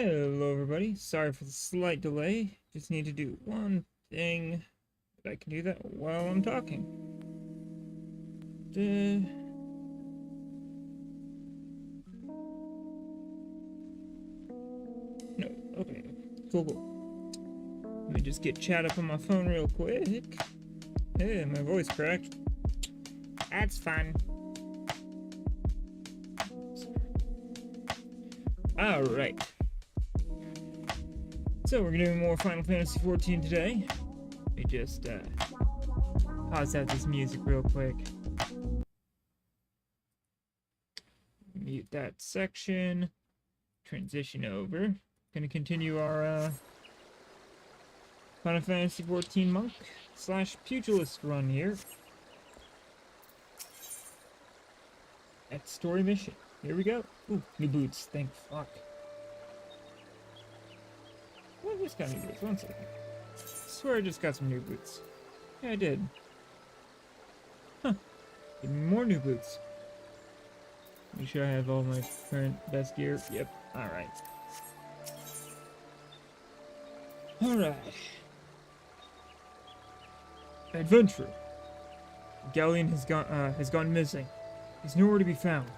Hello everybody, sorry for the slight delay. Just need to do one thing. But I can do that while I'm talking. No, okay. Cool. Let me just get chat up on my phone real quick. Hey, my voice cracked. That's fun. Alright. So we're doing more Final Fantasy XIV today. Let me just pause out this music real quick. Mute that section. Transition over. Gonna continue our Final Fantasy XIV monk / pugilist run here. Next story mission. Here we go. Ooh, new boots. Thank fuck. Well, I just got new boots. 1 second. I swear I just got some new boots. Yeah, I did. Huh. Even more new boots. Make sure I have all my current best gear. Yep. Alright. Alright. Adventurer. Galleon has gone missing. He's nowhere to be found.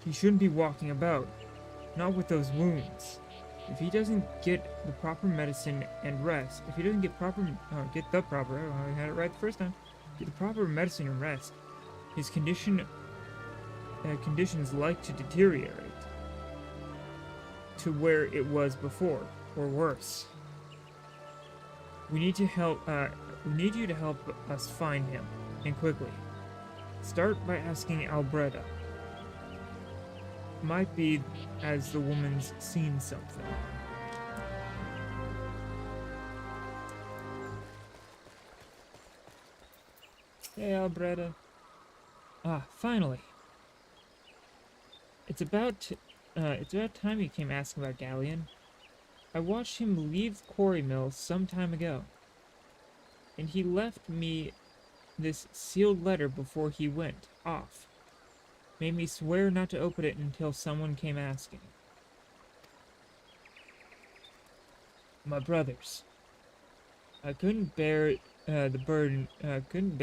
He shouldn't be walking about. Not with those wounds. If he doesn't get the proper medicine and rest, I had it right the first time. Get the proper medicine and rest, his condition's like to deteriorate to where it was before, or worse. We need to help. We need you to help us find him, and quickly. Start by asking Albreda. Might be as the woman's seen something. Hey, Albreda. Ah, finally. It's about time you came asking about Galleon. I watched him leave the quarry mill some time ago, and he left me this sealed letter before he went off. Made me swear not to open it until someone came asking. My brothers. I couldn't bear the burden. Couldn't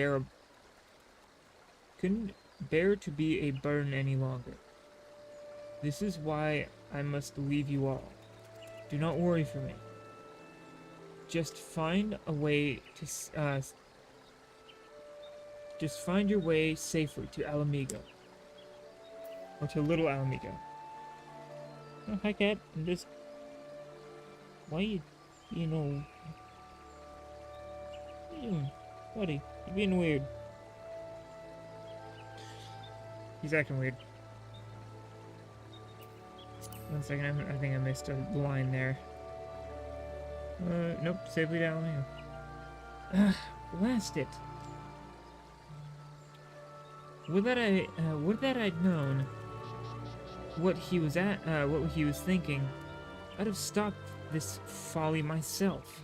bear to be a burden any longer. This is why I must leave you all. Do not worry for me. Just find a way to. Just find your way safely to Alamigo. Or to Little Alamigo. Oh, hi, cat. I'm just... Why you know... Buddy, you're being weird. He's acting weird. 1 second, I think I missed a line there. Nope, safely to Alamigo. Blast it. Would that I'd known what he was thinking, I'd have stopped this folly myself.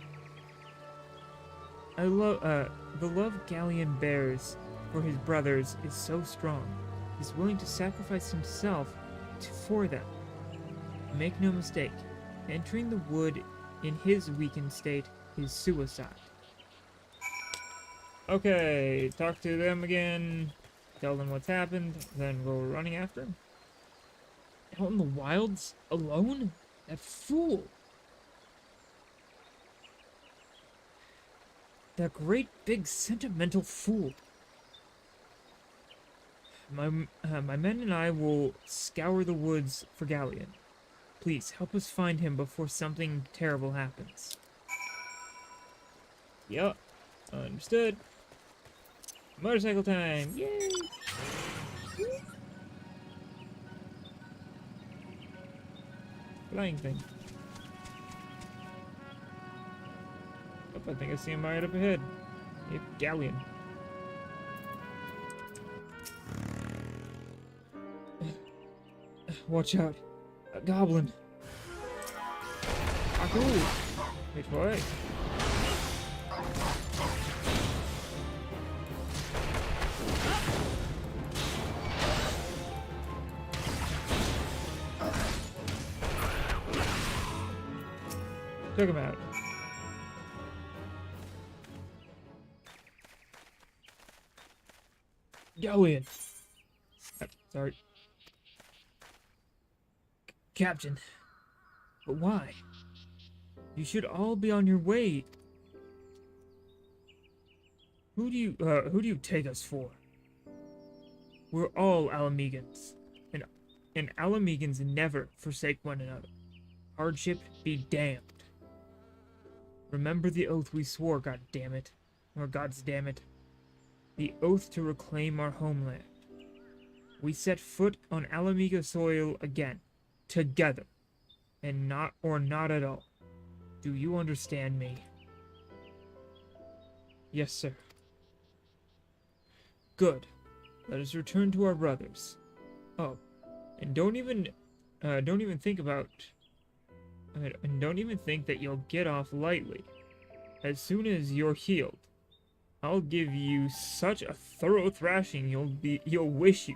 The love Galleon bears for his brothers is so strong. He's willing to sacrifice himself for them. Make no mistake, entering the wood in his weakened state is suicide. Okay, talk to them again. Tell them what's happened, then go running after him. Out in the wilds, alone? That fool! That great big sentimental fool. My men and I will scour the woods for Galleon. Please, help us find him before something terrible happens. Yup, understood. Motorcycle time! Yay! Flying thing. Oh, I think I see him right up ahead. Yep, Galleon. Watch out. A goblin. Aku! Which way? Check him out. Galleon. Sorry. Captain. But why? You should all be on your way. Who do you take us for? We're all Alamegans. And Alamegans never forsake one another. Hardship be damned. Remember the oath we swore, God damn it. Or gods damn it. The oath to reclaim our homeland. We set foot on Alamega soil again. Together. And not at all. Do you understand me? Yes, sir. Good. Let us return to our brothers. Oh, and don't even think about, and don't even think that you'll get off lightly. As soon as you're healed, I'll give you such a thorough thrashing you'll wish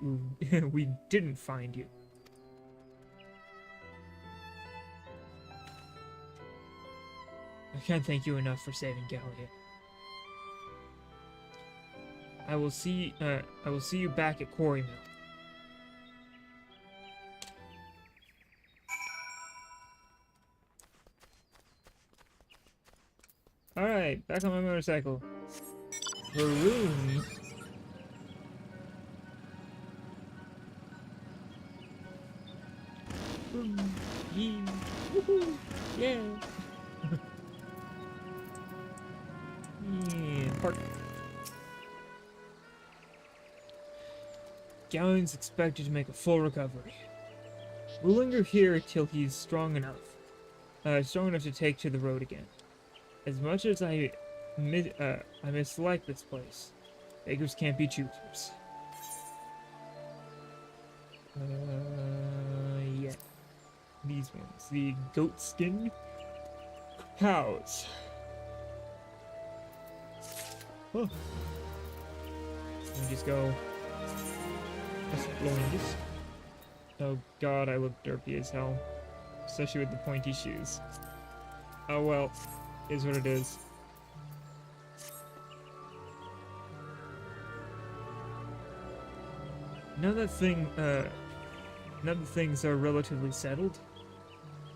we didn't find you. I can't thank you enough for saving Gallia. I will see you back at Quarry Mill. Alright, back on my motorcycle. Maroon. Yeah. Yeah, park. Gallion's expected to make a full recovery. We'll linger here till he's strong enough to take to the road again. As much as I mislike this place, beggars can't be choosers. Yeah. These ones. The goat skin cows. Oh. Let me just go. Exploring this. Oh god, I look derpy as hell. Especially with the pointy shoes. Oh well. Is what it is. Now that things are relatively settled,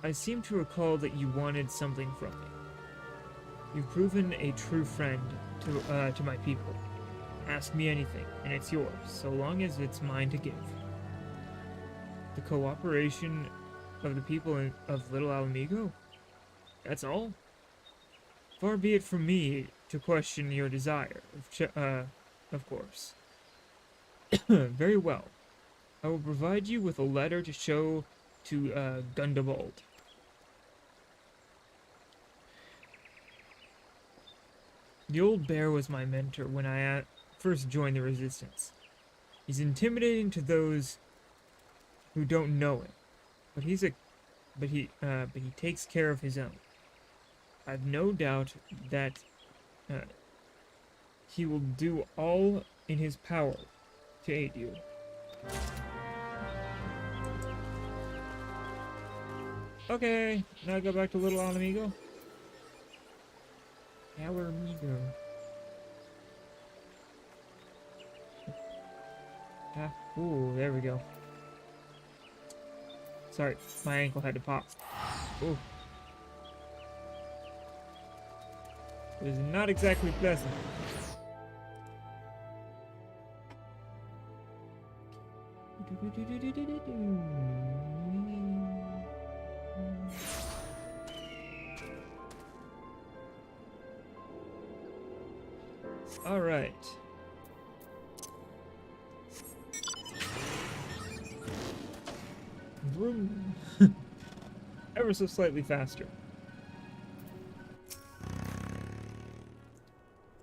I seem to recall that you wanted something from me. You've proven a true friend to my people. Ask me anything, and it's yours, so long as it's mine to give. The cooperation of the people of Little Alamigo? That's all? Far be it from me to question your desire, of course. Very well. I will provide you with a letter to show to Gundavold. The old bear was my mentor when I first joined the resistance. He's intimidating to those who don't know him, but he takes care of his own. I've no doubt that he will do all in his power to aid you. Okay, now go back to Little Alamigo. Alamigo. Ah, ooh, there we go. Sorry, my ankle had to pop. Ooh. It was not exactly pleasant. All right. Vroom. Ever so slightly faster.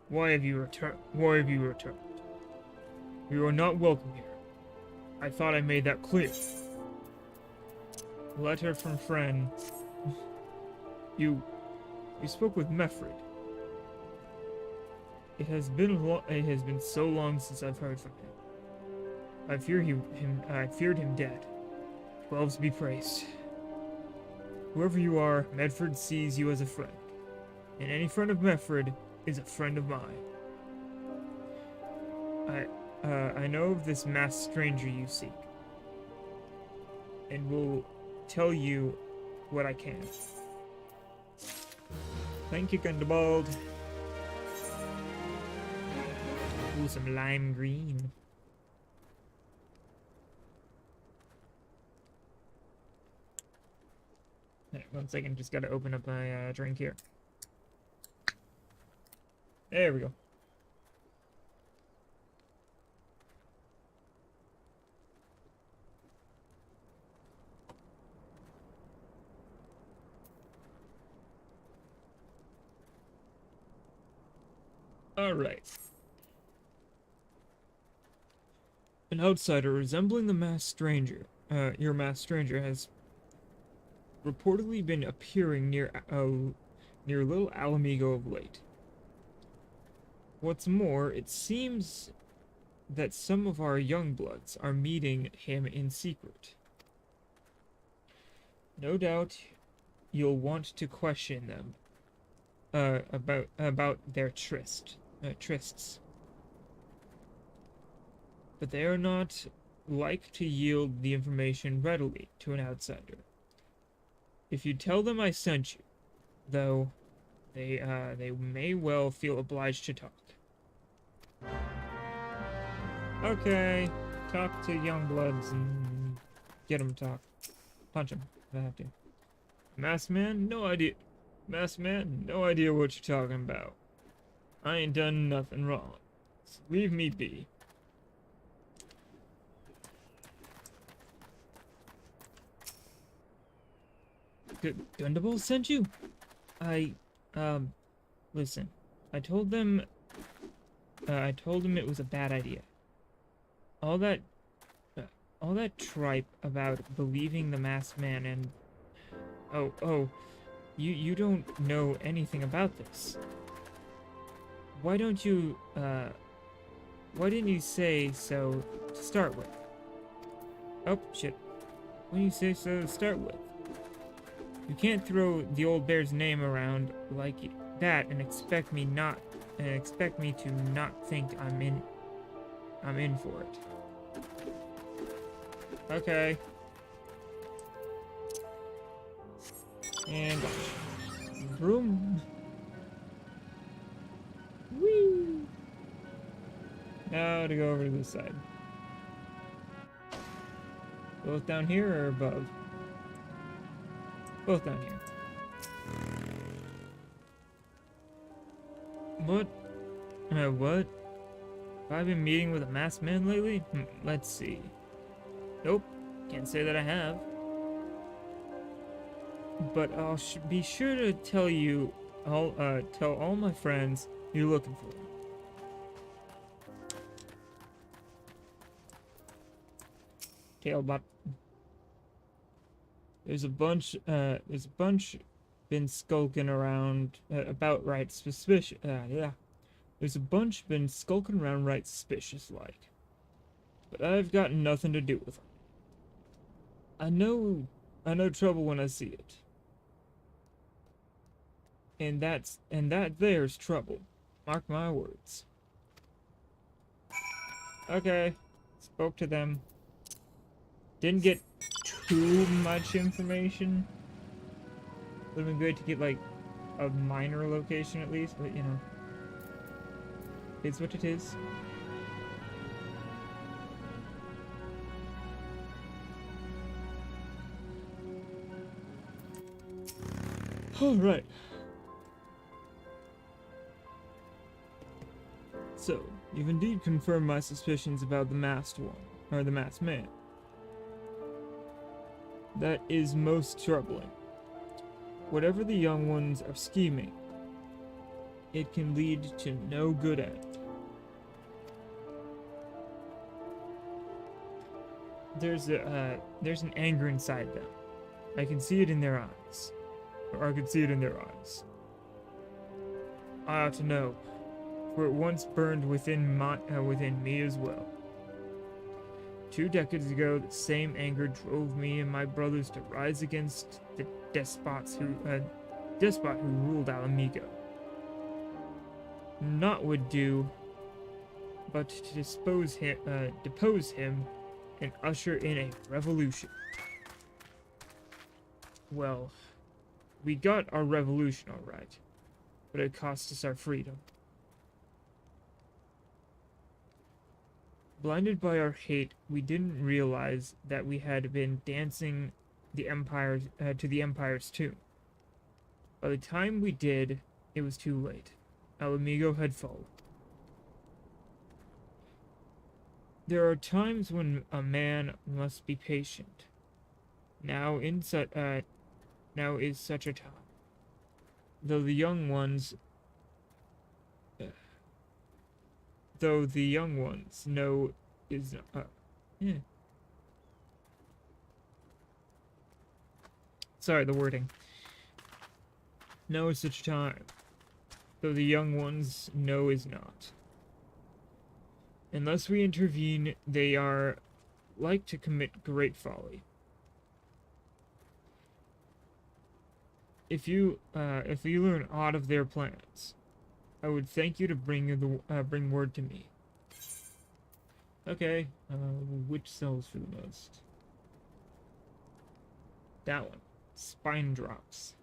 Why have you returned? Why have you returned? You are not welcome here. I thought I made that clear. Letter from friend. You spoke with Mefred. It has been so long since I've heard from him. I feared him dead. 12s be praised. Whoever you are, Medford sees you as a friend. And any friend of Medford is a friend of mine. I know of this masked stranger you seek. And will tell you what I can. Thank you, Gundabald. Ooh, some lime green. Right, 1 second, just gotta open up my drink here. There we go. Alright. An outsider resembling the masked stranger, your masked stranger, has reportedly been appearing near Little Alamigo of late. What's more, it seems that some of our young bloods are meeting him in secret. No doubt you'll want to question them about their trysts. But they are not like to yield the information readily to an outsider. If you tell them I sent you, though, they may well feel obliged to talk. Okay, talk to young bloods and get them to talk. Punch them if I have to. Masked man, no idea. Masked man, no idea what you're talking about. I ain't done nothing wrong. So leave me be. Gundabald sent you? Listen. I told them it was a bad idea. All that tripe about believing the masked man and... you don't know anything about this. Why didn't you say so to start with? Oh, shit. Why didn't you say so to start with? You can't throw the old bear's name around like that and expect me to not think I'm in for it. Okay. And room. Whee! Now to go over to this side. Both down here or above? Both down here. What? What? Have I been meeting with a masked man lately? Let's see. Nope. Can't say that I have. But I'll be sure to tell all my friends you're looking for them. Tailbot. There's a bunch been skulking around suspicious. There's a bunch been skulking around right suspicious like. But I've got nothing to do with them. I know trouble when I see it. And that there's trouble. Mark my words. Okay. Spoke to them. Didn't get too much information. Would've been great to get like a minor location at least, but you know. It's what it is. Alright. So, you've indeed confirmed my suspicions about the masked one, or the masked man. That is most troubling. Whatever the young ones are scheming, it can lead to no good end. There's an anger inside them. I can see it in their eyes. Or I could see it in their eyes. I ought to know, for it once burned within me as well. 2 decades ago, the same anger drove me and my brothers to rise against the despot who ruled Alamigo. Naught would do but to depose him and usher in a revolution. Well, we got our revolution all right, but it cost us our freedom. Blinded by our hate, we didn't realize that we had been dancing the empire to the Empire's tune. By the time we did, it was too late. Alamigo had fallen. There are times when a man must be patient. Now is such a time. Though the young ones know is sorry, the wording. Now is such a time. Though the young ones know is not. Unless we intervene, they are like to commit great folly. If you learn aught of their plans, I would thank you to bring word to me. Okay, which sells for the most? That one. Spine drops.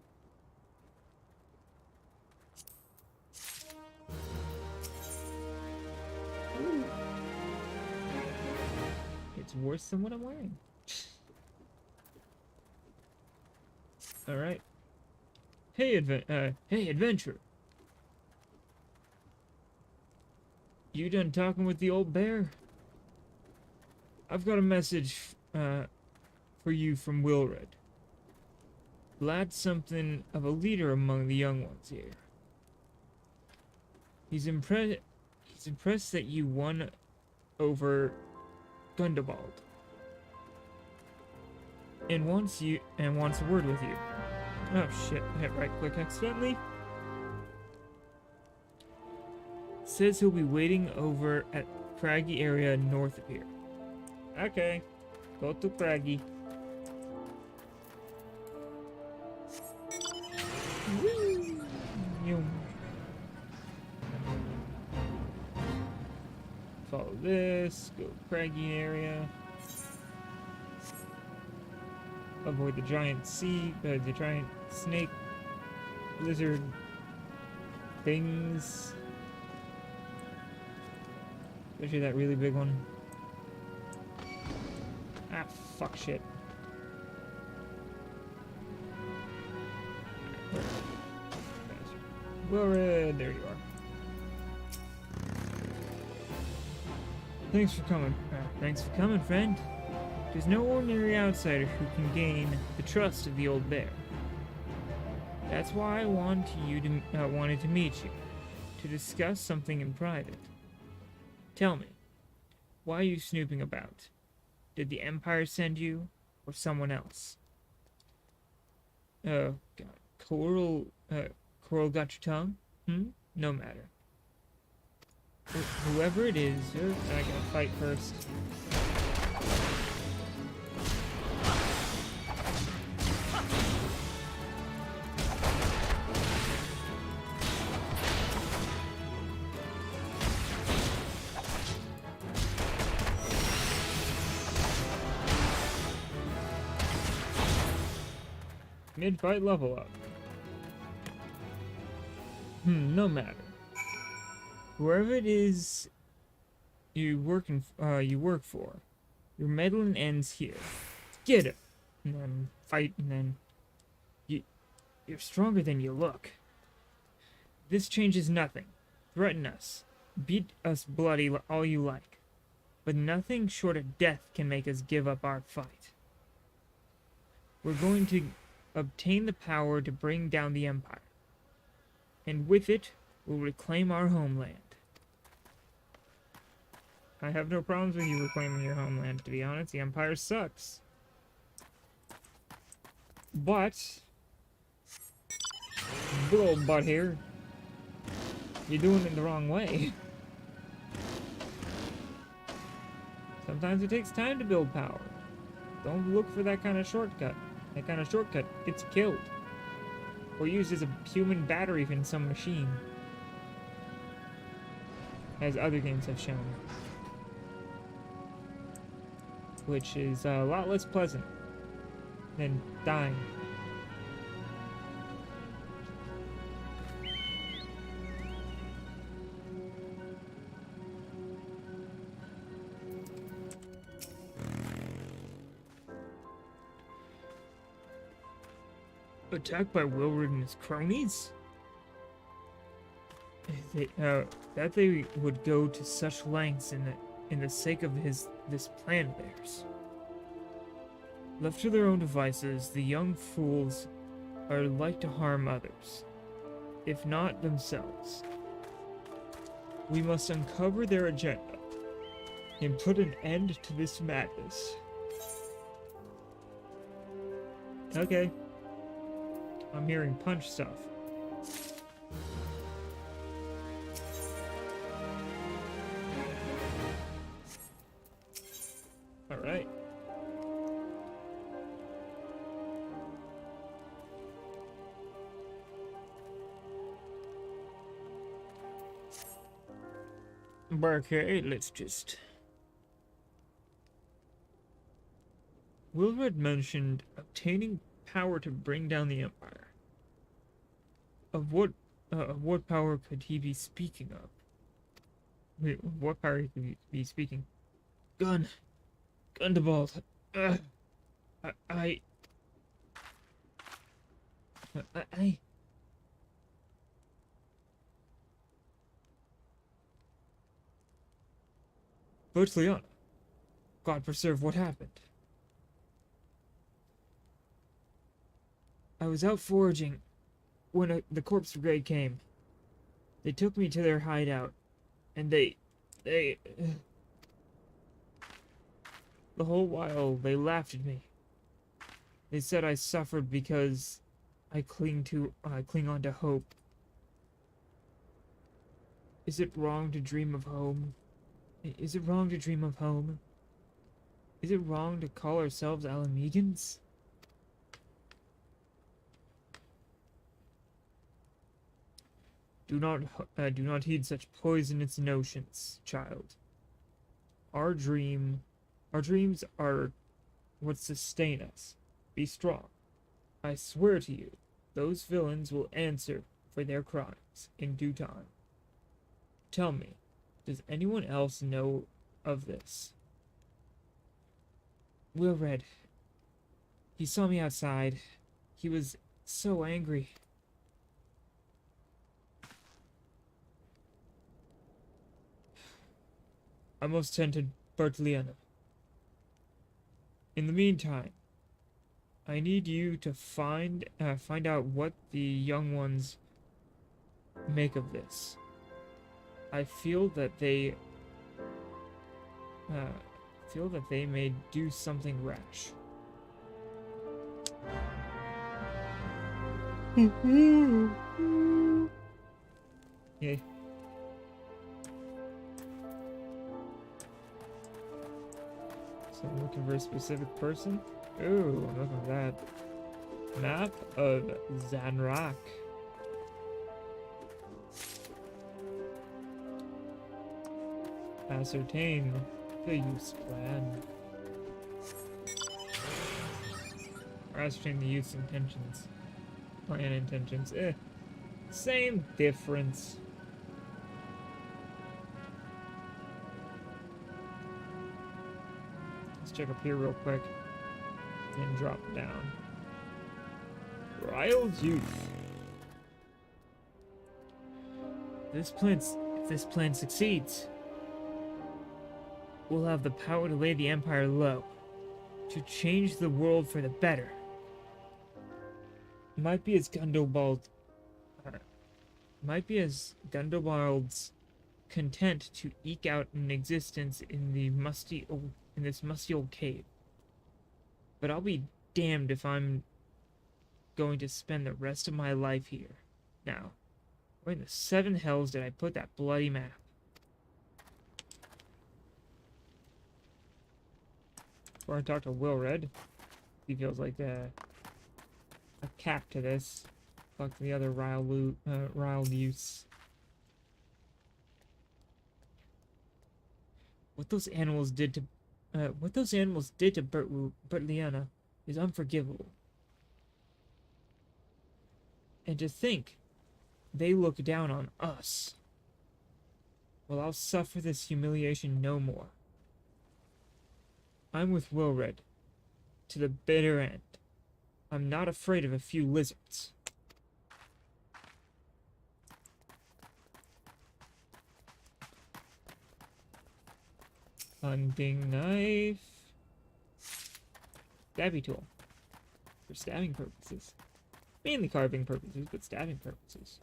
Ooh. It's worse than what I'm wearing. Alright. Hey, adventure. You done talking with the old bear? I've got a message for you from Wilred. Lad's something of a leader among the young ones here. He's impressed that you won over Gundabald. And wants a word with you. Oh shit, I hit right click accidentally. Says he'll be waiting over at Craggy area north of here. Okay, go to Craggy. Follow this, go Craggy area. Avoid the giant the giant snake, lizard things. Especially that really big one. Ah, fuck shit. Wilred, there you are. Thanks for coming, friend. There's no ordinary outsider who can gain the trust of the old bear. That's why I wanted to meet you, to discuss something in private. Tell me, why are you snooping about? Did the Empire send you, or someone else? Oh, God. Coral got your tongue? No matter. Whoever it is, I gotta fight first. Mid-fight level up. No matter. Whoever it is you work for, your meddling ends here. Get it, and then fight, and then you're stronger than you look. This changes nothing. Threaten us, beat us bloody all you like, but nothing short of death can make us give up our fight. We're going to obtain the power to bring down the Empire, and with it, we'll reclaim our homeland. I have no problems with you reclaiming your homeland, to be honest. The Empire sucks. But, big old butt here, you're doing it the wrong way. Sometimes it takes time to build power. Don't look for that kind of shortcut. That kind of shortcut gets killed. Or used as a human battery in some machine. As other games have shown. Which is a lot less pleasant than dying. Attacked by Wilred and his cronies? That they would go to such lengths in the sake of this plan of theirs. Left to their own devices, the young fools are like to harm others, if not themselves. We must uncover their agenda and put an end to this madness. Okay. I'm hearing punch stuff. Alright. Okay, let's just... Wilred mentioned obtaining power to bring down the Empire. Of what power could he be speaking of? Wait, what power could he be speaking? Gundabald. I... Bertliana. God preserve, what happened? I was out foraging when the corpse brigade came. They took me to their hideout, and they... The whole while, they laughed at me. They said I suffered because I cling on to hope. Is it wrong to dream of home? Is it wrong to dream of home? Is it wrong to call ourselves Alamegans? Do not heed such poisonous notions, child. Our dreams are what sustain us. Be strong. I swear to you, those villains will answer for their crimes in due time. Tell me, does anyone else know of this? Wilred. He saw me outside. He was so angry. I must tend to Bertliana. In the meantime, I need you to find out what the young ones make of this. I feel that they may do something rash. Yeah. So I'm looking for a specific person. Ooh, look at that. Map of Zanrak. Ascertain the use plan. Or ascertain the use intentions. Plan intentions. Same difference. Let's check up here real quick. And drop down. Riled youth. If this plan succeeds, we'll have the power to lay the Empire low, to change the world for the better. Might be as Gundobald's content to eke out an existence in this musty old cave. But I'll be damned if I'm going to spend the rest of my life here. Now, where in the seven hells did I put that bloody map? Before I talk to Wilred, he feels like a cap to this. Talk to the other riled youths. What those animals did to Bertliana is unforgivable. And to think they look down on us. Well, I'll suffer this humiliation no more. I'm with Wilred to the bitter end. I'm not afraid of a few lizards. Hunting knife. Stabby tool. For stabbing purposes. Mainly carving purposes, but stabbing purposes.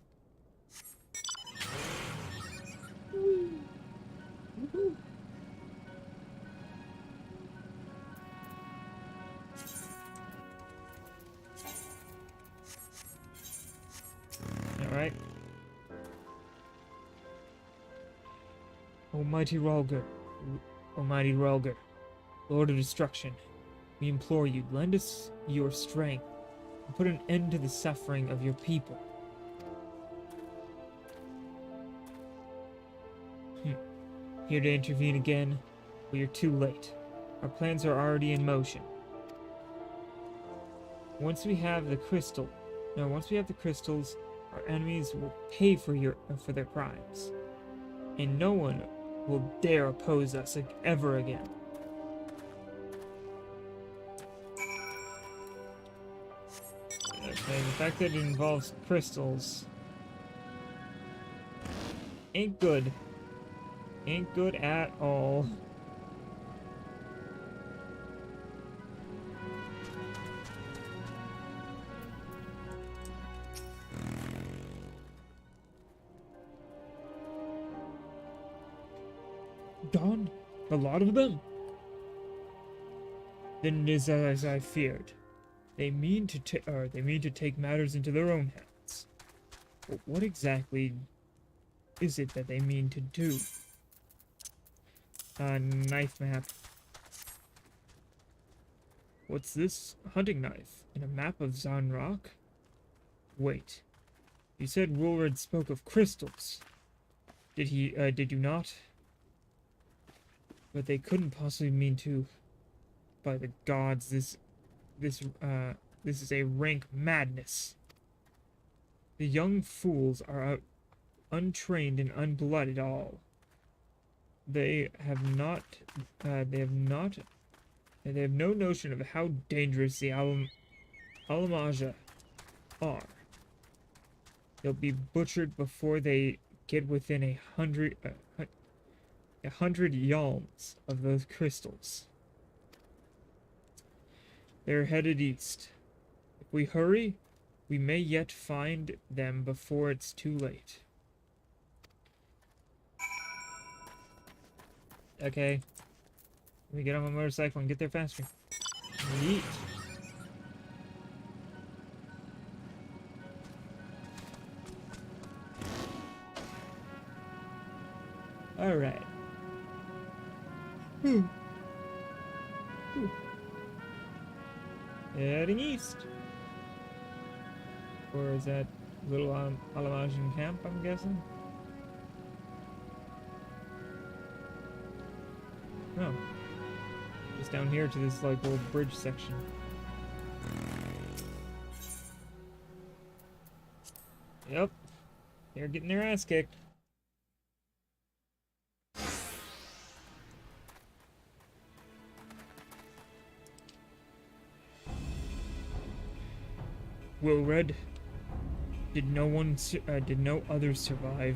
Alright. Almighty Rhalgr, Lord of Destruction, we implore you, lend us your strength and put an end to the suffering of your people. Here to intervene again, but you're too late. Our plans are already in motion. Once we have the crystals, our enemies will pay for their crimes, and no one will dare oppose us ever again. Okay, the fact that it involves crystals ain't good. Ain't good at all. Dawn? A lot of them? Then it is as I feared. They mean to take matters into their own hands. But what exactly is it that they mean to do? Knife map. What's this? Hunting knife. And a map of Zanrock? Wait. You said Wilred spoke of crystals. Did you not? But they couldn't possibly mean to. By the gods, this is a rank madness. The young fools are out untrained and unblooded all. They have no notion of how dangerous the Alamaja are. They'll be butchered before they get within 100 yalms of those crystals. They're headed east. If we hurry, we may yet find them before it's too late. Okay. Let me get on my motorcycle and get there faster. Yeet. Alright. Heading east. Or is that little Alamajan camp, I'm guessing? No. Just down here to this, like, little bridge section. Yep. They're getting their ass kicked. Wilred, did no others survive?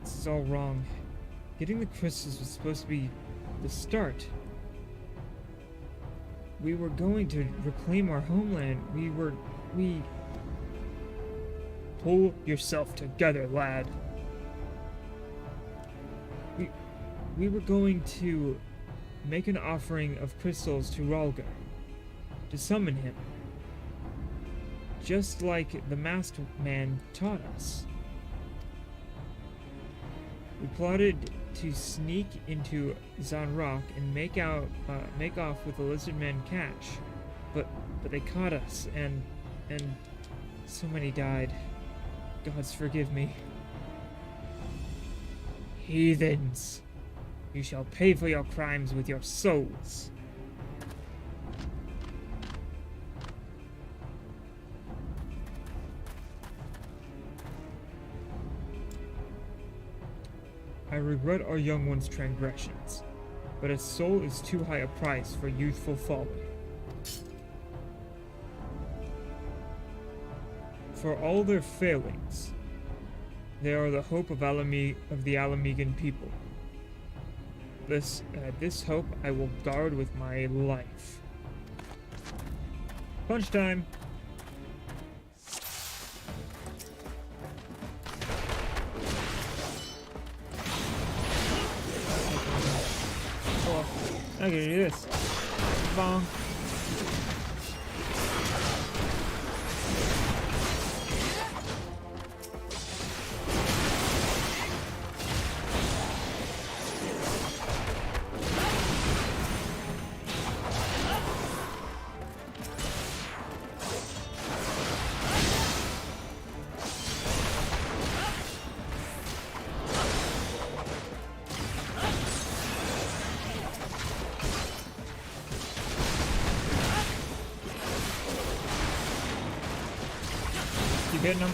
This is all wrong. Getting the crystals was supposed to be the start. We were going to reclaim our homeland. We... Pull yourself together, lad. We were going to make an offering of crystals to Rhalgr, to summon him, just like the masked man taught us. We plotted to sneak into Zanrock and make off with the lizardman cash, but they caught us, and so many died. Gods forgive me. Heathens! You shall pay for your crimes with your souls. I regret our young one's transgressions, but a soul is too high a price for youthful folly. For all their failings, they are the hope of the Alamegan people. This hope I will guard with my life. Punch time! Oh, I can do this. Bong. You getting them?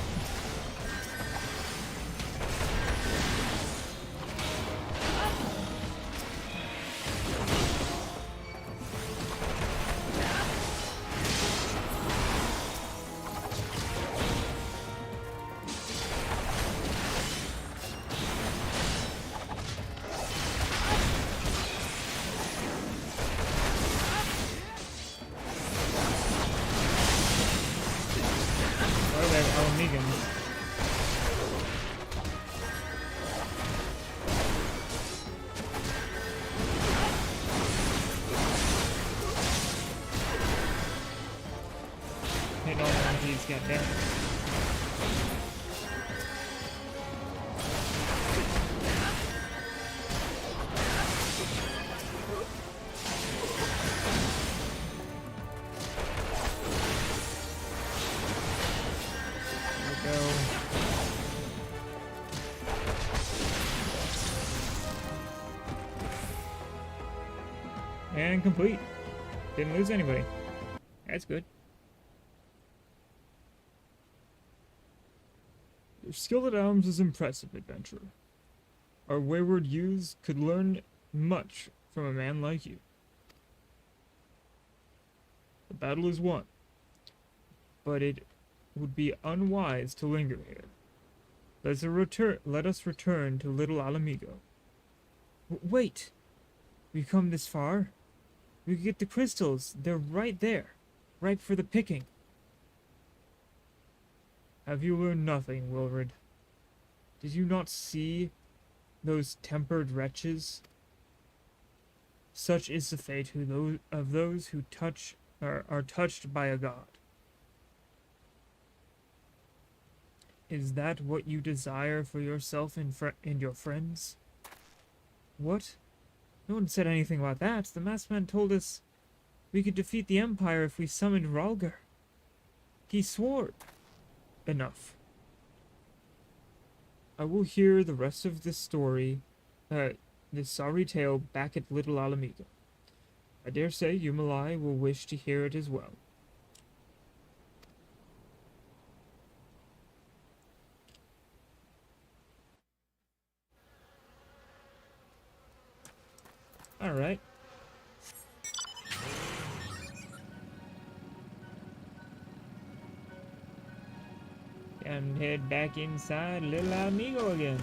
Hit all the monkeys, goddamn. There we go. And complete. Didn't lose anybody. That's good. Your skill at arms is impressive, adventurer. Our wayward youths could learn much from a man like you. The battle is won, but it would be unwise to linger here. Let us return to Little Alamigo. Wait! We've come this far. We could get the crystals. They're right there. Ripe for the picking. Have you learned nothing, Wilred? Did you not see those tempered wretches? Such is the fate of those who are touched by a god. Is that what you desire for yourself and your friends? What? No one said anything about that. The masked man told us we could defeat the Empire if we summoned Ralgar. He swore. Enough. I will hear the rest of this story, this sorry tale back at Little Alamigo. I dare say Yumalai will wish to hear it as well. Alright. And head back inside Little Amigo again.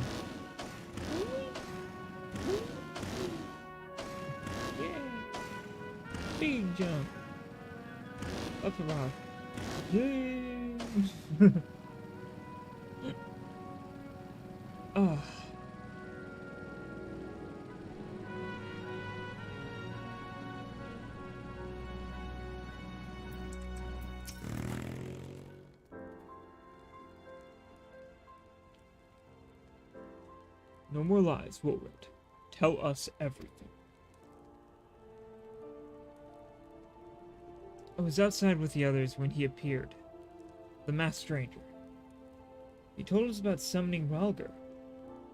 Yeah. Big jump. Up the rock. Yeah. Oh. No more lies, Wilred. tell us everything. I was outside with the others when he appeared. The masked stranger. He told us about summoning Ralger,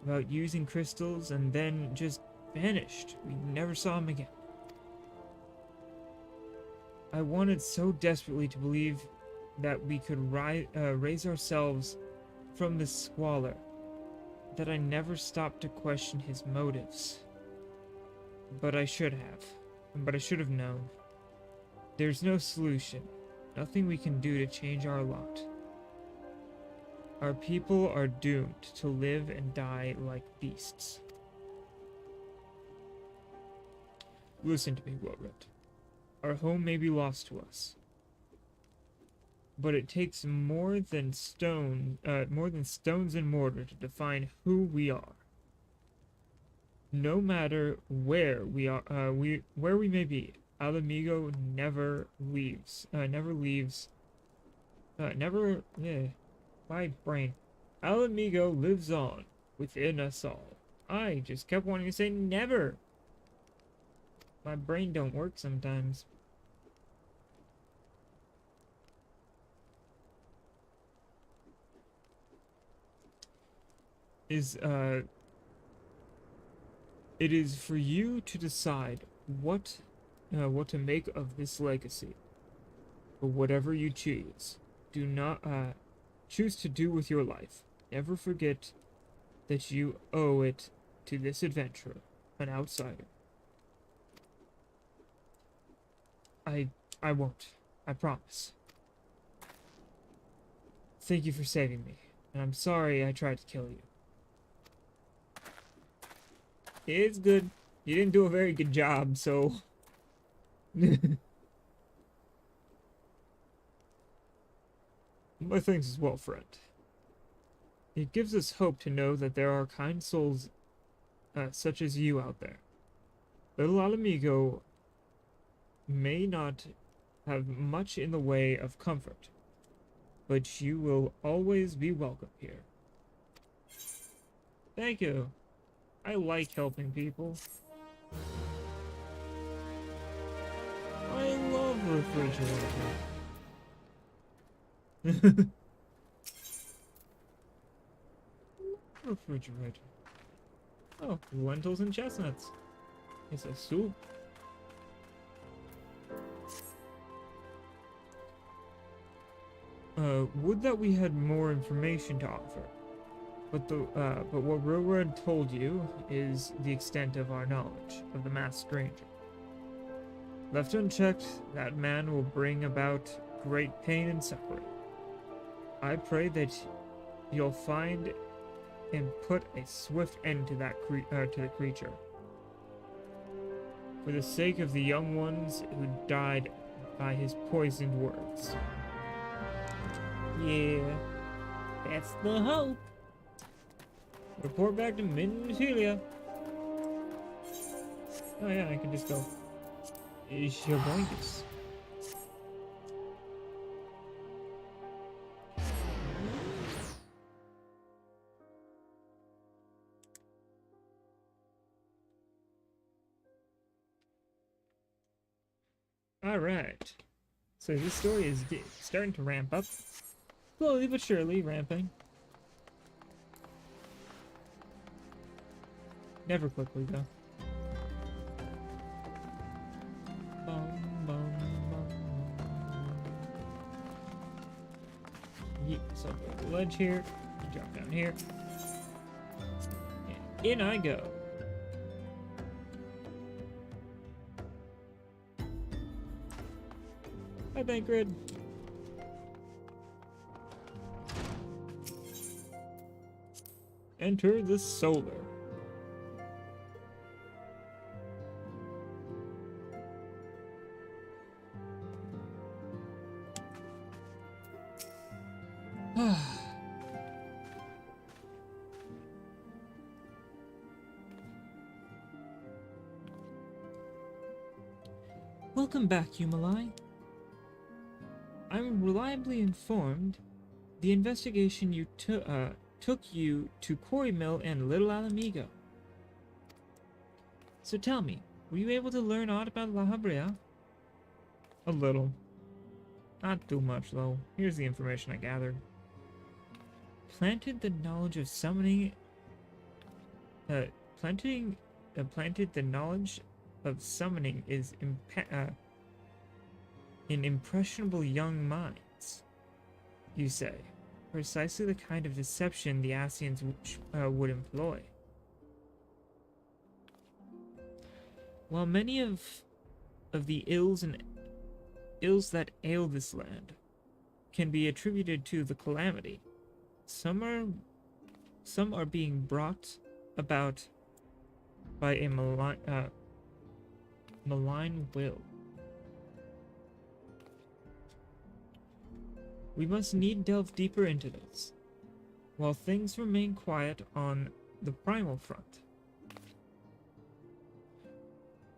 about using crystals, and then just vanished. We never saw him again. I wanted so desperately to believe that we could raise ourselves from this squalor that I never stopped to question his motives. But I should have. But I should have known. There's no solution. Nothing we can do to change our lot. Our people are doomed to live and die like beasts. Listen to me, Wilred. Our home may be lost to us, but it takes more than stones and mortar to define who we are. No matter where we are, where we may be, Alamigo never leaves. My brain. Alamigo lives on within us all. I just kept wanting to say never. My brain don't work sometimes. It is for you to decide what to make of this legacy. But whatever you choose, do not choose to do with your life. Never forget that you owe it to this adventurer, an outsider. I won't. I promise. Thank you for saving me, and I'm sorry I tried to kill you. It's good. You didn't do a very good job, so... My thanks as well, friend. It gives us hope to know that there are kind souls such as you out there. Little Alamigo may not have much in the way of comfort, but you will always be welcome here. Thank you. I like helping people. I love refrigerator. Refrigerator. Oh, lentils and chestnuts. It's a soup. Would that we had more information to offer. But what Wilred told you is the extent of our knowledge of the masked stranger. Left unchecked, that man will bring about great pain and suffering. I pray that you'll find and put a swift end to that to the creature. For the sake of the young ones who died by his poisoned words. Yeah, that's the hope. Report back to Minfilia. Oh yeah, I can just go. Shaboinkus. Alright. So this story is starting to ramp up. Slowly but surely ramping. Never quickly, though. Yeet, so I'll go to the ledge here. Drop down here. And in I go. Bye, Bankred. Enter the solar. Welcome back, Humalai. I'm reliably informed the investigation you took you to Quarry Mill and Little Alamigo. So tell me, were you able to learn aught about La Habrea? A little. Not too much, though. Here's the information I gathered. Planted the knowledge of summoning... planted the knowledge of summoning is in impressionable young minds, you say. Precisely the kind of deception the Ascians would employ. While many of the ills that ail this land can be attributed to the calamity, some are being brought about by a malign will. We must need delve deeper into this, while things remain quiet on the primal front.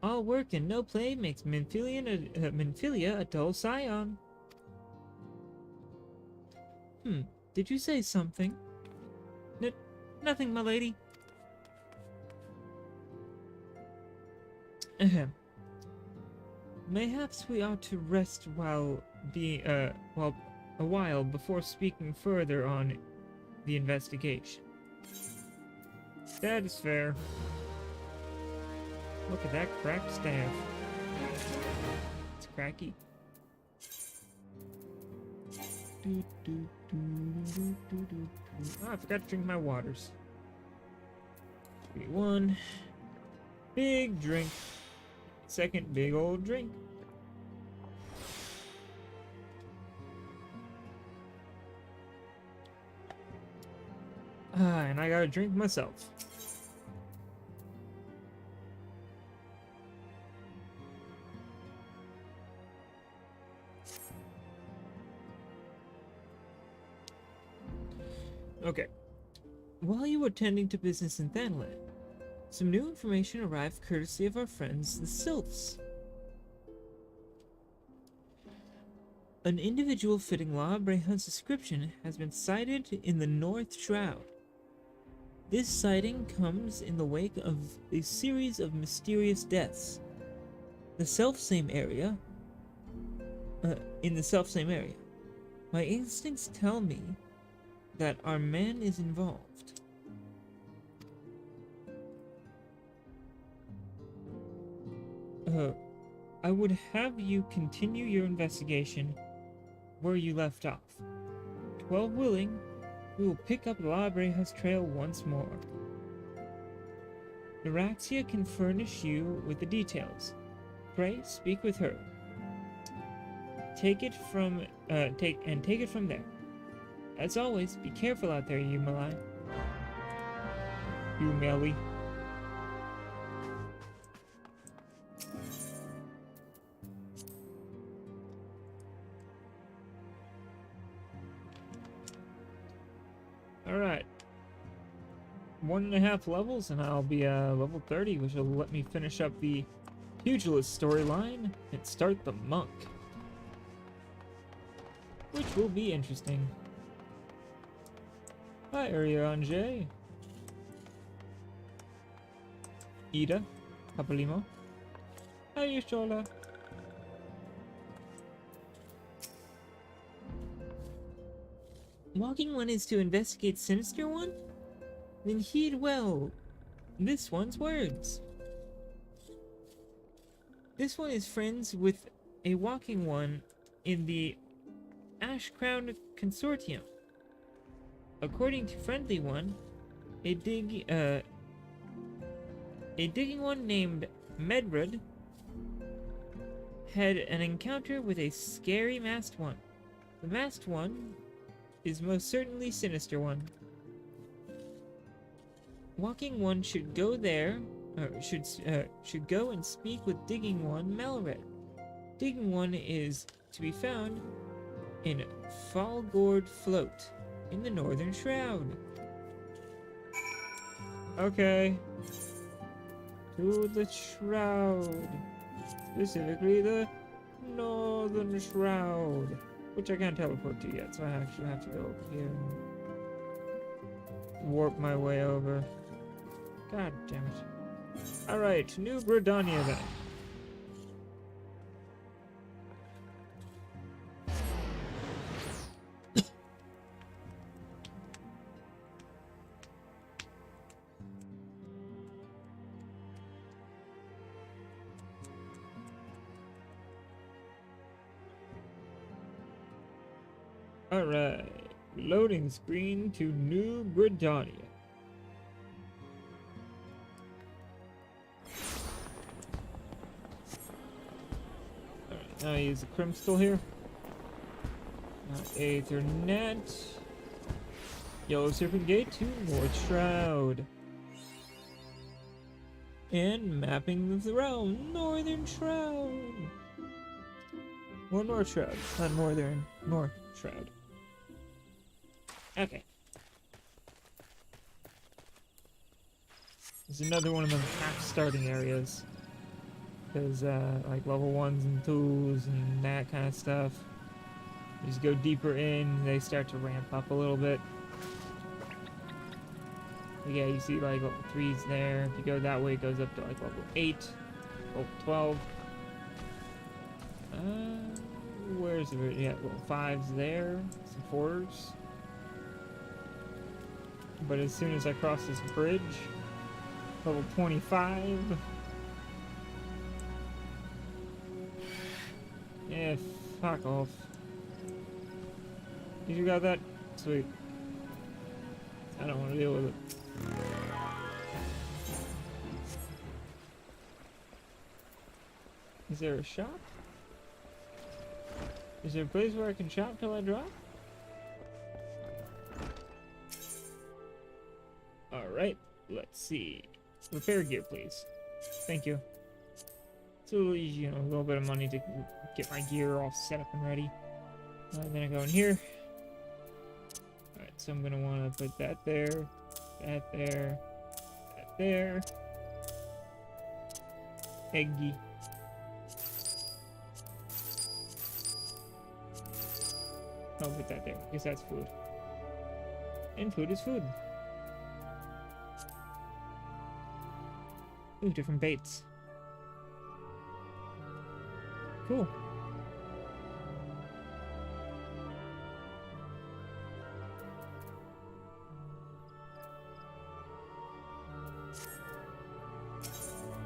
All work and no play makes Minfilia a dull scion. Did you say something? Nothing, my lady. Ahem. Mayhaps we ought to rest a while before speaking further on the investigation. That is fair. Look at that cracked staff. It's cracky. Oh, I forgot to drink my waters. 1 big drink. Second big old drink. And I gotta drink myself. Okay. While you were tending to business in Thanland, some new information arrived courtesy of our friends, the Sylphs. An individual fitting La Breha's description has been sighted in the North Shroud. This sighting comes in the wake of a series of mysterious deaths. In the selfsame area. My instincts tell me that our man is involved. I would have you continue your investigation where you left off. 12 willing, we will pick up La Breha's trail once more. Eorzea can furnish you with the details. Pray, speak with her. Take it from there. As always, be careful out there, you Malai. You Melly. Alright. 1.5 levels and I'll be level 30, which will let me finish up the pugilist storyline and start the monk. Which will be interesting. Hi, Eorzea. Ida. Capalimo. Hi, Shola. Walking One is to investigate Sinister One? Then heed well this one's words. This one is friends with a Walking One in the Ash Crown Consortium. According to Friendly One, a digging one named Medrud had an encounter with a scary masked one. The masked one is most certainly Sinister One. Walking One should go there, should go and speak with Digging One Malred. Digging One is to be found in Fallgourd Float in the Northern Shroud. Okay. To the Shroud. Specifically the Northern Shroud. Which I can't teleport to yet, so I actually have to go over here and warp my way over. God damn it. Alright, New Gridania then. Alright, loading screen to New Gridania. Alright, now I use the crimp still here. Aethernet. Yellow Serpent Gate to North Shroud. And mapping the throne, Northern Shroud. Or North Shroud, not Northern, North Shroud. Okay. There's another one of them half starting areas. Because, like level 1s and 2s and that kind of stuff. You just go deeper in, they start to ramp up a little bit. But yeah, you see like level 3's there. If you go that way, it goes up to like level 8, level 12. Where's the, yeah, level 5's there, some 4s. But as soon as I cross this bridge, level 25. Yeah, fuck off. You got that? Sweet. I don't want to deal with it. Is there a shop? Is there a place where I can shop till I drop? Alright, let's see. Repair gear, please. Thank you. So, you know, a little bit of money to get my gear all set up and ready. Then I go in here. Alright, so I'm gonna want to put that there, that there, that there. Eggy. I'll put that there, because that's food. And food is food. Ooh, different baits. Cool.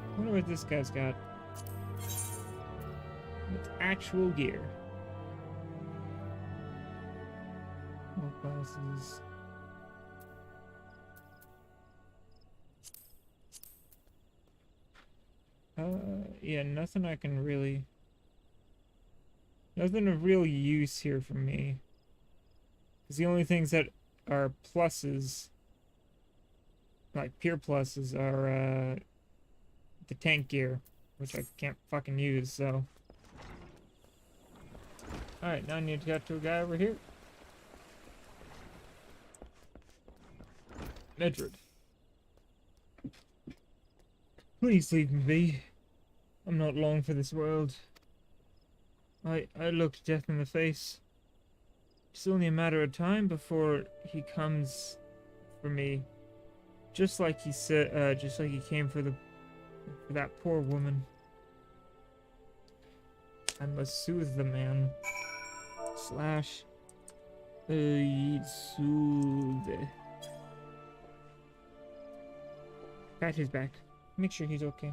I wonder what this guy's got. With actual gear. More classes. Yeah, nothing I can really... Nothing of real use here for me. Because the only things that are pluses, like pure pluses, are the tank gear, which I can't fucking use, so... Alright, now I need to get to a guy over here. Medrid. Please leave me be. I'm not long for this world. I looked death in the face. It's only a matter of time before he comes for me. Just like he said, just like he came for that poor woman. I must soothe the man. Slash. Soothe. Pat his back. Make sure he's okay.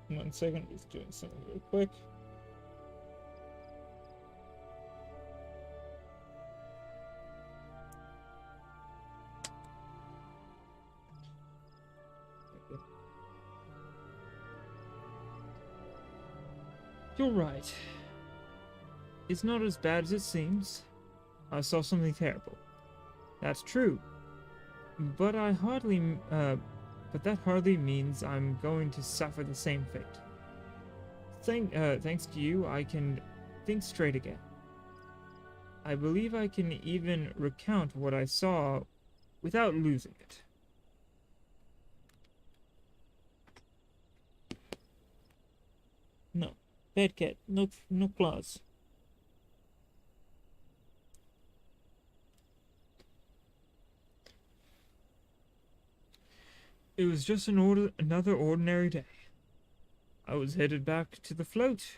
One second, he's doing something real quick. You're right. It's not as bad as it seems. I saw something terrible. That's true. But I hardly, but that hardly means I'm going to suffer the same fate. Thanks to you, I can think straight again. I believe I can even recount what I saw without losing it. No. Bad cat. No claws. It was just another ordinary day. I was headed back to the float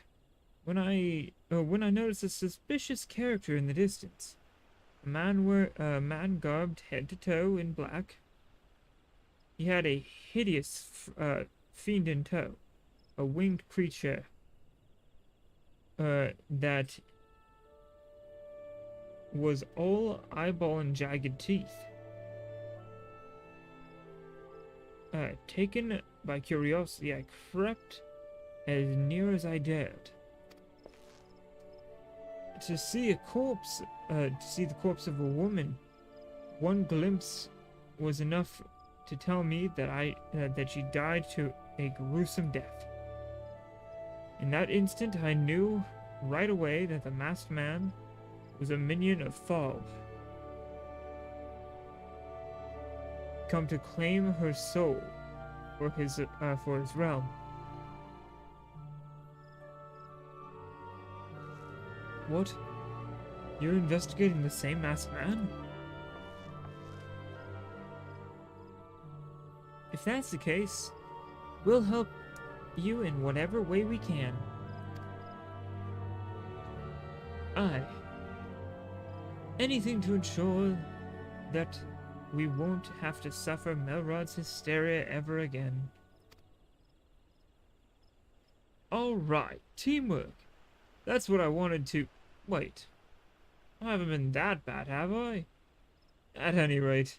when I noticed a suspicious character in the distance. A man garbed head to toe in black. He had a hideous fiend in tow, a winged creature that was all eyeball and jagged teeth. Taken by curiosity, I crept as near as I dared. To see the corpse of a woman, one glimpse was enough to tell me that she died to a gruesome death. In that instant, I knew right away that the masked man was a minion of Thal, come to claim her soul for his realm. What? You're investigating the same masked man? If that's the case, we'll help you in whatever way we can. Aye. Anything to ensure that we won't have to suffer Melrod's hysteria ever again. Alright, teamwork. That's what I wanted to... Wait. I haven't been that bad, have I? At any rate,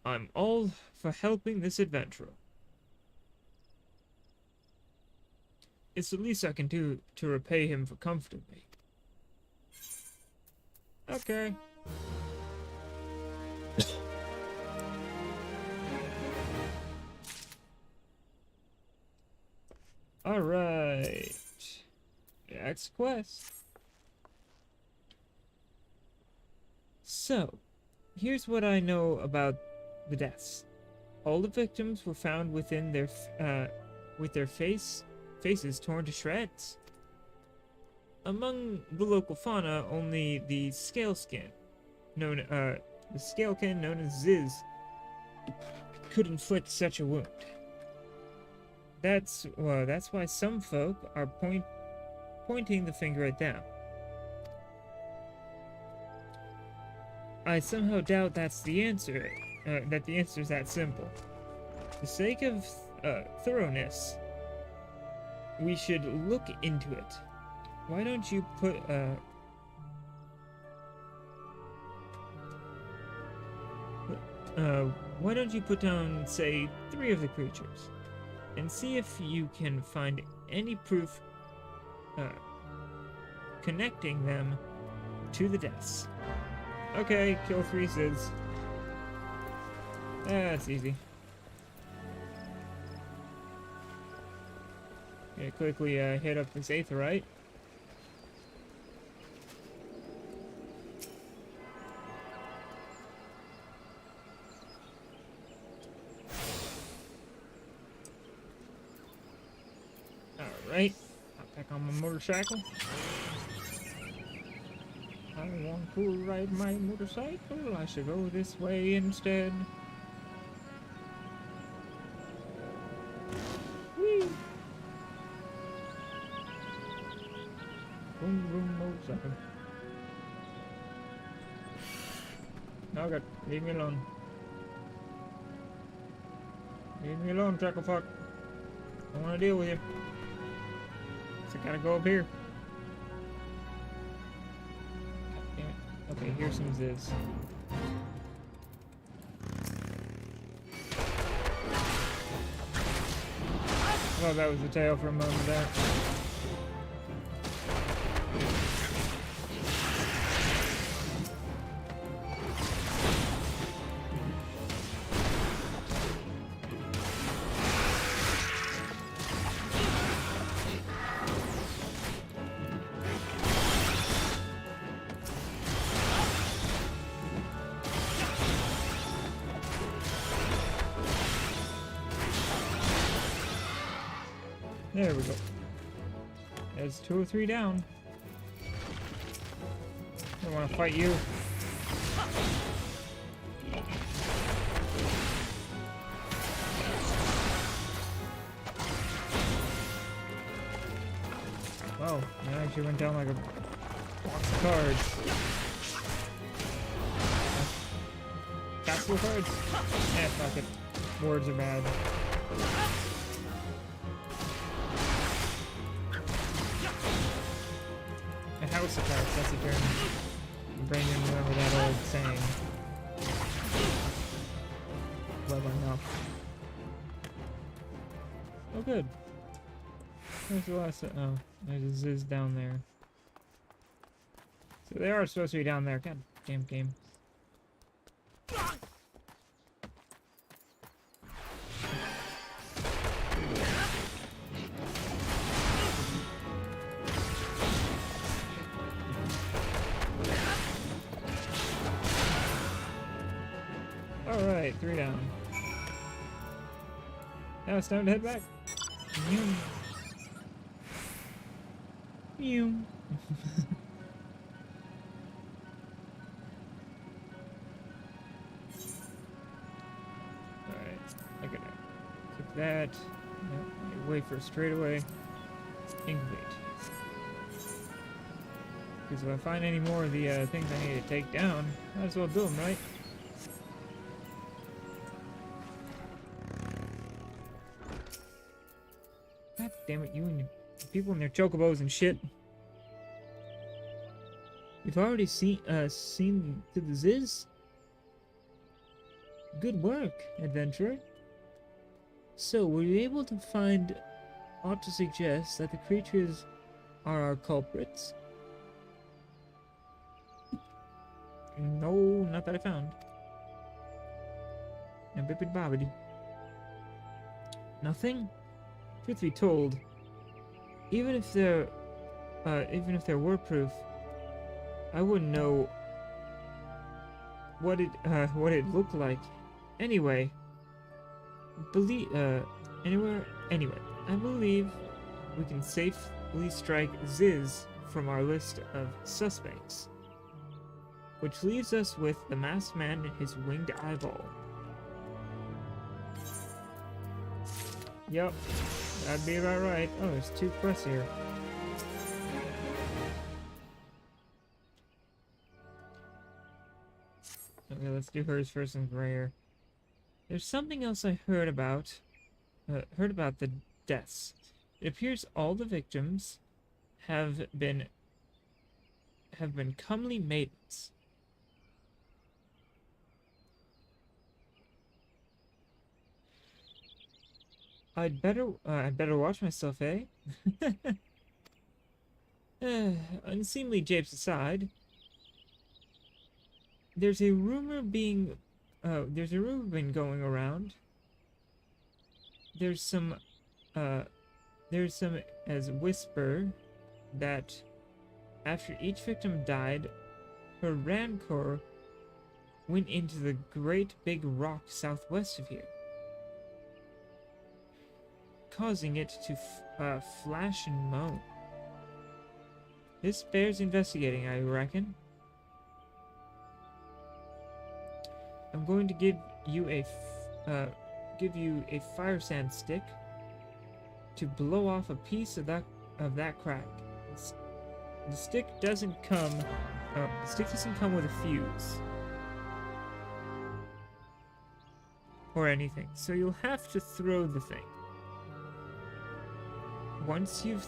I'm all for helping this adventurer. It's the least I can do to repay him for comforting me. Okay. Alright. Next quest. So, here's what I know about the deaths. All the victims were found within their with their faces torn to shreds. Among the local fauna, only the scalekin, known as Ziz, could inflict such a wound. That's why some folk are pointing the finger at them. I somehow doubt that's the answer. That the answer is that simple. For the sake of thoroughness, we should look into it. Why don't you put why don't you put down, say, 3 of the creatures, and see if you can find any proof connecting them to the deaths. Okay, kill 3 Ziz. That's easy. Okay, quickly hit up this Aetheryte. Alright, I'll back on my motorcycle. I want to ride my motorcycle, I should go this way instead. Whee! Boom, boom, motorcycle. Oh god, leave me alone. Leave me alone, Trackle Fuck. I don't want to deal with you. So I gotta go up here. God damn it. Okay, here's some Ziz. Well, that was the tail for a moment there. There we go. There's 2 or 3 down. I don't want to fight you. Oh, that actually went down like a box of cards. Castle cards? Eh, fuck it. Words are bad. A house of cards, that's a term. My brain didn't remember that old saying. Well enough. Oh, good. Where's the last? Oh, there's a Ziz down there. So they are supposed to be down there. God damn game. Alright, 3 down. Now it's time to head back. Mew. Mew. Alright, I gotta click that. Nope, wait for a straightaway. Incomplete. Because if I find any more of the things I need to take down, might as well do them, right? God damn it, you and your people and their chocobos and shit. You've already seen to the Ziz? Good work, adventurer. So, were you able to find aught to suggest that the creatures are our culprits? No, not that I found. And bippity bobbity. Nothing? Truth be told, even if there were proof, I wouldn't know what it looked like. Anyway, anyway, I believe we can safely strike Ziz from our list of suspects, which leaves us with the masked man and his winged eyeball. Yep, that'd be about right. Oh, there's 2 quests here. Okay, let's do hers first and Grayer. There's something else I heard about the deaths. It appears all the victims have been comely maidens. I'd better watch myself, eh? Unseemly japes aside, there's a rumor been going around. There's some as whisper that after each victim died, her rancor went into the great big rock southwest of here, causing it to flash and moan. This bears investigating, I reckon. I'm going to give you a fire sand stick to blow off a piece of that crack. The stick doesn't come with a fuse or anything, so you'll have to throw the thing. Once you've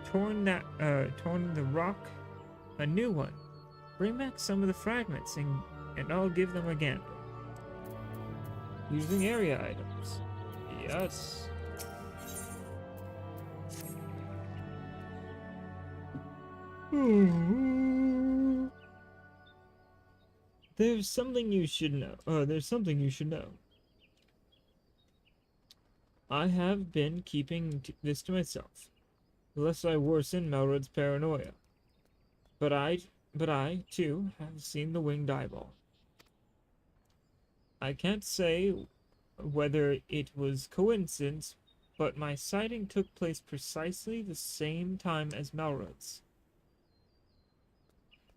torn the rock a new one, bring back some of the fragments and I'll give them again. Using area items. Yes. There's something you should know. I have been keeping this to myself, lest I worsen Melrod's paranoia. But I, too, have seen the winged eyeball. I can't say whether it was coincidence, but my sighting took place precisely the same time as Melrod's.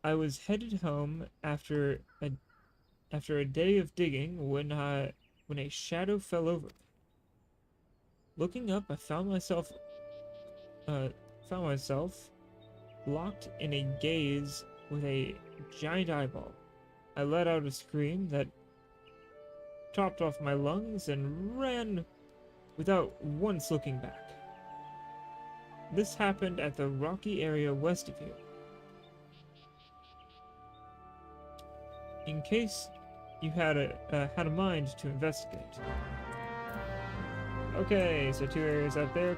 I was headed home after a day of digging when a shadow fell over me. Looking up, I found myself found myself locked in a gaze with a giant eyeball. I let out a scream that topped off my lungs and ran without once looking back. This happened at the rocky area west of here. In case you had a mind to investigate. Okay, so 2 areas out there.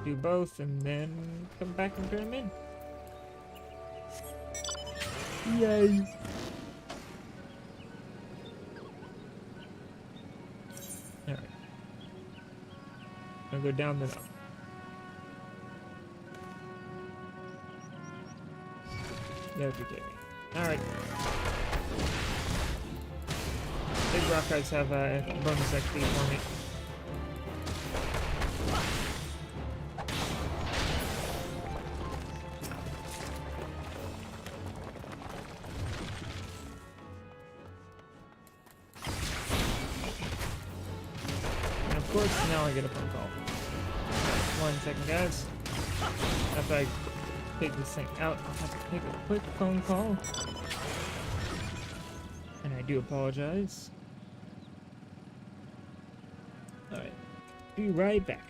Do both, and then come back and turn them in. Yay! Alright. I'll go down then up. There we go. Alright. Big rock guys have a bonus XP for me. And of course, now I get a phone call. 1 second, guys. After I take this thing out, I'll have to take a quick phone call. And I do apologize. Alright. Be right back.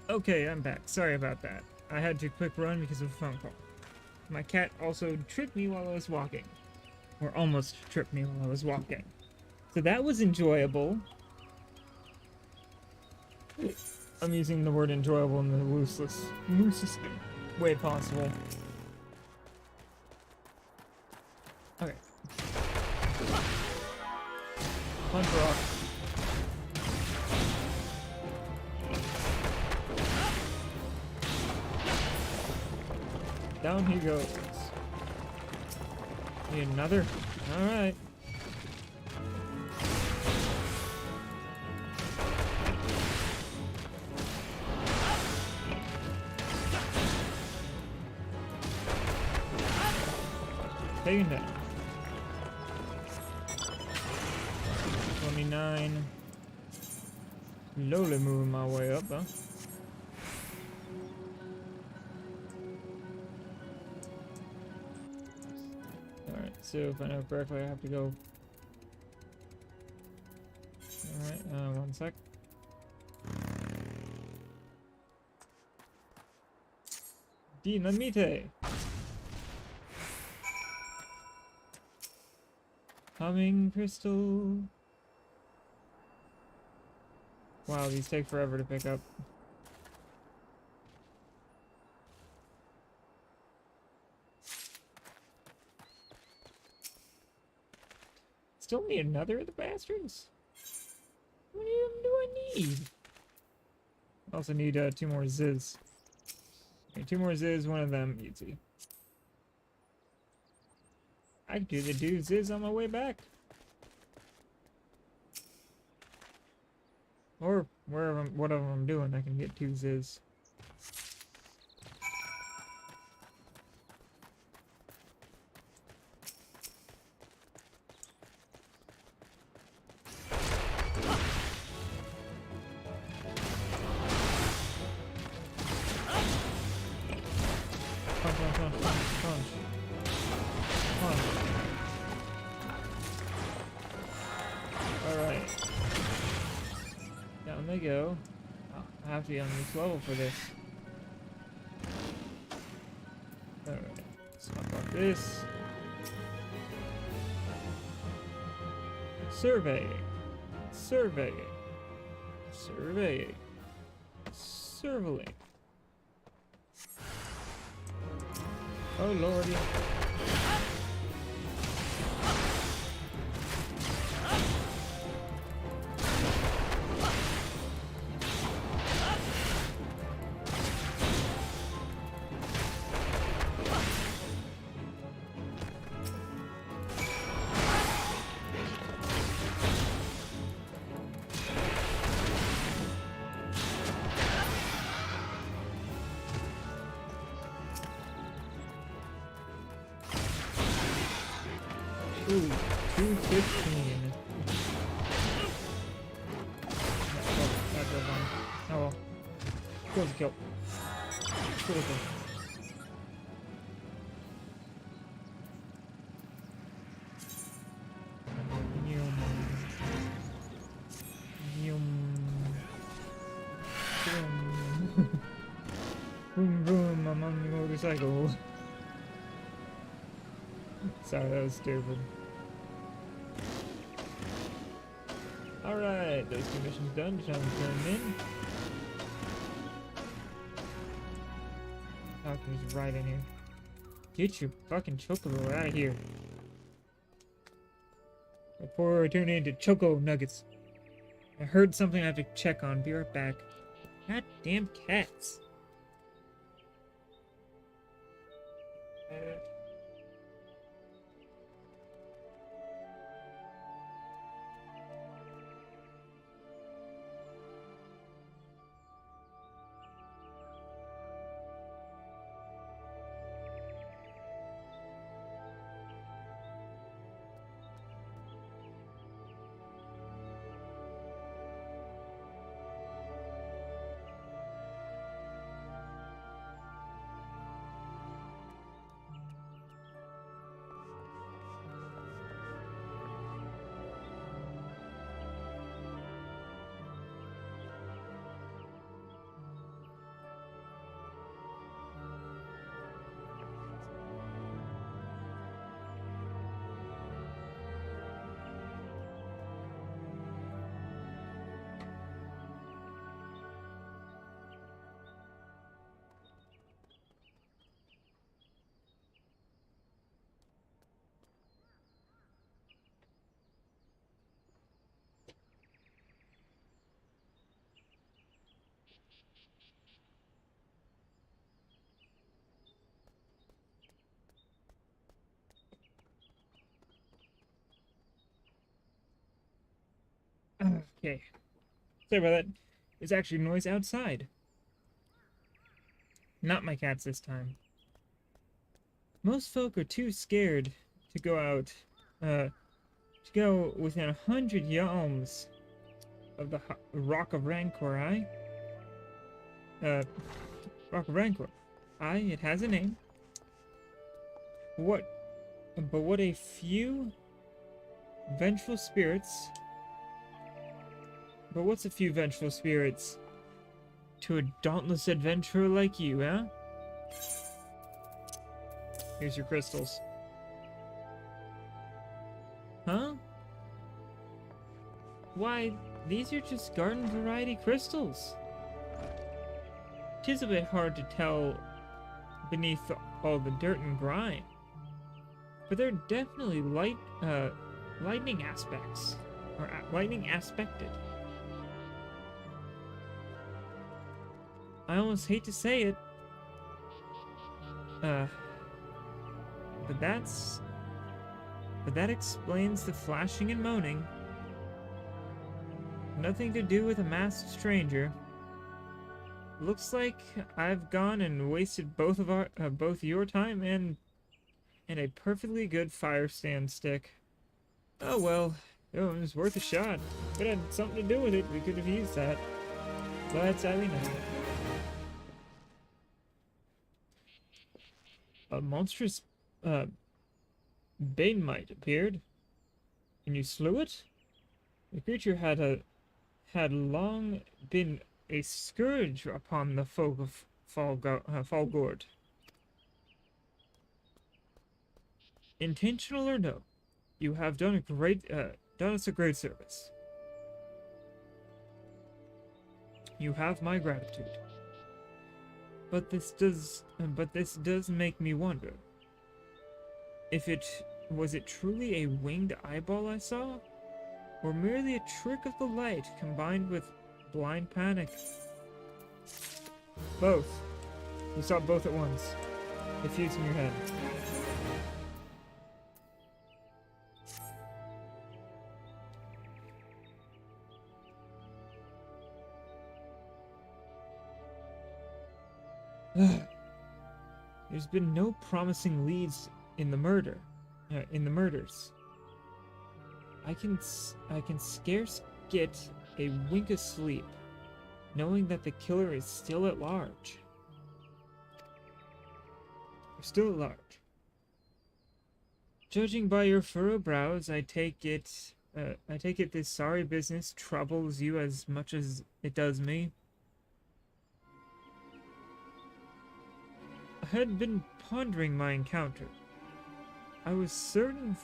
Okay, I'm back. Sorry about that. I had to quick run because of a phone call. My cat also tripped me while I was walking. Or almost tripped me while I was walking. So that was enjoyable. I'm using the word enjoyable in the loosest way possible. Okay. Punch rock. Down he goes. Need another? Alright. Taken down. 29. Slowly moving my way up, huh? Alright, so if I know correctly, I have to go. Alright, one sec. Dynamite! Humming crystal. Wow, these take forever to pick up. Still need another of the bastards? How many of them do I need? I also need 2 more Ziz. Okay, 2 more Ziz, one of them, you'd see. I could do the do Ziz on my way back. Or wherever, whatever I'm doing, I can get 2 Ziz. Alright. Down they go. Oh, I have to be on this level for this. Alright. Let's knock off this. Surveying. Surveying. Surveying. Surveying. Oh lordy. Ooh, 215. Oh well. Kill's a kill. Cool kill. Boom boom, I'm on the motorcycle. Sorry, that was stupid. Alright, those 2 missions done. Time to turn them in. Falcon's right in here. Get your fucking chocobo out of here. Before I turn into choco nuggets. I heard something I have to check on. Be right back. Goddamn cats. Okay. Sorry about that. It's actually noise outside. Not my cats this time. Most folk are too scared to go out, to go within 100 yalms of the Rock of Rancor, aye? Rock of Rancor. Aye, it has a name. But what a few vengeful spirits. But what's a few vengeful spirits to a dauntless adventurer like you, eh? Here's your crystals. Huh? Why, these are just garden variety crystals. 'Tis a bit hard to tell beneath all the dirt and grime, but they're definitely lightning aspects, or lightning aspected. I almost hate to say it, but that explains the flashing and moaning. Nothing to do with a masked stranger. Looks like I've gone and wasted both your time and a perfectly good fire stand stick. Oh well, it was worth a shot. If it had something to do with it, we could have used that. But sadly no. A monstrous bane mite appeared, and you slew it? The creature had long been a scourge upon the folk of Falgord. Intentional or no, you have done us a great service. You have my gratitude. But this does make me wonder. Was it truly a winged eyeball I saw? Or merely a trick of the light combined with blind panic? Both. You saw both at once. They fused in your head. There's been no promising leads in the murders. I can scarce get a wink of sleep, knowing that the killer is still at large. Still at large. Judging by your furrowed brows, I take it this sorry business troubles you as much as it does me. I had been pondering my encounter. I was certain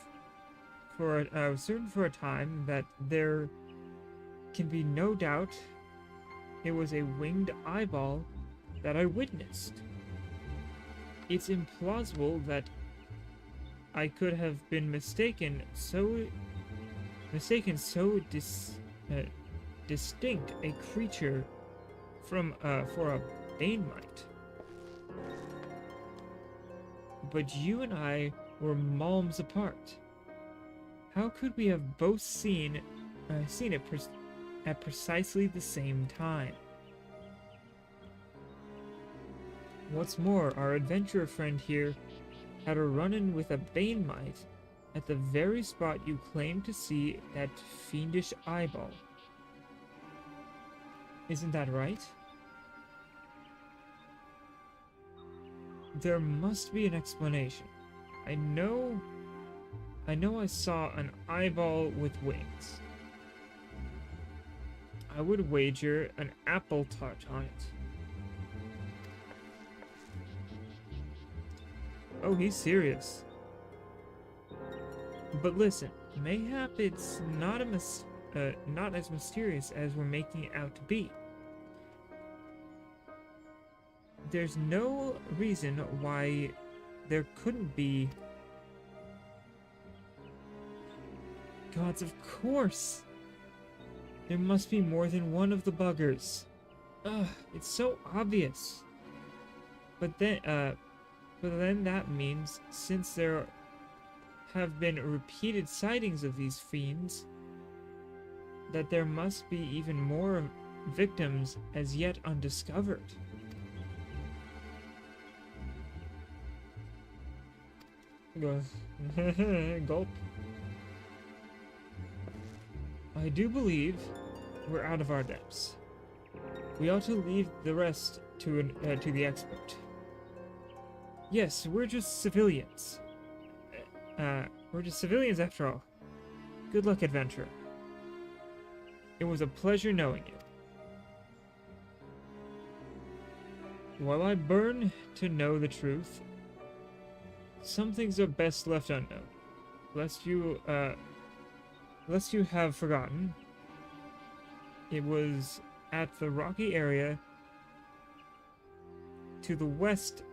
for a time that there can be no doubt it was a winged eyeball that I witnessed. It's implausible that I could have been mistaken so distinct a creature for a bane mite. But you and I were malms apart. How could we have both seen it at precisely the same time? What's more, our adventurer friend here had a run-in with a bane mite at the very spot you claim to see that fiendish eyeball. Isn't that right? There must be an explanation. I know I saw an eyeball with wings. I would wager an apple tart on it. Oh, he's serious. But listen, mayhap it's not as mysterious as we're making it out to be. There's no reason why there couldn't be... Gods, of course! There must be more than one of the buggers. Ugh, it's so obvious. But then that means, since there have been repeated sightings of these fiends, that there must be even more victims as yet undiscovered. Goes, gulp. I do believe we're out of our depths. We ought to leave the rest to the expert. Yes, we're just civilians. We're just civilians after all. Good luck, adventurer. It was a pleasure knowing you. While I burn to know the truth, some things are best left unknown. Lest you have forgotten, it was at the rocky area to the west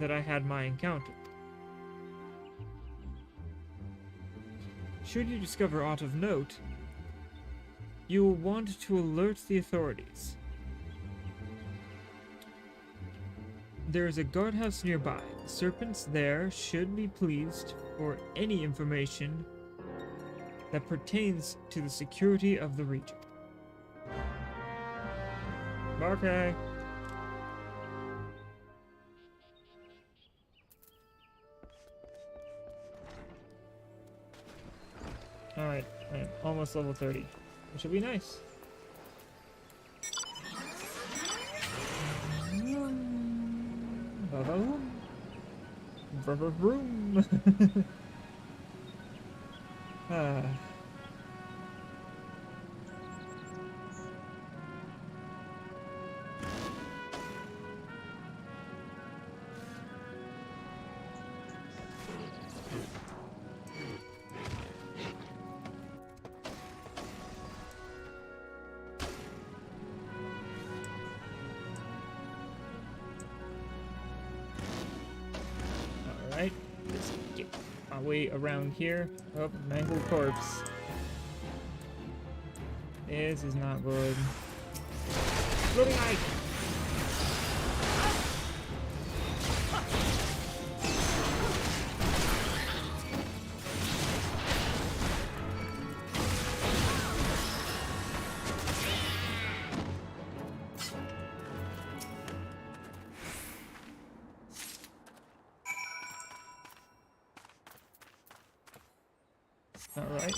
that I had my encounter. Should you discover aught of note, you will want to alert the authorities. There is a guardhouse nearby. The serpents there should be pleased for any information that pertains to the security of the region. Okay. Alright, I'm almost level 30, which will be nice. Vroom. Ah. Alright, let's get my way around here. Oh, mangled corpse. This is not good. Floating eye! Alright.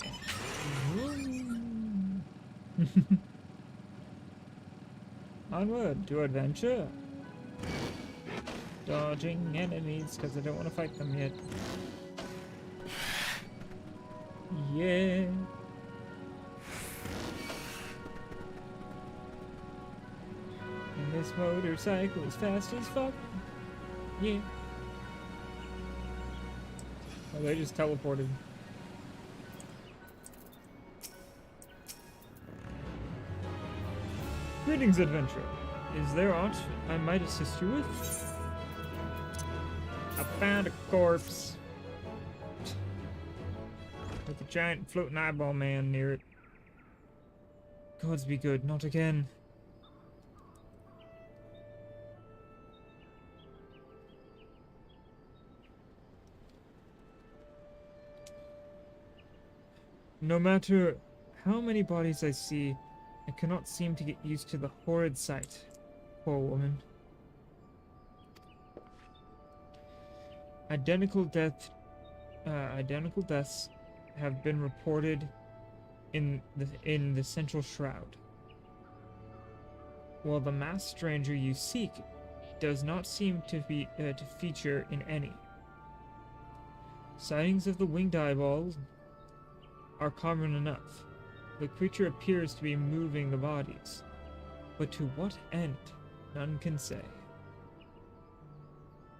Onward to adventure. Dodging enemies because I don't want to fight them yet. Yeah. And this motorcycle is fast as fuck. Yeah. Oh, they just teleported. Greetings, adventurer. Is there aught I might assist you with? I found a corpse with a giant floating eyeball man near it. Gods be good, not again. No matter how many bodies I see, I cannot seem to get used to the horrid sight. Poor woman. Identical deaths have been reported in the central shroud. While the masked stranger you seek does not seem to feature in any. Sightings of the winged eyeballs are common enough. The creature appears to be moving the bodies, but to what end, none can say.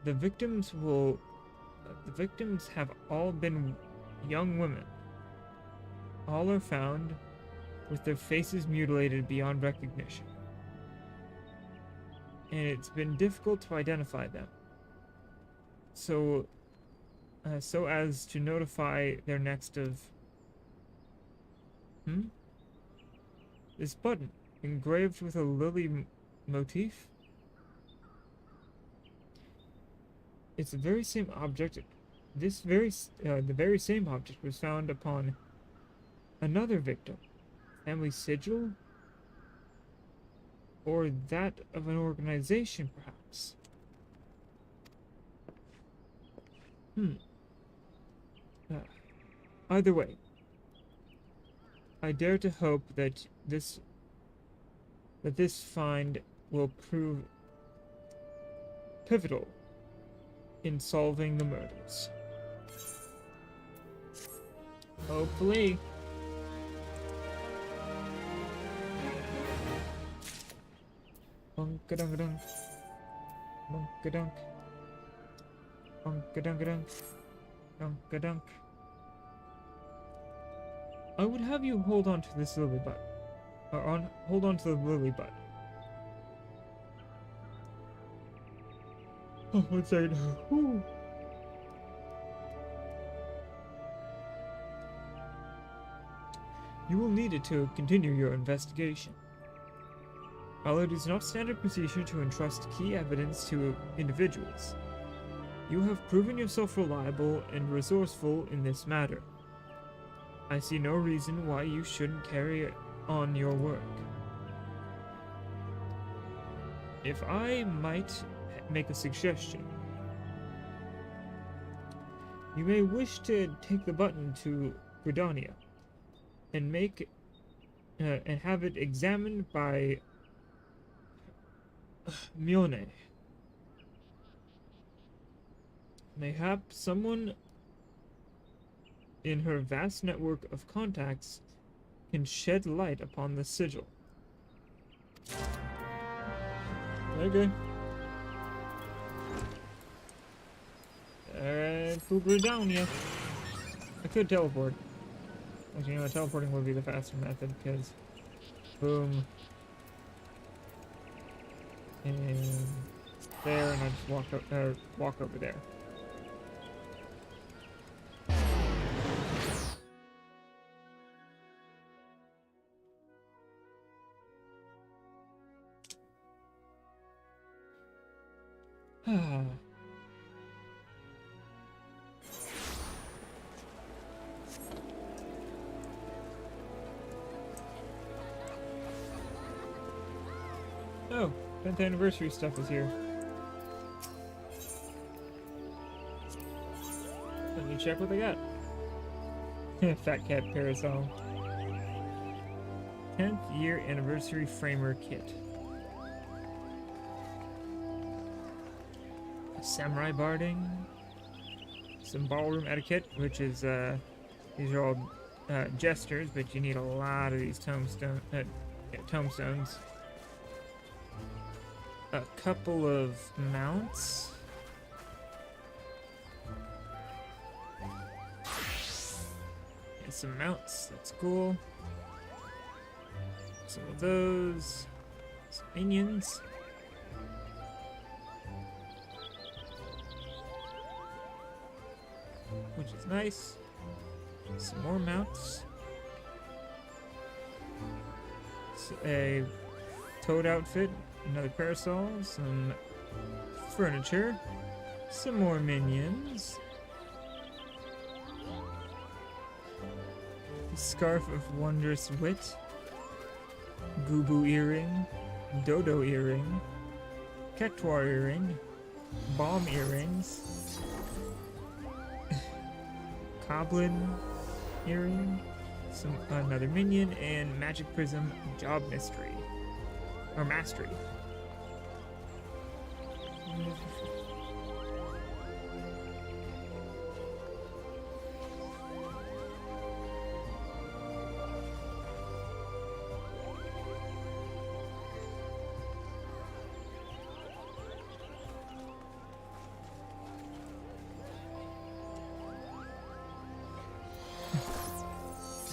The victims have all been young women. All are found with their faces mutilated beyond recognition, and it's been difficult to identify them. So as to notify their next of this button, engraved with a lily motif. It's the very same object. The very same object was found upon another victim. Family sigil? Or that of an organization, perhaps? Either way, I dare to hope that this find will prove pivotal in solving the murders. Hopefully. Bunk-a-dunk-a-dunk. Bunk-a-dunk. Bunk-a-dunk-a-dunk. Dunk-a-dunk. I would have you hold on to this lily bud. Hold on to the lily bud. Oh, 1 second. Whew. You will need it to continue your investigation. While it is not standard procedure to entrust key evidence to individuals, you have proven yourself reliable and resourceful in this matter. I see no reason why you shouldn't carry on your work. If I might make a suggestion, you may wish to take the button to Gridania and have it examined by Mione. Mayhap someone in her vast network of contacts can shed light upon the sigil. Okay. Alright, Fubridonia. I could teleport. Actually, you know, teleporting would be the faster method, because boom. And there, and I just walk over there. Oh, 10th anniversary stuff is here. Let me check what they got. Fat Cat Parasol. 10th year anniversary framer kit. Samurai barding. Some ballroom etiquette, which is these are all jesters, but you need a lot of these tombstones. A couple of mounts. And some mounts, that's cool. Some of those. Some minions. Which is nice. Some more mounts. A toad outfit. Another parasol, some furniture, some more minions, a scarf of wondrous wit, Gubu earring, Dodo earring, Cactuar earring, Bomb earrings, Coblin earring, another minion, and Magic Prism job mystery, or mastery.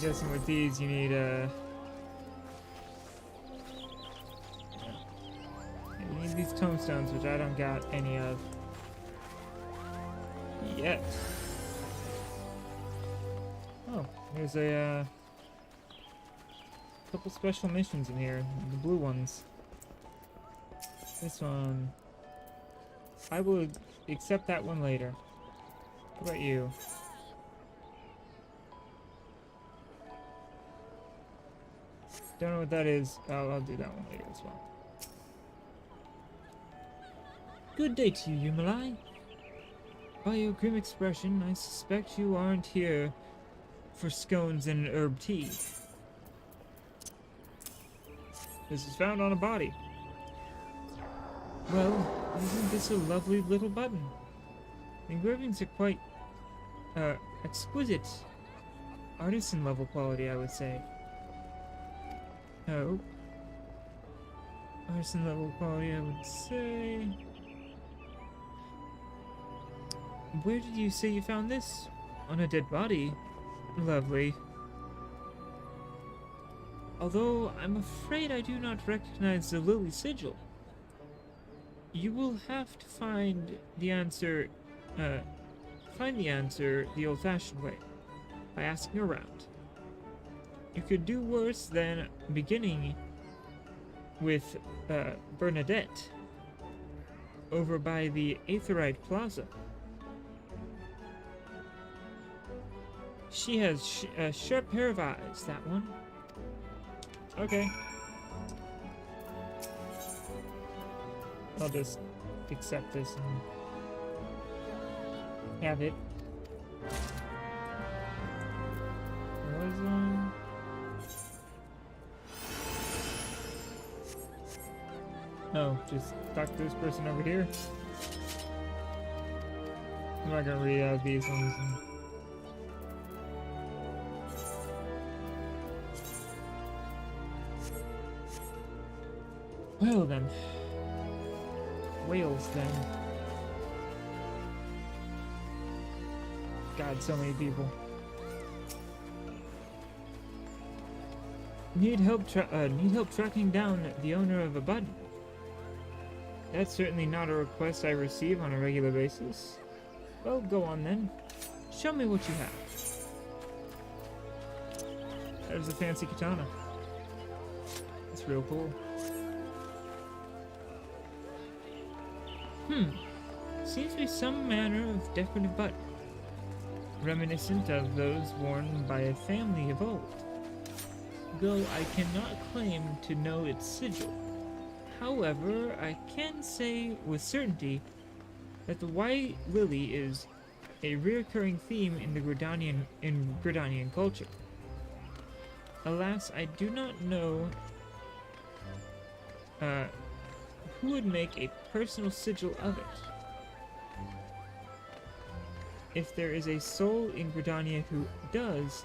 Guessing with these you need these tombstones, which I don't got any of yet. Oh, there's a couple special missions in here, the blue ones. This one, I will accept that one later. What about you? Don't know what that is. I'll do that one later as well. Good day to you, Yumalai. By your grim expression, I suspect you aren't here for scones and herb tea. This is found on a body. Well, isn't this a lovely little button? The engravings are quite, exquisite. Artisan level quality, I would say. Oh. Artisan level quality, I would say. Where did you say you found this? On a dead body? Lovely. Although, I'm afraid I do not recognize the lily sigil. You will have to find the answer the old-fashioned way, by asking around. You could do worse than beginning with Bernadette over by the Aetherite Plaza. She has a sharp pair of eyes, that one. Okay. I'll just accept this and have it. No, just talk to this person over here. I'm not gonna read out these ones. Well then. Wales then. God, so many people. Need help tracking down the owner of a button. That's certainly not a request I receive on a regular basis. Well, go on then. Show me what you have. There's a fancy katana. That's real cool. Seems to be some manner of decorative button, reminiscent of those worn by a family of old. Though I cannot claim to know its sigil. However, I can say with certainty that the white lily is a recurring theme in the Gridanian culture. Alas, I do not know who would make a personal sigil of it. If there is a soul in Gridania who does,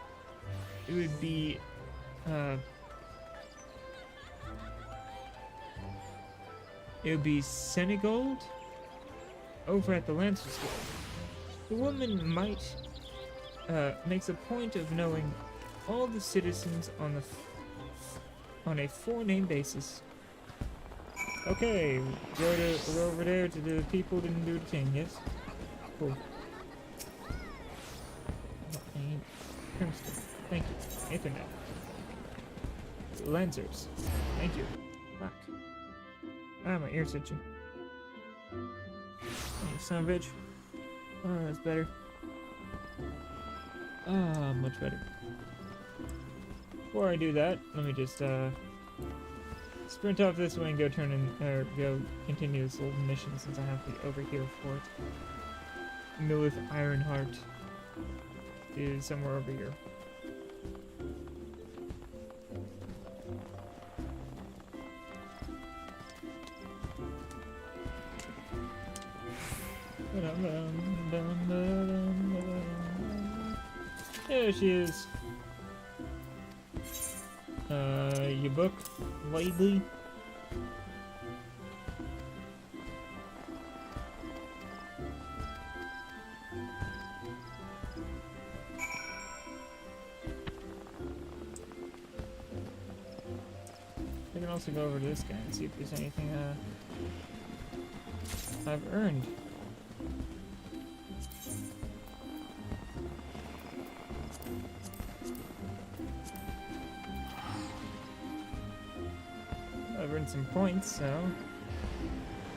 it would be Senegold over at the Lancer School. The woman might makes a point of knowing all the citizens on a four-name basis. Okay, we're over there to the people didn't do the thing, yes? Cool. Thank you. Internet. Lancers. Thank you. Back. Ah, my ear's itching. Oh, son of a bitch. Oh, that's better. Ah, much better. Before I do that, let me just sprint off this way and go go continue this little mission since I have to be over here for it. Millith Ironheart is somewhere over here. There she is. Your book, lady. I can also go over to this guy and see if there's anything I've earned. I've earned some points, so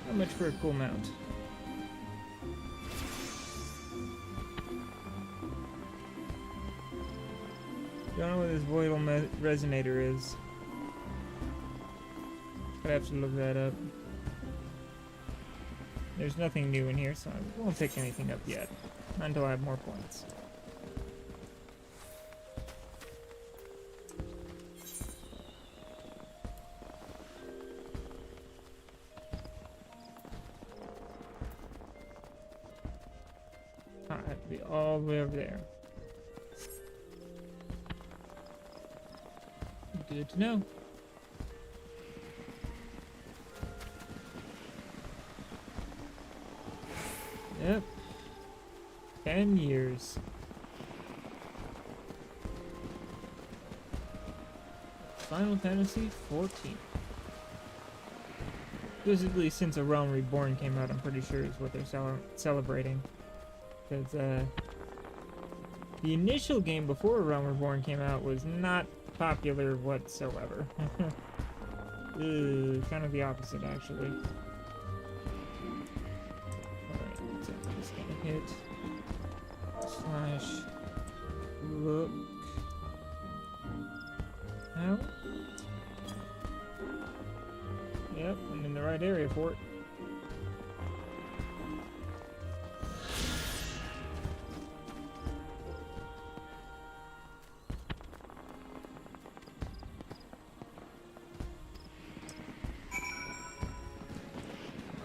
not much for a cool mount. Don't know what this Voidal Resonator is. I'd have to look that up. There's nothing new in here, so I won't pick anything up yet. Not until I have more points. I have to be all the way over there. Good to know. Yep. 10 years. Final Fantasy 14. Basically, since A Realm Reborn came out, I'm pretty sure is what they're celebrating. Because, the initial game before A Realm Reborn came out was not popular whatsoever. Kind of the opposite, actually. Alright, so I'm just gonna hit slash look out. Yep, I'm in the right area for it.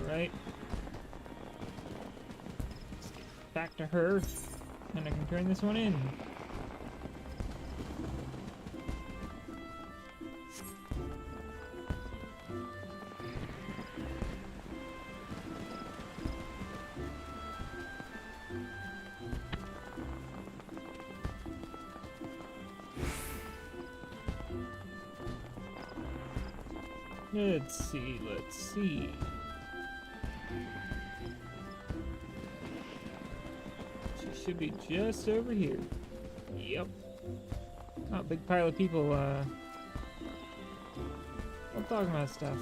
Alright. Let's get back to her, and I can turn this one in. Let's see. She should be just over here. Yep. Oh, big pile of people, all talking about stuff.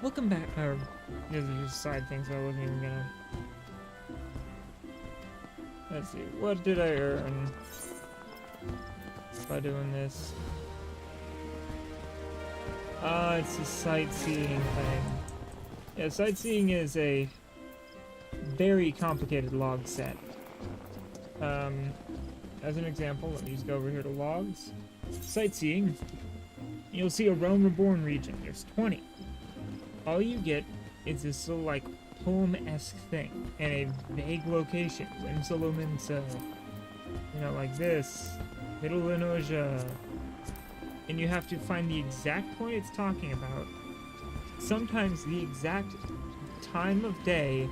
Welcome back, these are just side things I wasn't even gonna... Let's see, what did I earn by doing this? It's a sightseeing thing. Yeah, sightseeing is a very complicated log set. As an example, let me just go over here to logs. Sightseeing, you'll see a Realm Reborn region. There's 20. All you get is this little, like, poem-esque thing in a vague location. Winselominsa, you know, like this. Middle Eorzea. And you have to find the exact point it's talking about, sometimes the exact time of day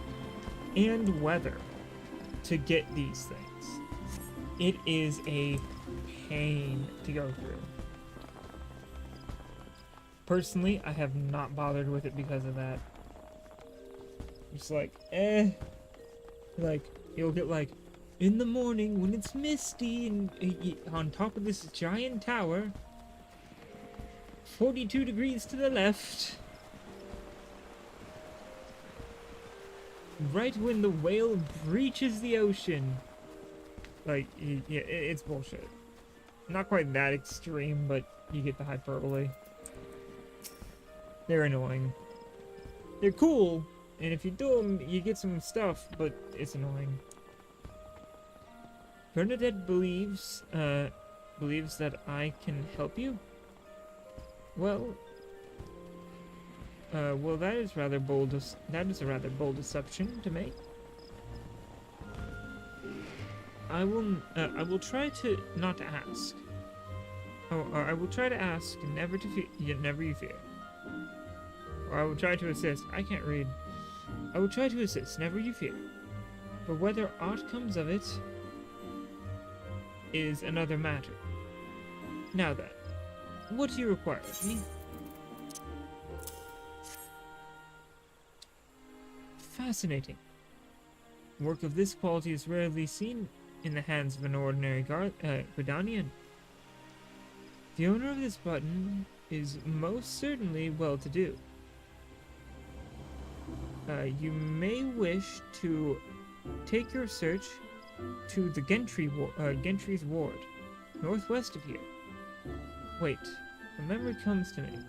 and weather to get these things. It is a pain to go through. Personally, I have not bothered with it because of that. It's like, like, you'll get like, in the morning when it's misty and on top of this giant tower, 42 degrees to the left. Right when the whale breaches the ocean. Like, yeah, it's bullshit. Not quite that extreme, but you get the hyperbole. They're annoying. They're cool, and if you do them, you get some stuff, but it's annoying. Bernadette believes that I can help you. Well, that is rather bold. That is a rather bold assumption to make. I will try to not to ask. Oh, I will try to ask, never you fear. Or I will try to assist. I can't read. I will try to assist, never you fear. But whether aught comes of it is another matter. Now then. What do you require of me? Fascinating. Work of this quality is rarely seen in the hands of an ordinary Guardian. The owner of this button is most certainly well-to-do. You may wish to take your search to the Gentry's ward, northwest of here. Wait, a memory comes to me.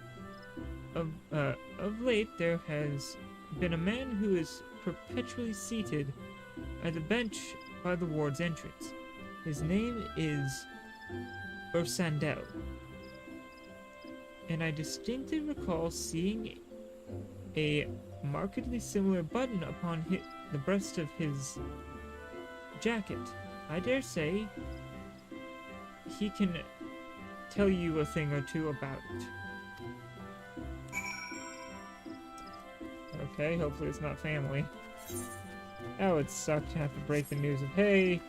Of late, there has been a man who is perpetually seated at the bench by the ward's entrance. His name is Eorzea, and I distinctly recall seeing a markedly similar button upon the breast of his jacket. I dare say he can tell you a thing or two about it. Okay, hopefully it's not family. That would suck to have to break the news of, hey,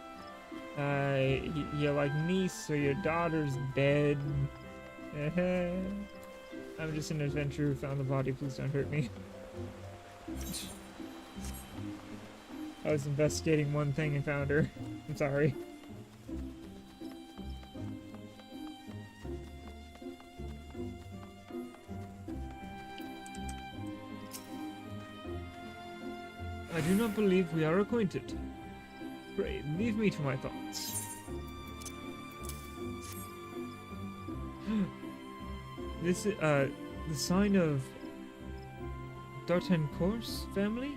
your like niece or your daughter's dead. I'm just an adventurer who found the body. Please don't hurt me. I was investigating one thing and found her. I'm sorry. I do not believe we are acquainted. Pray, leave me to my thoughts. This is, the sign of D'Artancourt's family?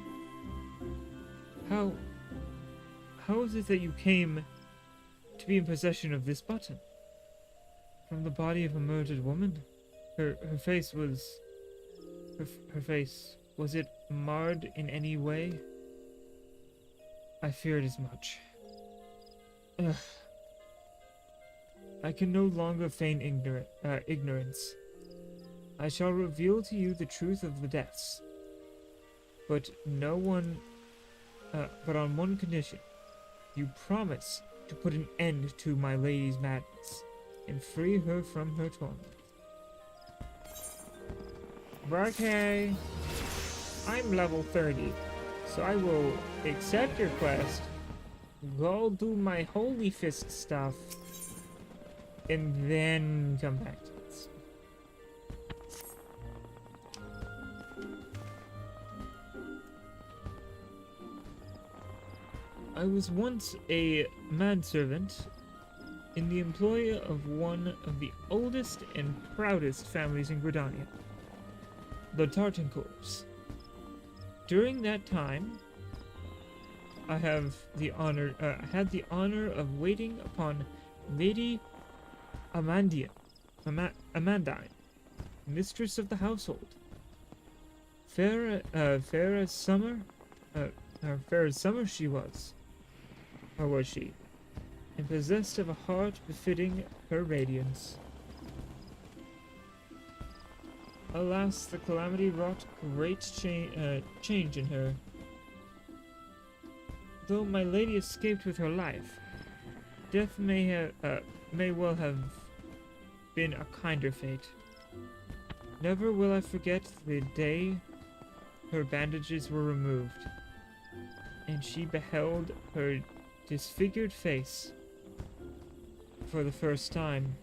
How is it that you came to be in possession of this button? From the body of a murdered woman? Her face was... Her face, was it marred in any way? I feared as much. Ugh. I can no longer feign ignorance. I shall reveal to you the truth of the deaths. But but on one condition. You promise to put an end to my lady's madness and free her from her torment. Okay. I'm level 30, so I will accept your quest, go do my holy fist stuff, and then come back to this. I was once a manservant in the employ of one of the oldest and proudest families in Gridania, the D'Artancourts. During that time, I had the honor of waiting upon Lady Amandine, mistress of the household. Fair as summer she was, or was she, and possessed of a heart befitting her radiance. Alas, the calamity wrought great change in her. Though my lady escaped with her life, death may well have been a kinder fate. Never will I forget the day her bandages were removed, and she beheld her disfigured face for the first time.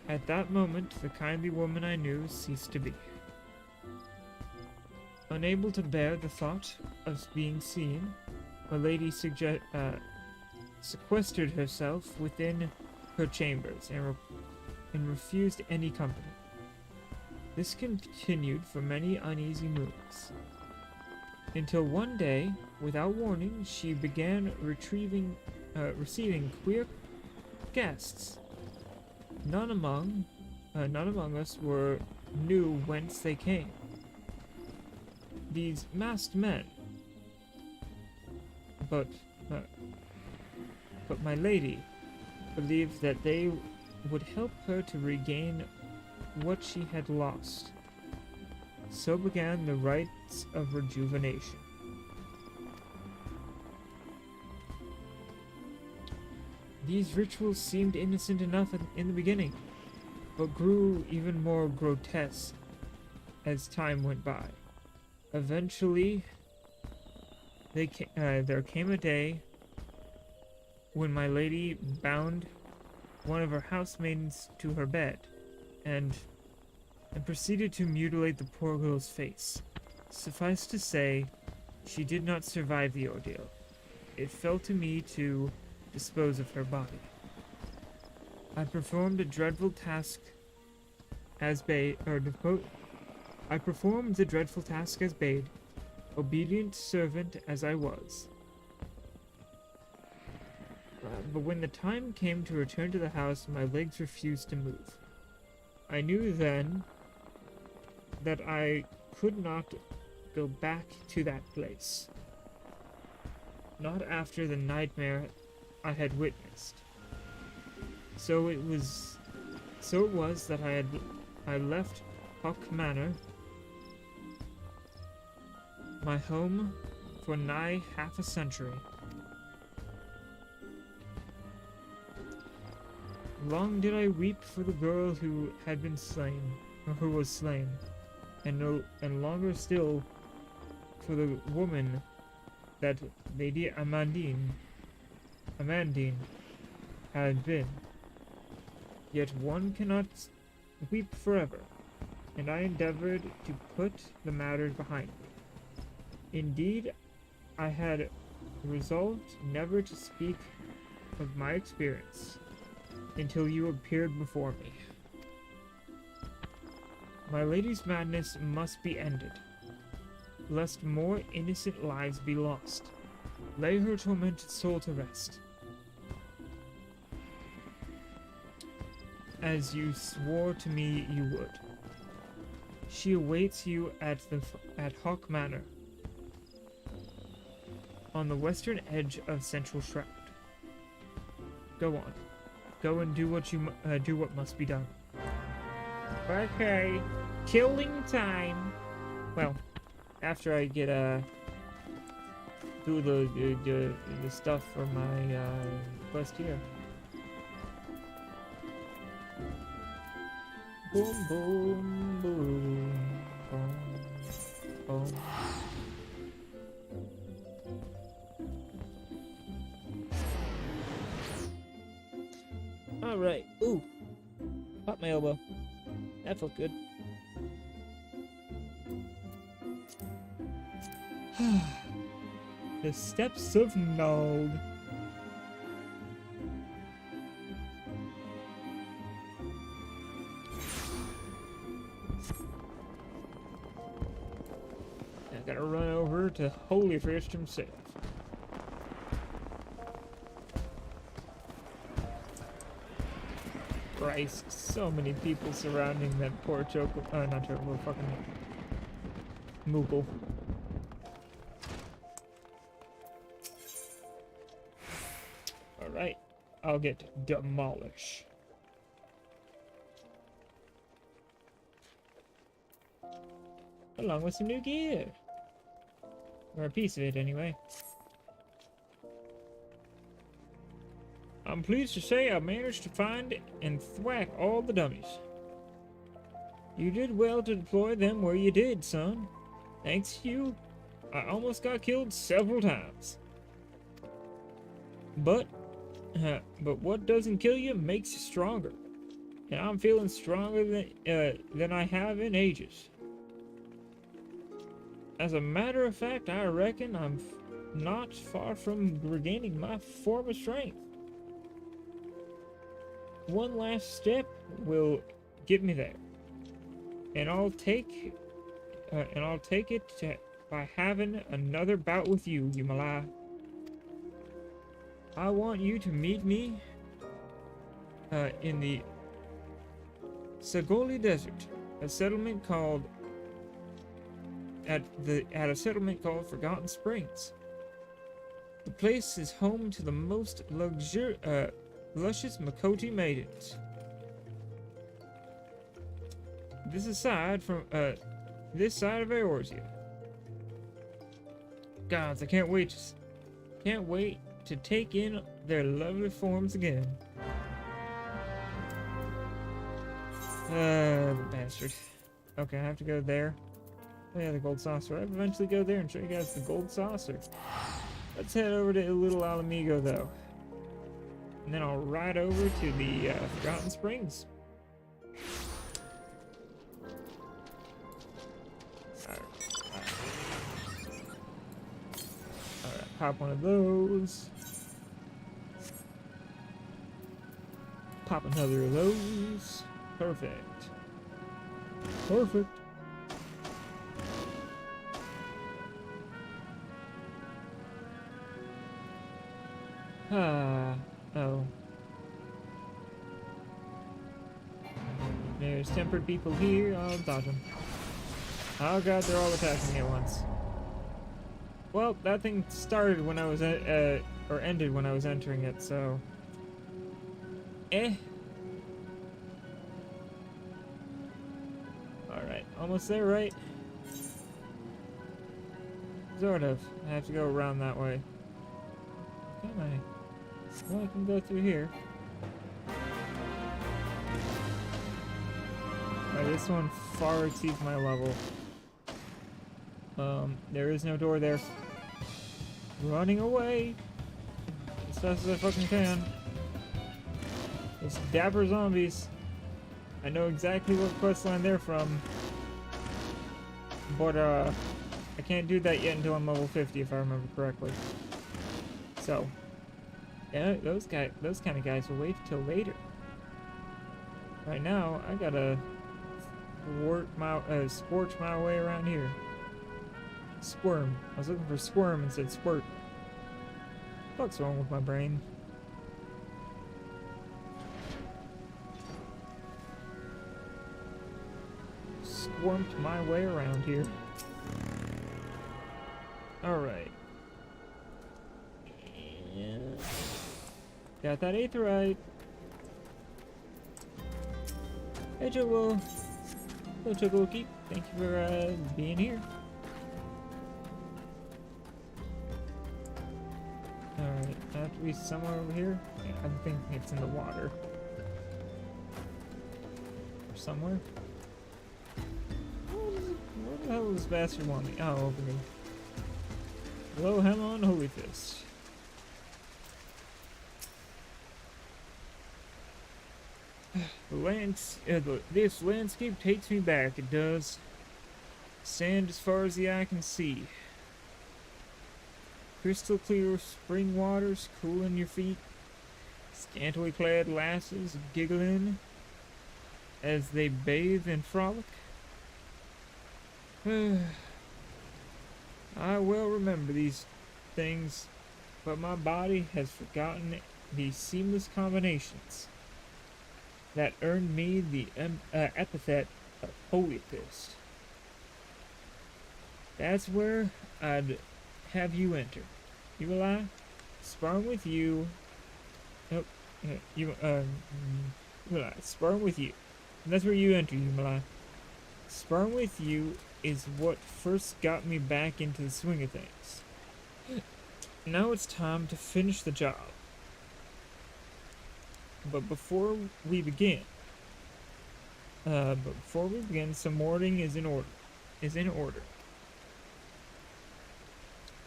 At that moment, the kindly woman I knew ceased to be. Unable to bear the thought of being seen, my lady sequestered herself within her chambers and refused any company. This continued for many uneasy moons, until one day, without warning, she began receiving queer guests. None among us knew whence they came. These masked men, but my lady believed that they would help her to regain what she had lost. So began the rites of rejuvenation. These rituals seemed innocent enough in the beginning, but grew even more grotesque as time went by. Eventually, there came a day when my lady bound one of her housemaidens to her bed and proceeded to mutilate the poor girl's face. Suffice to say, she did not survive the ordeal. It fell to me to dispose of her body. I performed a dreadful task as bade, obedient servant as I was. But when the time came to return to the house, my legs refused to move. I knew then that I could not go back to that place. Not after the nightmare I had witnessed. So it was that I left Hawk Manor, my home, for nigh half a century. Long did I weep for the girl who had been slain, or who was slain, and longer still for the woman that Lady Amandine had been. Yet one cannot weep forever, and I endeavored to put the matter behind me. Indeed, I had resolved never to speak of my experience until you appeared before me. My lady's madness must be ended, lest more innocent lives be lost. Lay her tormented soul to rest, as you swore to me you would. She awaits you at Hawk Manor, on the western edge of Central Shroud. Go on. Go and do what must be done. Okay. Killing time. Well, after I get do the stuff for my quest here. Boom boom boom boom boom. Alright. Ooh. Popped my elbow. That felt good. The Steps of Nald. I gotta run over to Holy Fist himself. Christ, so many people surrounding that poor not Choco, fucking Moogle. Alright, I'll get Demolish. Along with some new gear. Or a piece of it, anyway. I'm pleased to say I managed to find and thwack all the dummies. You did well to deploy them where you did, son. Thanks to you, I almost got killed several times. But what doesn't kill you makes you stronger. And I'm feeling stronger than I have in ages. As a matter of fact, I reckon I'm not far from regaining my former strength. One last step will get me there, and I'll take it by having another bout with you, Malai. I want you to meet me in the Sagoli Desert, a settlement called at a settlement called Forgotten Springs. The place is home to the most luscious Makoti maidens. This side of Eorzea. Gods, I can't wait to take in their lovely forms again. Bastard. Okay, I have to go there. Oh yeah, the gold saucer. I'll eventually go there and show you guys the gold saucer. Let's head over to Little Alamigo, though. And then I'll ride over to the Forgotten Springs. Alright, pop one of those. Pop another of those. Perfect. Perfect. Oh. There's tempered people here. I'll dodge them. Oh god, they're all attacking me at once. Well, that thing started when I was or ended when I was entering it, so Alright, almost there, right? Sort of. I have to go around that way. Can I? Well, I can go through here. Alright, this one far exceeds my level. There is no door there. Running away as fast as I fucking can. Those dapper zombies. I know exactly what quest line they're from. But, I can't do that yet until I'm level 50, if I remember correctly. So, yeah, those kind of guys will wait till later. Right now, I gotta scorch my way around here. Squirm. I was looking for squirm and said squirt. What's wrong with my brain? Squirmed my way around here. Alright. Yeah. Got that aetheryte. Hey Choco. Hello Choco-Keep. Thank you for being here. Alright, I have to be somewhere over here. Yeah, I'm thinking it's in the water. Or somewhere. Where the hell does this bastard want me? Oh, over here. Hello, Hemon, Holy Fist. This landscape takes me back, it does. Sand as far as the eye can see. Crystal clear spring waters cooling your feet. Scantily clad lasses giggling as they bathe and frolic. I well remember these things, but my body has forgotten the seamless combinations that earned me the epithet of Holy Fist. That's where I'd have you enter. You will I? Sparring with you. Nope. You will I? Sparring with you. And that's where you enter, you will I? Sparring with you is what first got me back into the swing of things. Now it's time to finish the job. But before we begin, some mourning is in order.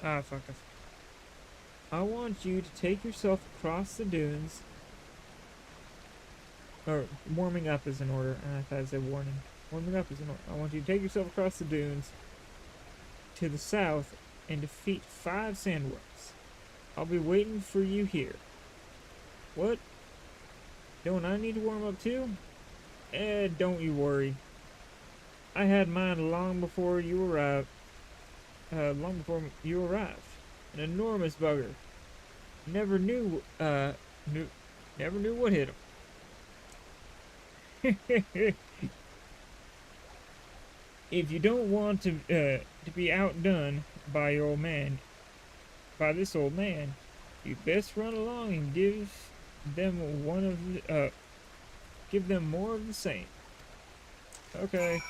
Ah, fuck. I want you to take yourself across the dunes. Or, warming up is in order. I thought I said warning. Warming up is in order. I want you to take yourself across the dunes to the south and defeat 5 sandworms. I'll be waiting for you here. What? Don't I need to warm up too? Don't you worry. I had mine long before you arrived. An enormous bugger. Never knew what hit him. If you don't want to be outdone by this old man, you best run along and give them more of the same. Okay.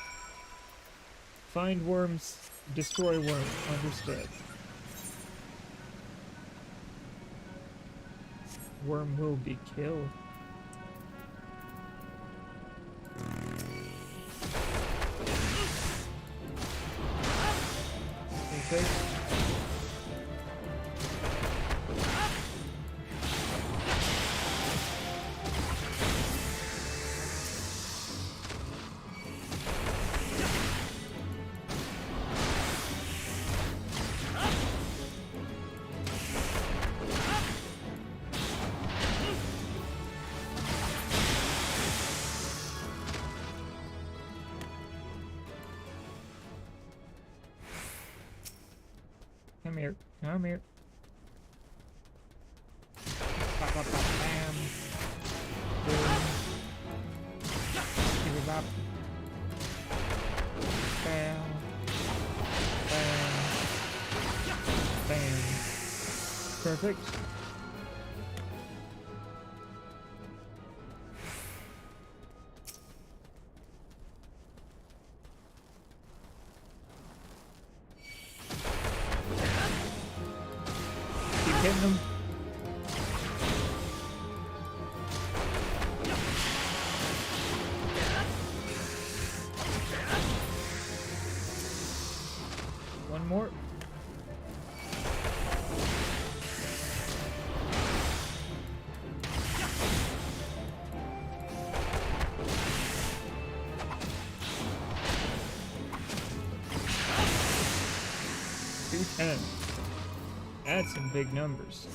Find worms, destroy worms. Understood. Worm will be killed. Okay. Come here. Bam. Boom. Give it up. Bam. Perfect. Keep hitting them. One more. $210. That's some big numbers.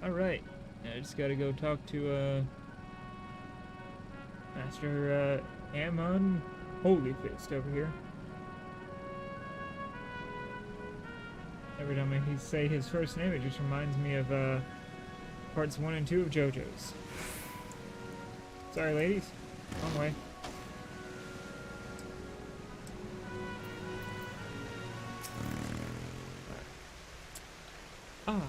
Alright. I just gotta go talk to, Master, Ammon Holy Fist over here. Every time I say his first name, it just reminds me of, parts 1 and 2 of JoJo's. Sorry, ladies. Wrong way. Ah.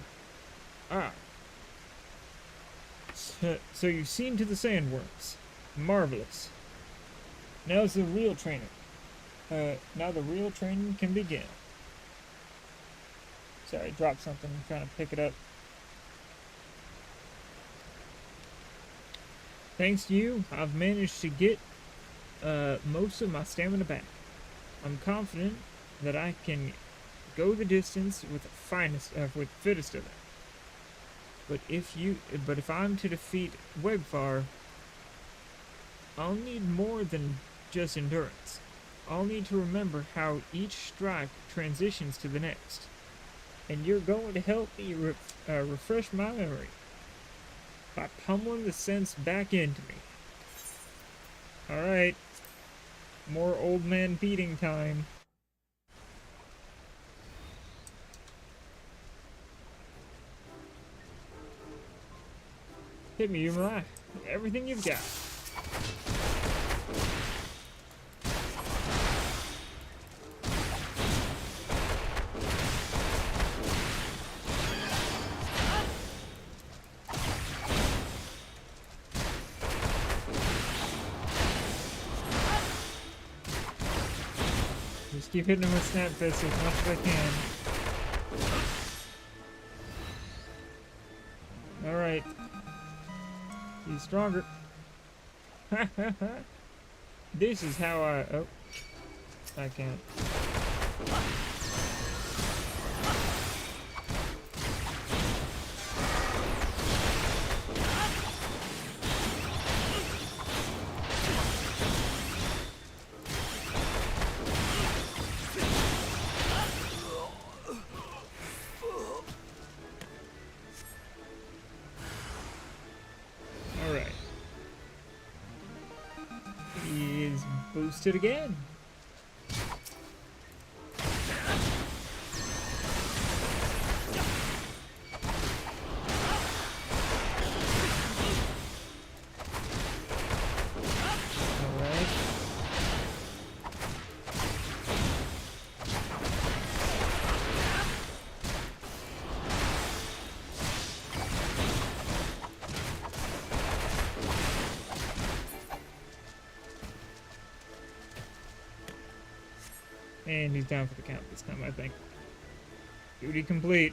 So you've seen to the sandworms. Marvelous. Now's the real training. Now the real training can begin. Sorry, I dropped something. I'm trying to pick it up. Thanks to you, I've managed to get most of my stamina back. I'm confident that I can go the distance with the fittest of them. But if I'm to defeat Wegfar, I'll need more than just endurance. I'll need to remember how each strike transitions to the next. And you're going to help me refresh my memory by pummeling the sense back into me. Alright. More old man beating time. Hit me, Yumala. Everything you've got. Just keep hitting him with Snap Fist as much as I can. Alright. He's stronger. This is how oh. I can't. Boosted again. Alright. And he's down for the count this time, I think. Duty complete.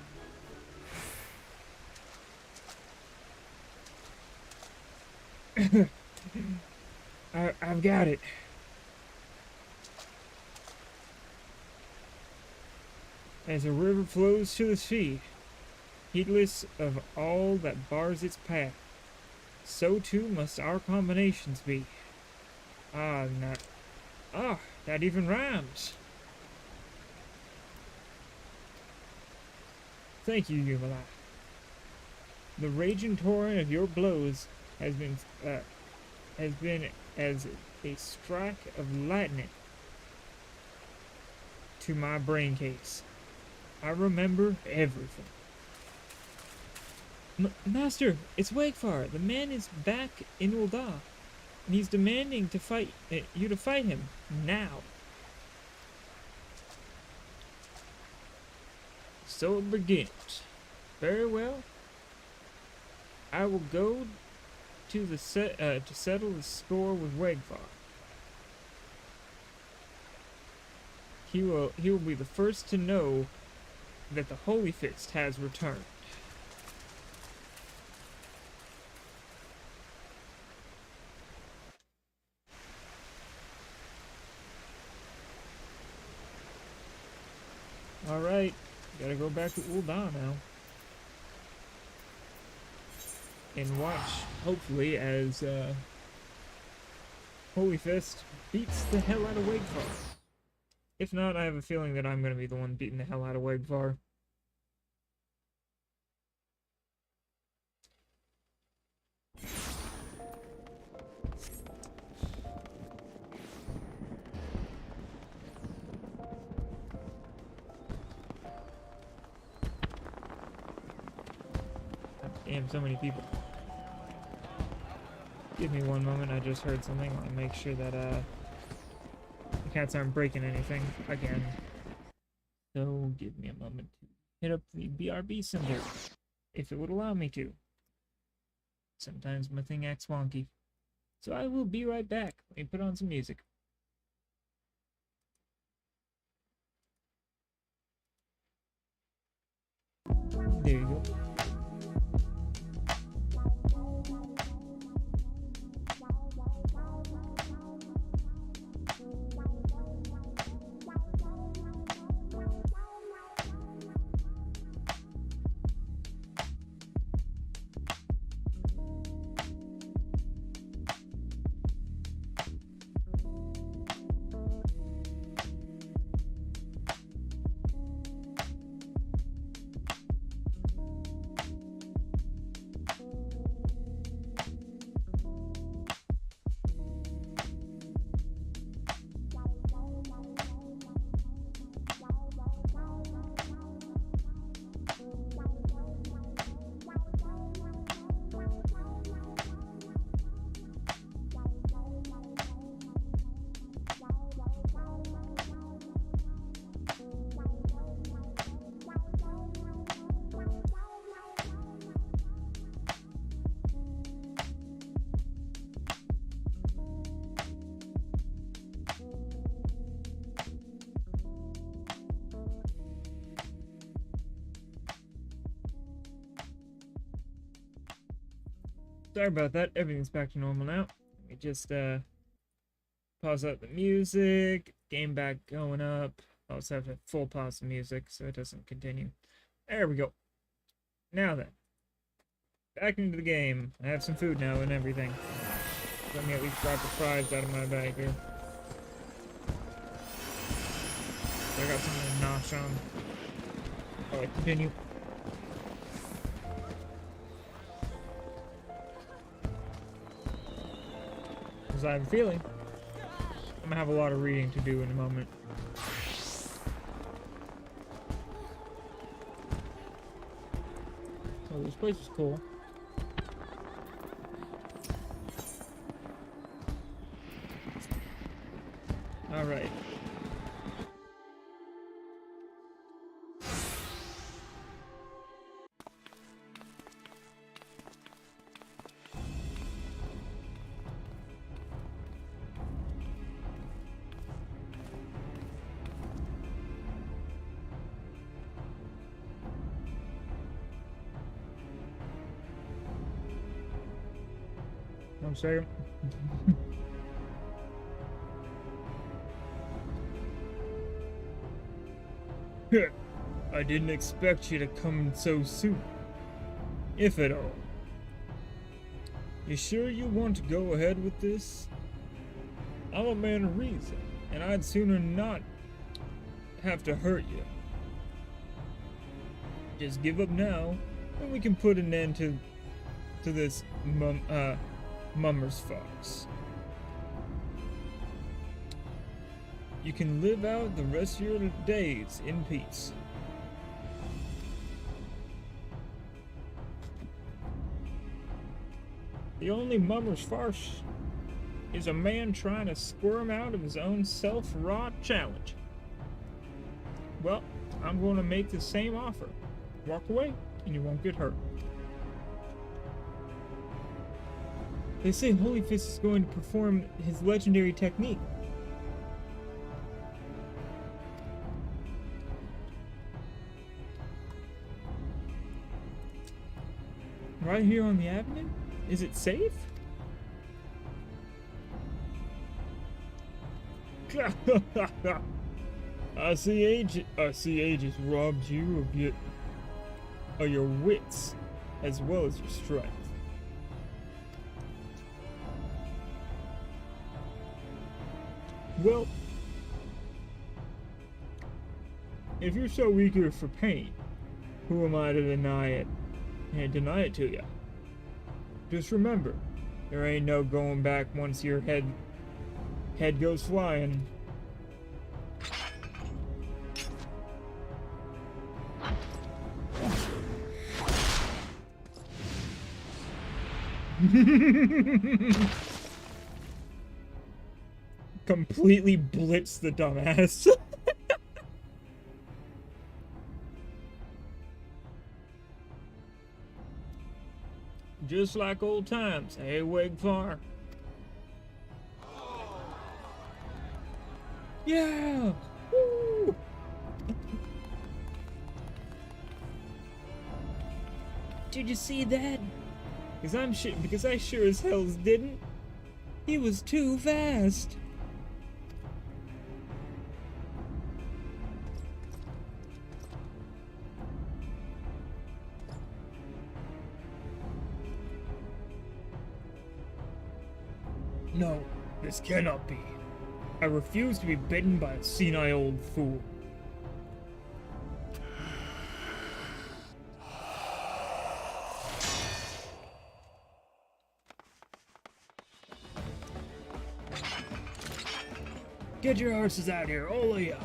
I've got it. As a river flows to the sea, heedless of all that bars its path, so too must our combinations be. That even rhymes. Thank you, Yumala. The raging torrent of your blows has been as a strike of lightning to my brain case. I remember everything. Master, it's Wegfar. The man is back in Ul'dah. and he's demanding to fight you to fight him now. So it begins. Very well. I will go to the to settle the score with Wegvar. He will be the first to know that the Holy Fist has returned. Alright, gotta go back to Ul'dah now. And watch, hopefully, as Holy Fist beats the hell out of Wegvar. If not, I have a feeling that I'm gonna be the one beating the hell out of Wegvar. Damn, so many people. Give me one moment, I just heard something. I want to make sure that the cats aren't breaking anything again. So give me a moment to hit up the BRB symbol, if it would allow me to. Sometimes my thing acts wonky. So I will be right back. Let me put on some music. There you go. Sorry about that. Everything's back to normal now. Let me just pause out the music. Game back going up. I also have to full pause the music so it doesn't continue. There we go. Now then. Back into the game. I have some food now and everything. Let me at least grab the fries out of my bag here. I got something to nosh on. Alright, continue. Because I have a feeling I'm gonna have a lot of reading to do in a moment. Oh, this place is cool. Alright. One second. I didn't expect you to come so soon, if at all. You sure you want to go ahead with this? I'm a man of reason, and I'd sooner not have to hurt you. Just give up now, and we can put an end to this mummer's fox. You can live out the rest of your days in peace. The only mummer's farce is a man trying to squirm out of his own self-wrought challenge. Well, I'm going to make the same offer. Walk away, and you won't get hurt. They say Holy Fist is going to perform his legendary technique. Right here on the avenue? Is it safe? I see age has robbed you of your wits as well as your strength. Well, if you're so eager for pain, who am I to deny it to you? Just remember, there ain't no going back once your head goes flying. Completely blitz the dumbass. Just like old times, hey Wigfar. Yeah! Woo! Did you see that? Because I sure as hells didn't. He was too fast. No, this cannot be. I refuse to be bitten by a senile old fool. Get your horses out here, all of you.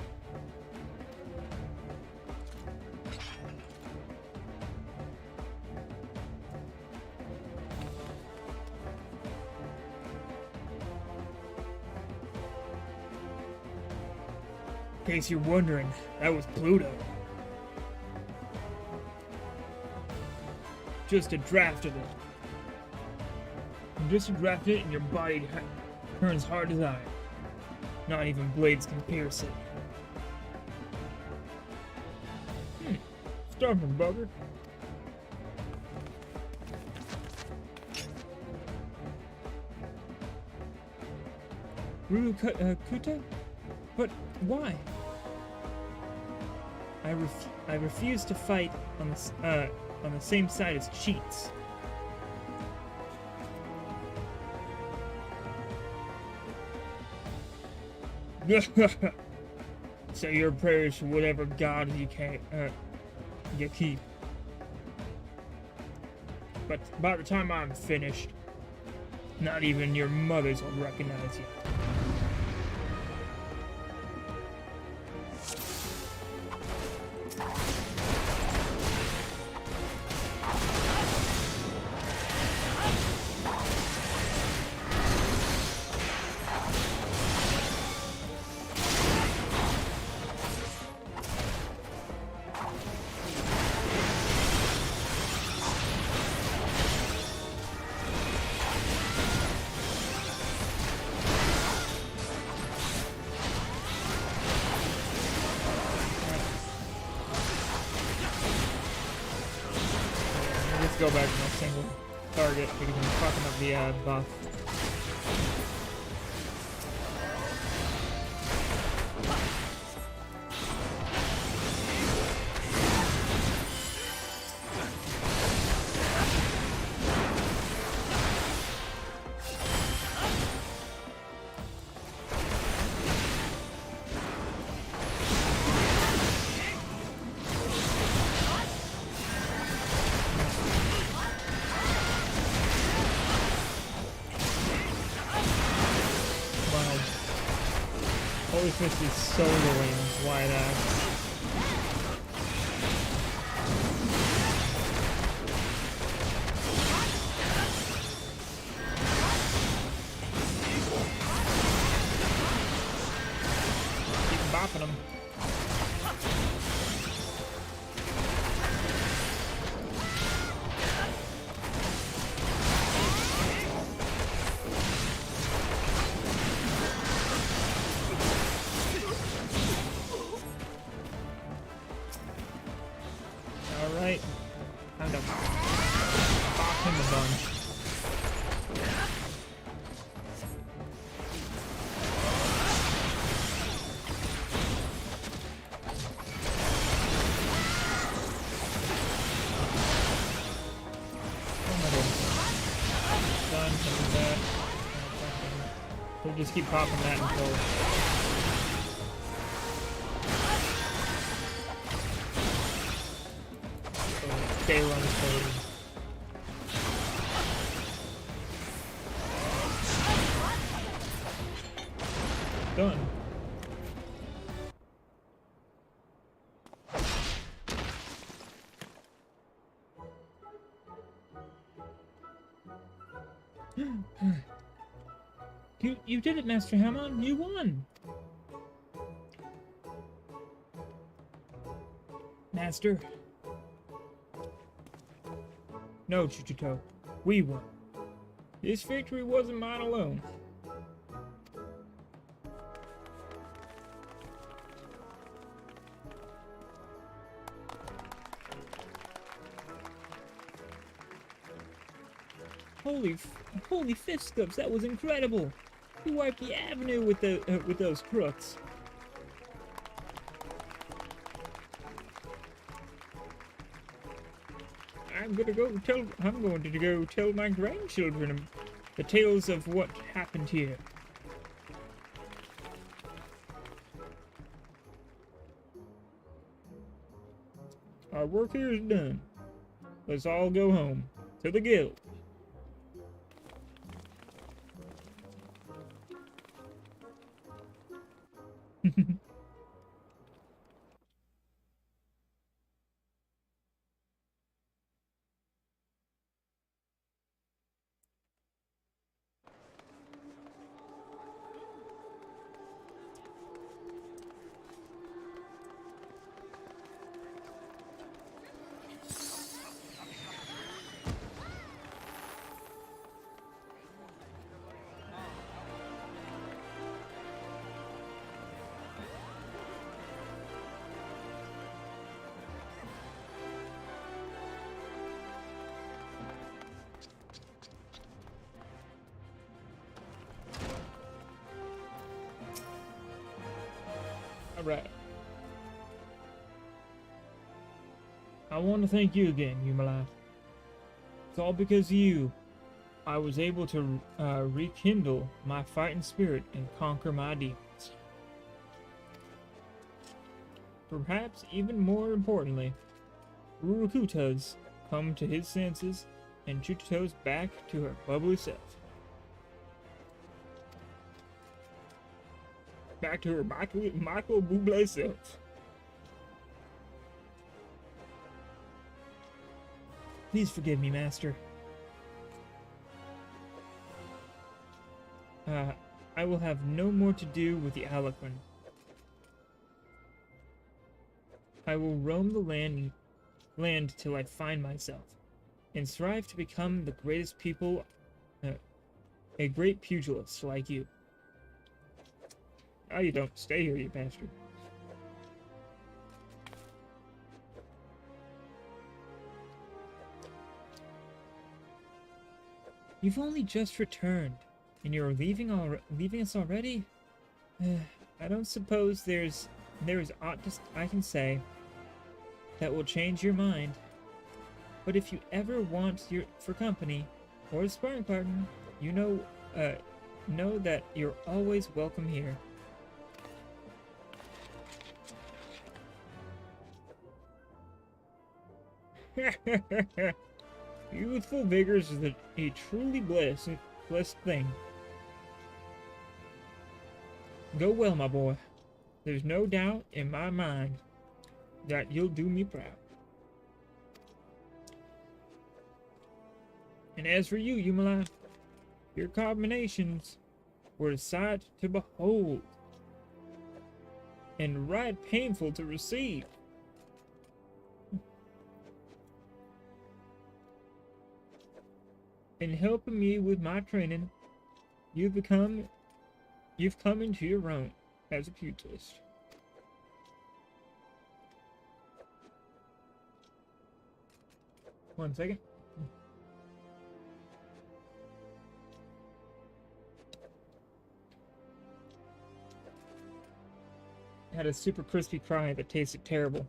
In case you're wondering, that was Pluto. Just a draft of it. Just a draft it and your body turns hard as iron. Not even blades can pierce it. Stubborn bugger. Ruru Kuta? But why? I refuse to fight on the same side as cheats. Say your prayers for whatever god you keep. But by the time I'm finished, not even your mothers will recognize you. Go back to my single target because I'm fucking up the buff. Holy Fist is soloing Wide Axe. dropping them. Alright. Time to pop him a bunch. We'll just keep popping that until stay runs forward. Done. You did it, Master Hamon. You won. Master. No, Chuchito. We won. This victory wasn't mine alone. Holy fisticuffs, that was incredible! You wiped the avenue with those crooks. I'm going to go tell my grandchildren the tales of what happened here. Our work here is done. Let's all go home to the guild. Alright. I want to thank you again, Yumala. It's all because of you I was able to rekindle my fighting spirit and conquer my demons. Perhaps even more importantly, Urukuta's come to his senses and Chuchito's back to her bubbly self. Back to her Michael Bublé self. Please forgive me, Master. I will have no more to do with the Aliquin. I will roam the land till I find myself, and strive to become the greatest people, a great pugilist like you. Oh, you don't stay here, you bastard. You've only just returned, and you're leaving us already? I don't suppose there is aught I can say that will change your mind. But if you ever want for company or a sparring partner, you know that you're always welcome here. Youthful vigor is a truly blessed thing. Go well, my boy. There's no doubt in my mind that you'll do me proud. And as for you, Yumala, your combinations were a sight to behold. and right painful to receive. In helping me with my training, you've come into your own as a pugilist. One second. Had a super crispy fry that tasted terrible.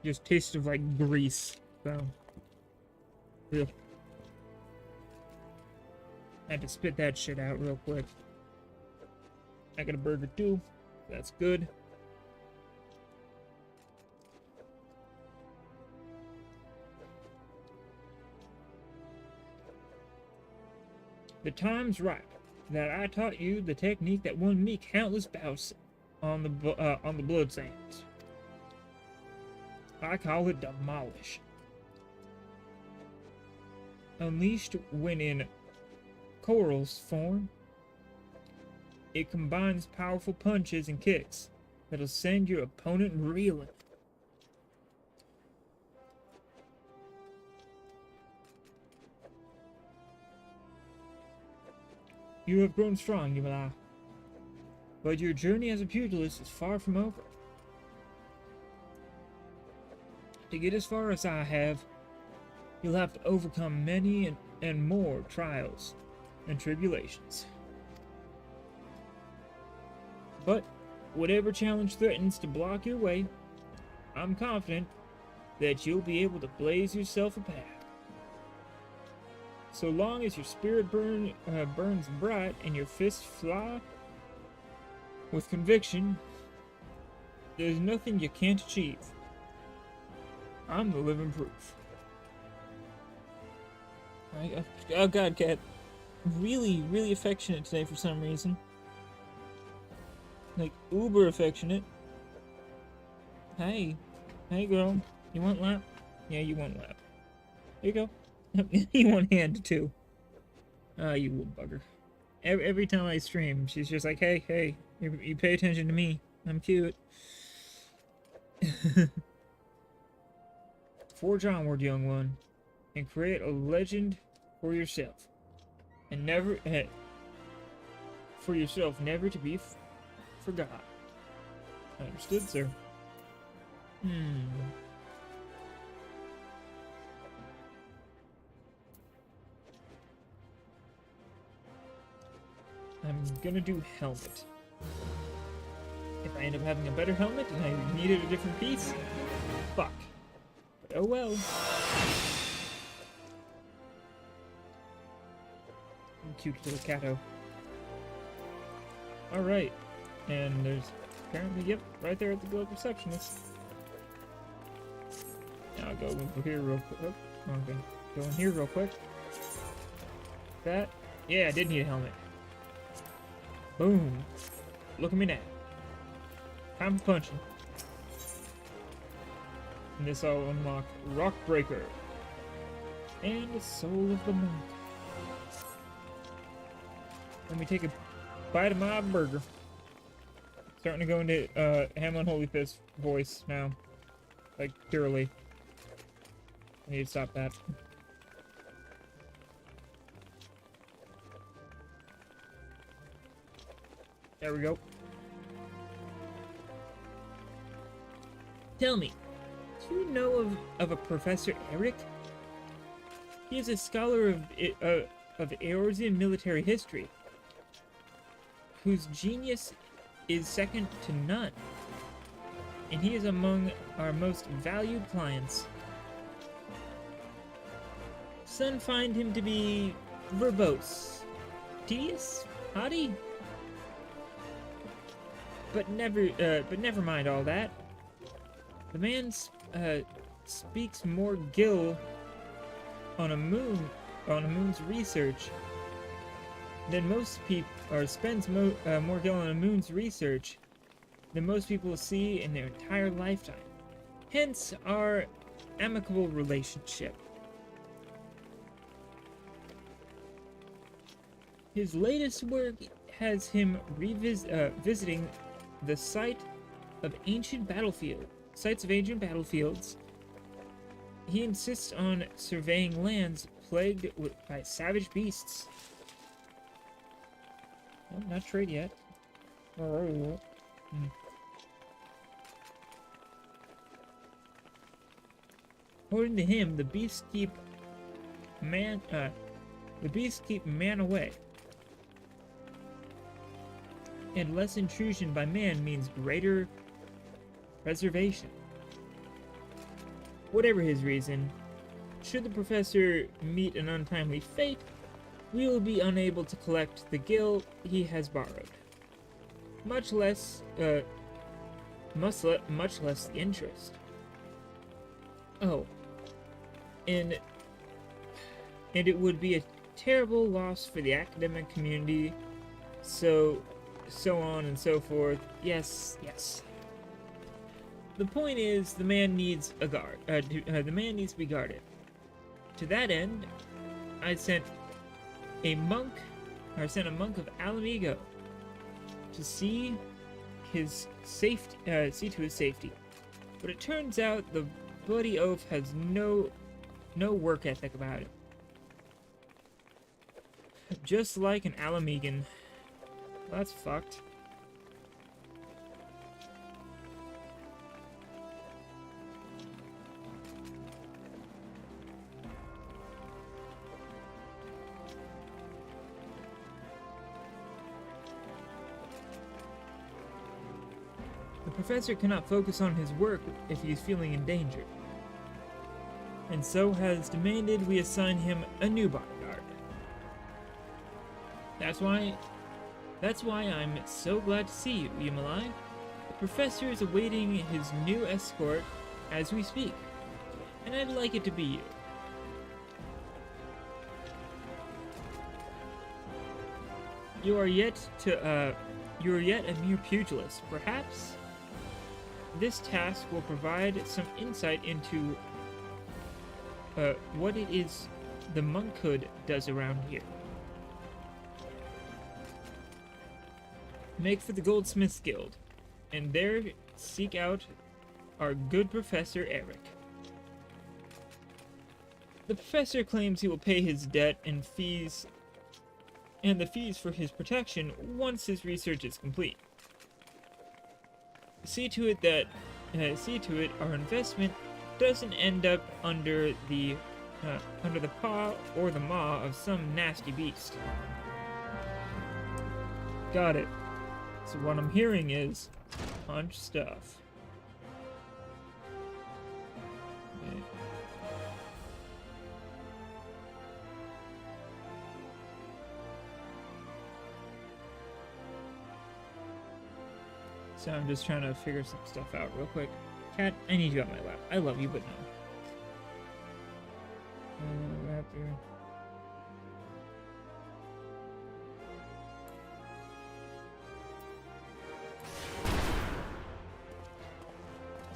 Just tasted like grease. So, ugh. I had to spit that shit out real quick. I got a burger too. That's good. The time's ripe that I taught you the technique that won me countless bouts on the blood sands. I call it demolish. Unleashed when in coral's form, it combines powerful punches and kicks that'll send your opponent reeling. You have grown strong, Yumala, but your journey as a pugilist is far from over. To get as far as I have, you'll have to overcome many and more trials and tribulations. But whatever challenge threatens to block your way, I'm confident that you'll be able to blaze yourself a path. So long as your spirit burns bright and your fists fly with conviction, there's nothing you can't achieve. I'm the living proof. Oh god, Cat. Really, really affectionate today for some reason. Like, uber affectionate. Hey. Hey, girl. You want lap? Yeah, you want lap. Here you go. You want hand, too. Ah, you little bugger. Every time I stream, she's just like, hey, you pay attention to me. I'm cute. Forge onward, young one, and create a legend for yourself. And never, for yourself, never to be forgot. Understood, sir. I'm gonna do helmet. If I end up having a better helmet and I needed a different piece, fuck. But oh well. Cute little catto. Alright. And there's apparently, yep, right there at the glove receptionist. Now I'll go over here real quick. Oh, okay. Go in here real quick. That. Yeah, I did need a helmet. Boom. Look at me now. I'm punching. And this will unlock Rock Breaker. And the Soul of the Monk. Let me take a bite of my burger. Starting to go into Ham Unholy Fist voice now. Like, purely. I need to stop that. There we go. Tell me, do you know of a Professor Eric? He is a scholar of Eorzea military history, whose genius is second to none, and he is among our most valued clients. Some find him to be verbose, tedious, haughty, but never mind all that. The man speaks more gill on a moon's research than most people, or spends more gill on a moon's research than most people see in their entire lifetime. Hence our amicable relationship. His latest work has him visiting the site of ancient sites of ancient battlefields. He insists on surveying lands plagued by savage beasts. Oh, not trade yet. Oh. According to him, the beasts keep man away. And less intrusion by man means greater preservation. Whatever his reason, should the professor meet an untimely fate, we will be unable to collect the gil he has borrowed. Much less the interest. Oh, and it would be a terrible loss for the academic community, so on and so forth. Yes. The point is, the man needs a guard. The man needs to be guarded. To that end, I sent a monk of Alamigo to see to his safety. But it turns out the bloody oaf has no work ethic about it. Just like an Alamigan. Well, that's fucked. The professor cannot focus on his work if he is feeling endangered, and so has demanded we assign him a new bodyguard. That's why I'm so glad to see you, Yumalai. The professor is awaiting his new escort as we speak, and I'd like it to be you. You are yet a mere pugilist. Perhaps this task will provide some insight into what it is the monkhood does around here. Make for the Goldsmiths Guild, and there seek out our good Professor Eric. The professor claims he will pay his debt and the fees for his protection once his research is complete. See to it our investment doesn't end up under the paw or the maw of some nasty beast. Got it. So what I'm hearing is punch stuff. Okay. So I'm just trying to figure some stuff out real quick. Cat, I need you on my lap. I love you, but no. Raptor.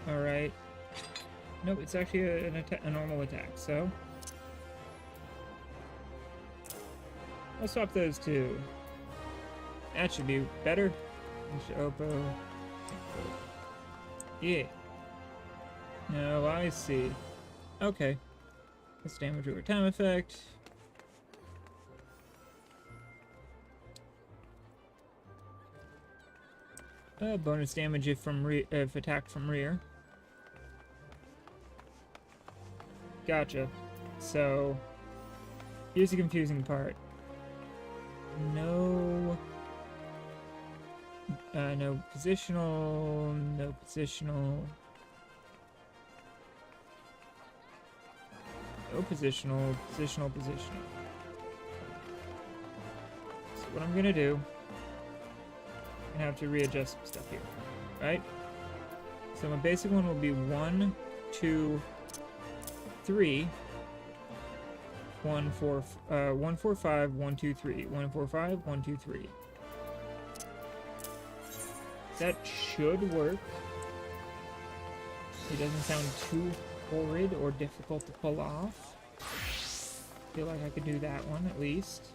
Alright. Nope, it's actually a normal attack, so... I'll swap those two. That should be better. Oppo. Yeah. No, I see. Okay. That's damage over time effect. Bonus damage if attacked from rear. Gotcha. So, here's the confusing part. No positional, no positional. No positional, positional. So what I'm gonna do, I'm gonna have to readjust some stuff here, right? So my basic one will be 1, 2, 3. 1, 4, 1, 4, 5, 1, 2, 3. 1, 4, 5, 1, 2, 3. That should work. It doesn't sound too horrid or difficult to pull off. Feel like I could do that one at least.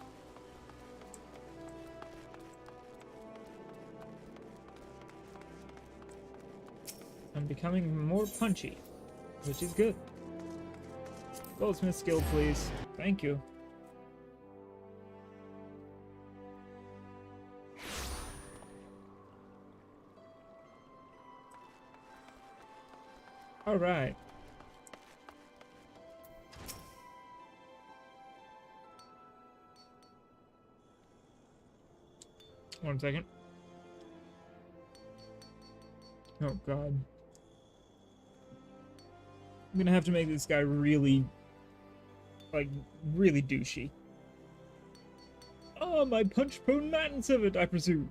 I'm becoming more punchy, which is good. Goldsmith skill, please. Thank you. Alright. One second. Oh god. I'm gonna have to make this guy really, like, really douchey. Ah, my punch-prone manservant, I presume.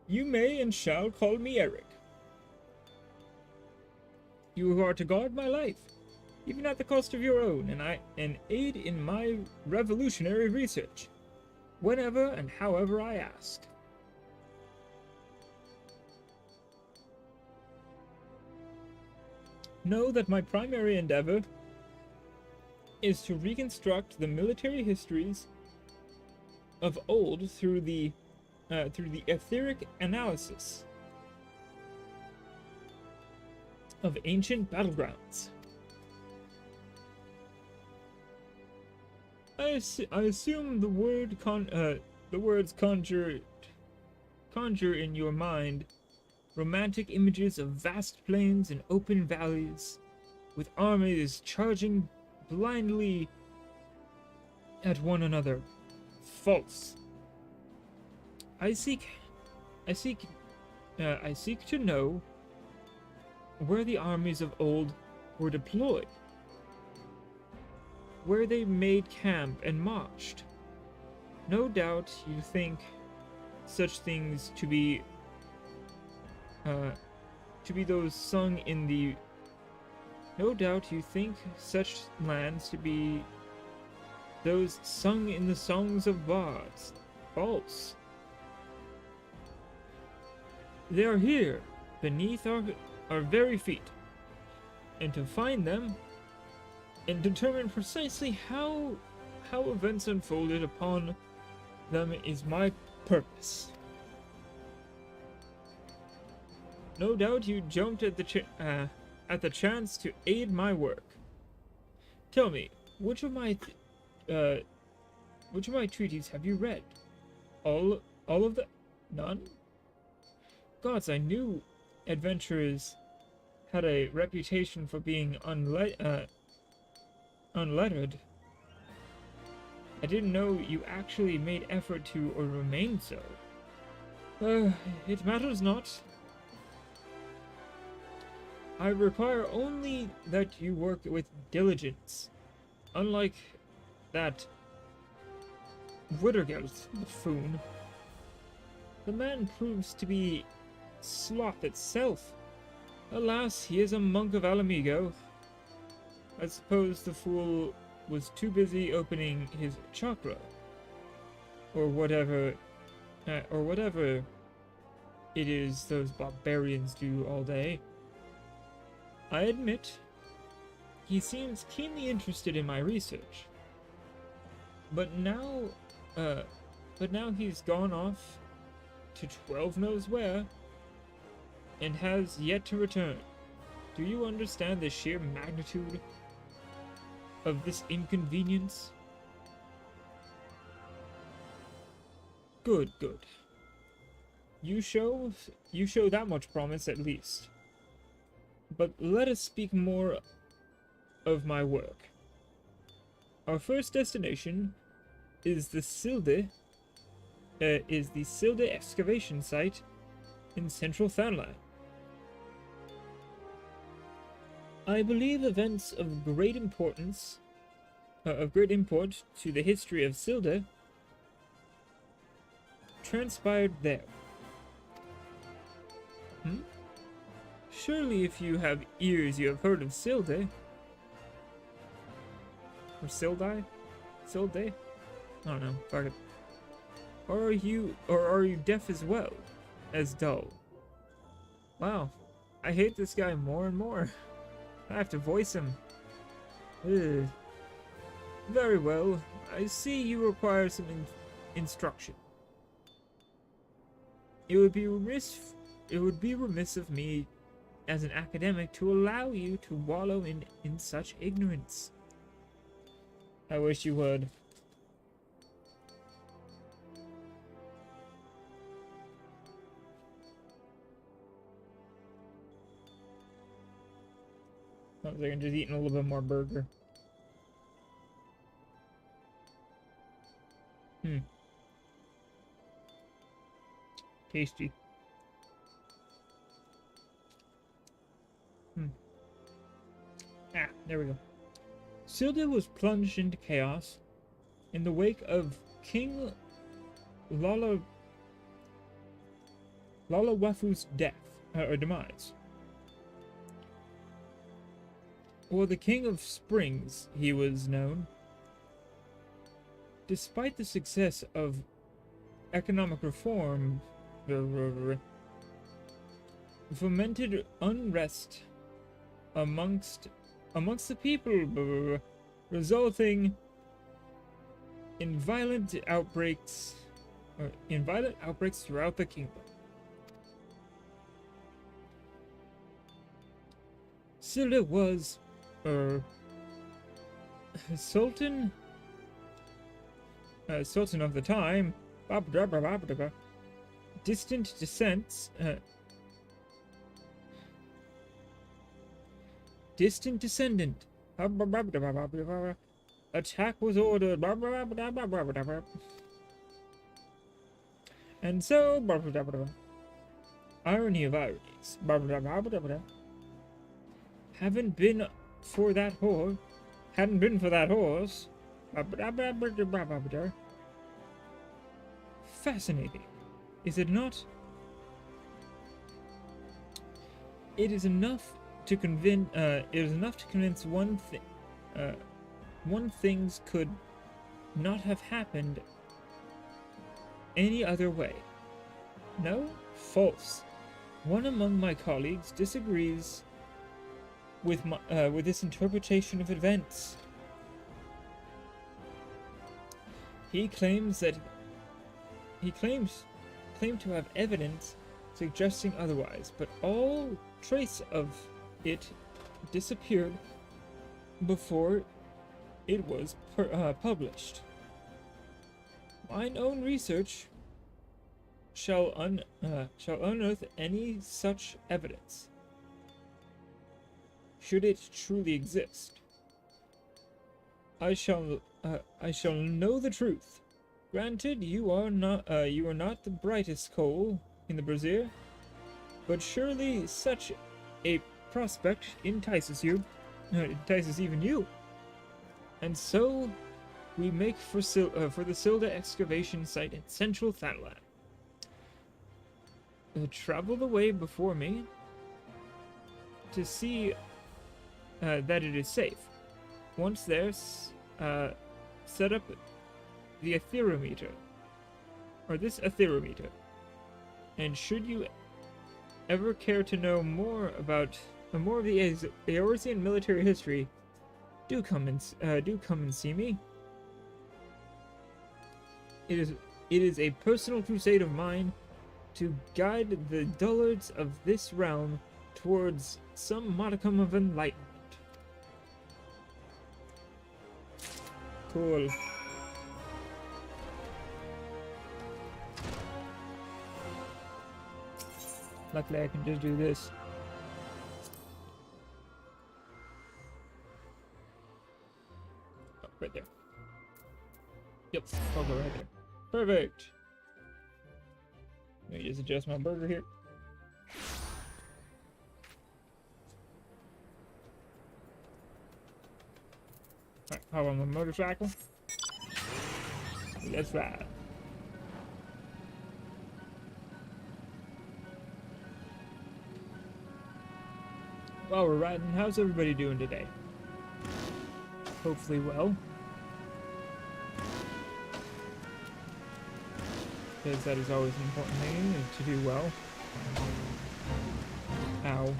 You may and shall call me Eric. You are to guard my life, even at the cost of your own, and aid in my revolutionary research, whenever and however I ask. Know that my primary endeavor is to reconstruct the military histories of old through the etheric analysis of ancient battlegrounds. I assume the words conjure in your mind romantic images of vast plains and open valleys, with armies charging blindly at one another. False. I seek to know where the armies of old were deployed, where they made camp and marched. No doubt you think such things to be those sung in the... No doubt you think such lands to be those sung in the songs of bards. False. They are here, beneath our very feet, and to find them and determine precisely how events unfolded upon them is my purpose. No doubt you jumped at the chance to aid my work. Tell me, which of my treaties have you read? All of them? None? Gods, I knew adventurers had a reputation for being unlettered. I didn't know you actually made effort to or remain so. It matters not. I require only that you work with diligence. Unlike that Wittergelt buffoon, the man proves to be sloth itself. Alas, he is a monk of Alamigo. I suppose the fool was too busy opening his chakra, or whatever it is those barbarians do all day. I admit, he seems keenly interested in my research. But now he's gone off to 12 knows where, and has yet to return. Do you understand the sheer magnitude of this inconvenience? Good. You show that much promise at least. But let us speak more of my work. Our first destination is the Silde excavation site in central Thanalan. I believe events of great import to the history of Silde transpired there. Surely if you have ears you have heard of Silde. Or Sildi? Silde? I don't know, fuck it. Or are you deaf as well? As dull? Wow, I hate this guy more and more. I have to voice him. Ugh. Very well, I see you require some instruction. It would be remiss of me as an academic to allow you to wallow in such ignorance. I wish you would. I was like, just eating a little bit more burger. Tasty. There we go. Silda was plunged into chaos in the wake of King Lalawafu's death, or demise. Or the King of Springs, he was known. Despite the success of economic reform, fomented unrest amongst the people, resulting in violent outbreaks throughout the kingdom. Silla was Sultan of the time, distant descendants. Distant descendant. Attack was ordered. And so, irony of ironies. Hadn't been for that horse. Fascinating, is it not? It is enough to convince one things could not have happened any other way. No? False. One among my colleagues disagrees with this interpretation of events. He claims to have evidence suggesting otherwise, but all trace of it disappeared before it was published. Mine own research shall unearth any such evidence, should it truly exist. I shall know the truth. Granted, you are not the brightest coal in the brazier, but surely such a prospect entices even you. And so we make for the Silda excavation site at Central Thatland. Travel the way before me to see that it is safe. Once there, set up the atherometer, or this atherometer, and should you ever care to know more of the Eorzean military history, do come and see me. It is a personal crusade of mine to guide the dullards of this realm towards some modicum of enlightenment. Cool. Luckily, I can just do this. Oh, right there. Yep, I'll go right there. Perfect. Let me just adjust my burger here. Alright, hop on the motorcycle. Let's ride. While we're riding, how's everybody doing today? Hopefully well. Because that is always an important thing, is to do well. Ow.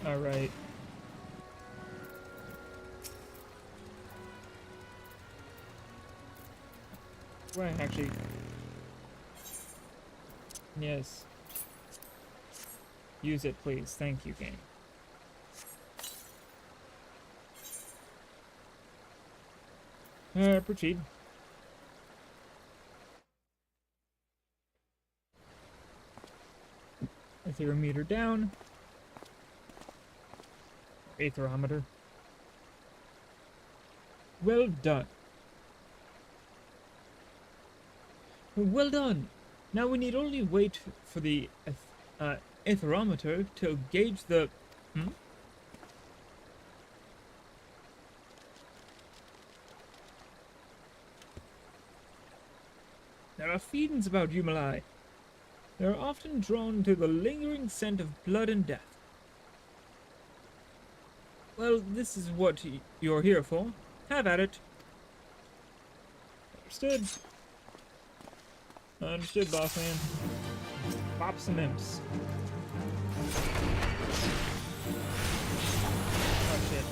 Alright. Well, actually... Yes. Use it, please. Thank you, game. Proceed. Aetherometer down. Aetherometer. Well done. Well done. Now we need only wait for the aetherometer to gauge the... Hmm? There are fiends about Yumalai. They are often drawn to the lingering scent of blood and death. Well, this is what you're here for. Have at it. Understood. Understood, boss man. Pop some imps. Oh shit.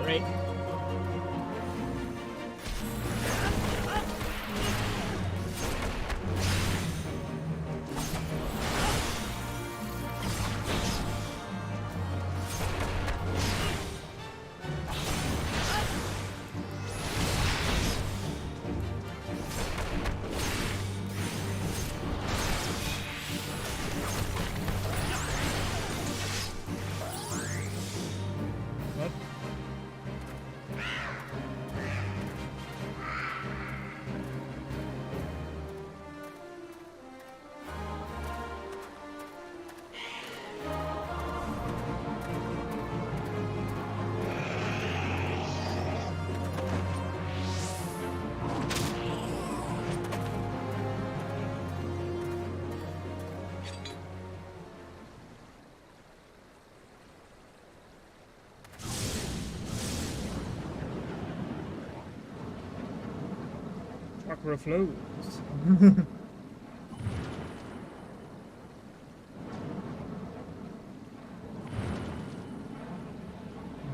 Right. What? Chakra flows.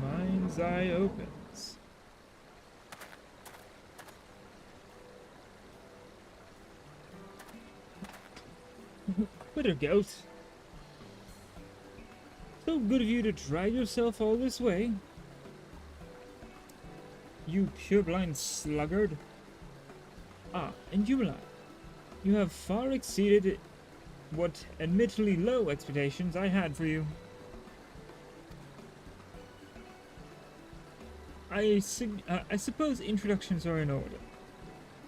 Mind's eye opens. Wittergelt. So good of you to drag yourself all this way. You purblind sluggard. Ah, and Yumalai, you have far exceeded what admittedly low expectations I had for you. I suppose introductions are in order.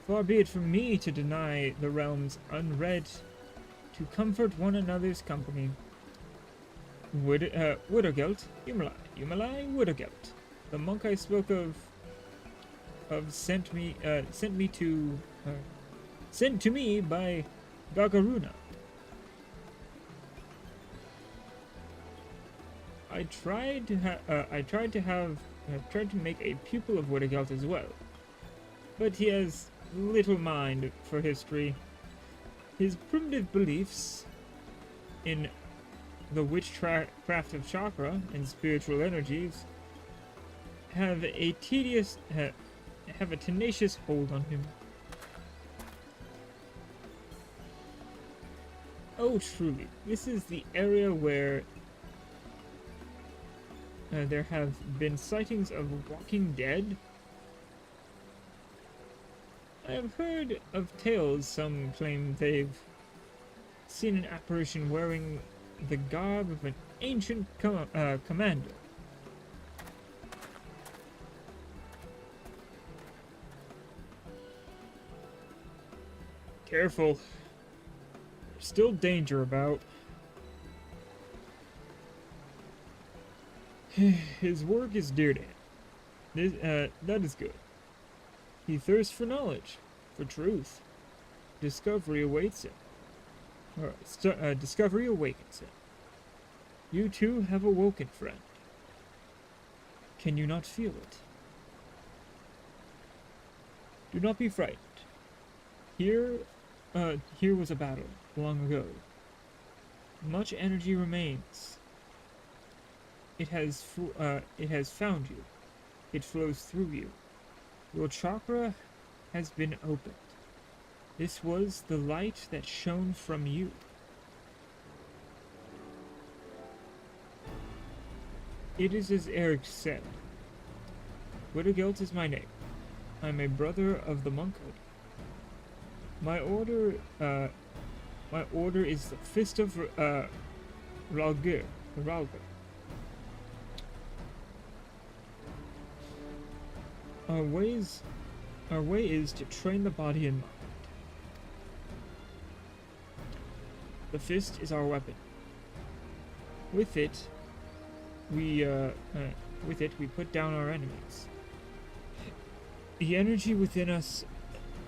Far be it from me to deny the realms unread to comfort one another's company. Wittergelt, Yumalai, Wittergelt. The monk I spoke of sent to me by Gagaruna. I tried to make a pupil of Wittergelt as well, but he has little mind for history. His primitive beliefs in the witchcraft of chakra and spiritual energies have a tenacious hold on him. Oh, truly, this is the area where there have been sightings of walking dead. I have heard of tales. Some claim they've seen an apparition wearing the garb of an ancient commander. Careful. There's still danger about. His work is dear to him. That is good. He thirsts for knowledge, for truth. Discovery awaits him. Discovery awakens him. You too have awoken, friend. Can you not feel it? Do not be frightened. Here was a battle long ago. Much energy remains. It has found you. It flows through you. Your chakra has been opened. This was the light that shone from you. It is as Eric said. Widogelt is my name. I am a brother of the monkhood. My order is the Fist of Ralgir. Our way is to train the body and mind. The fist is our weapon. With it, we put down our enemies. The energy within us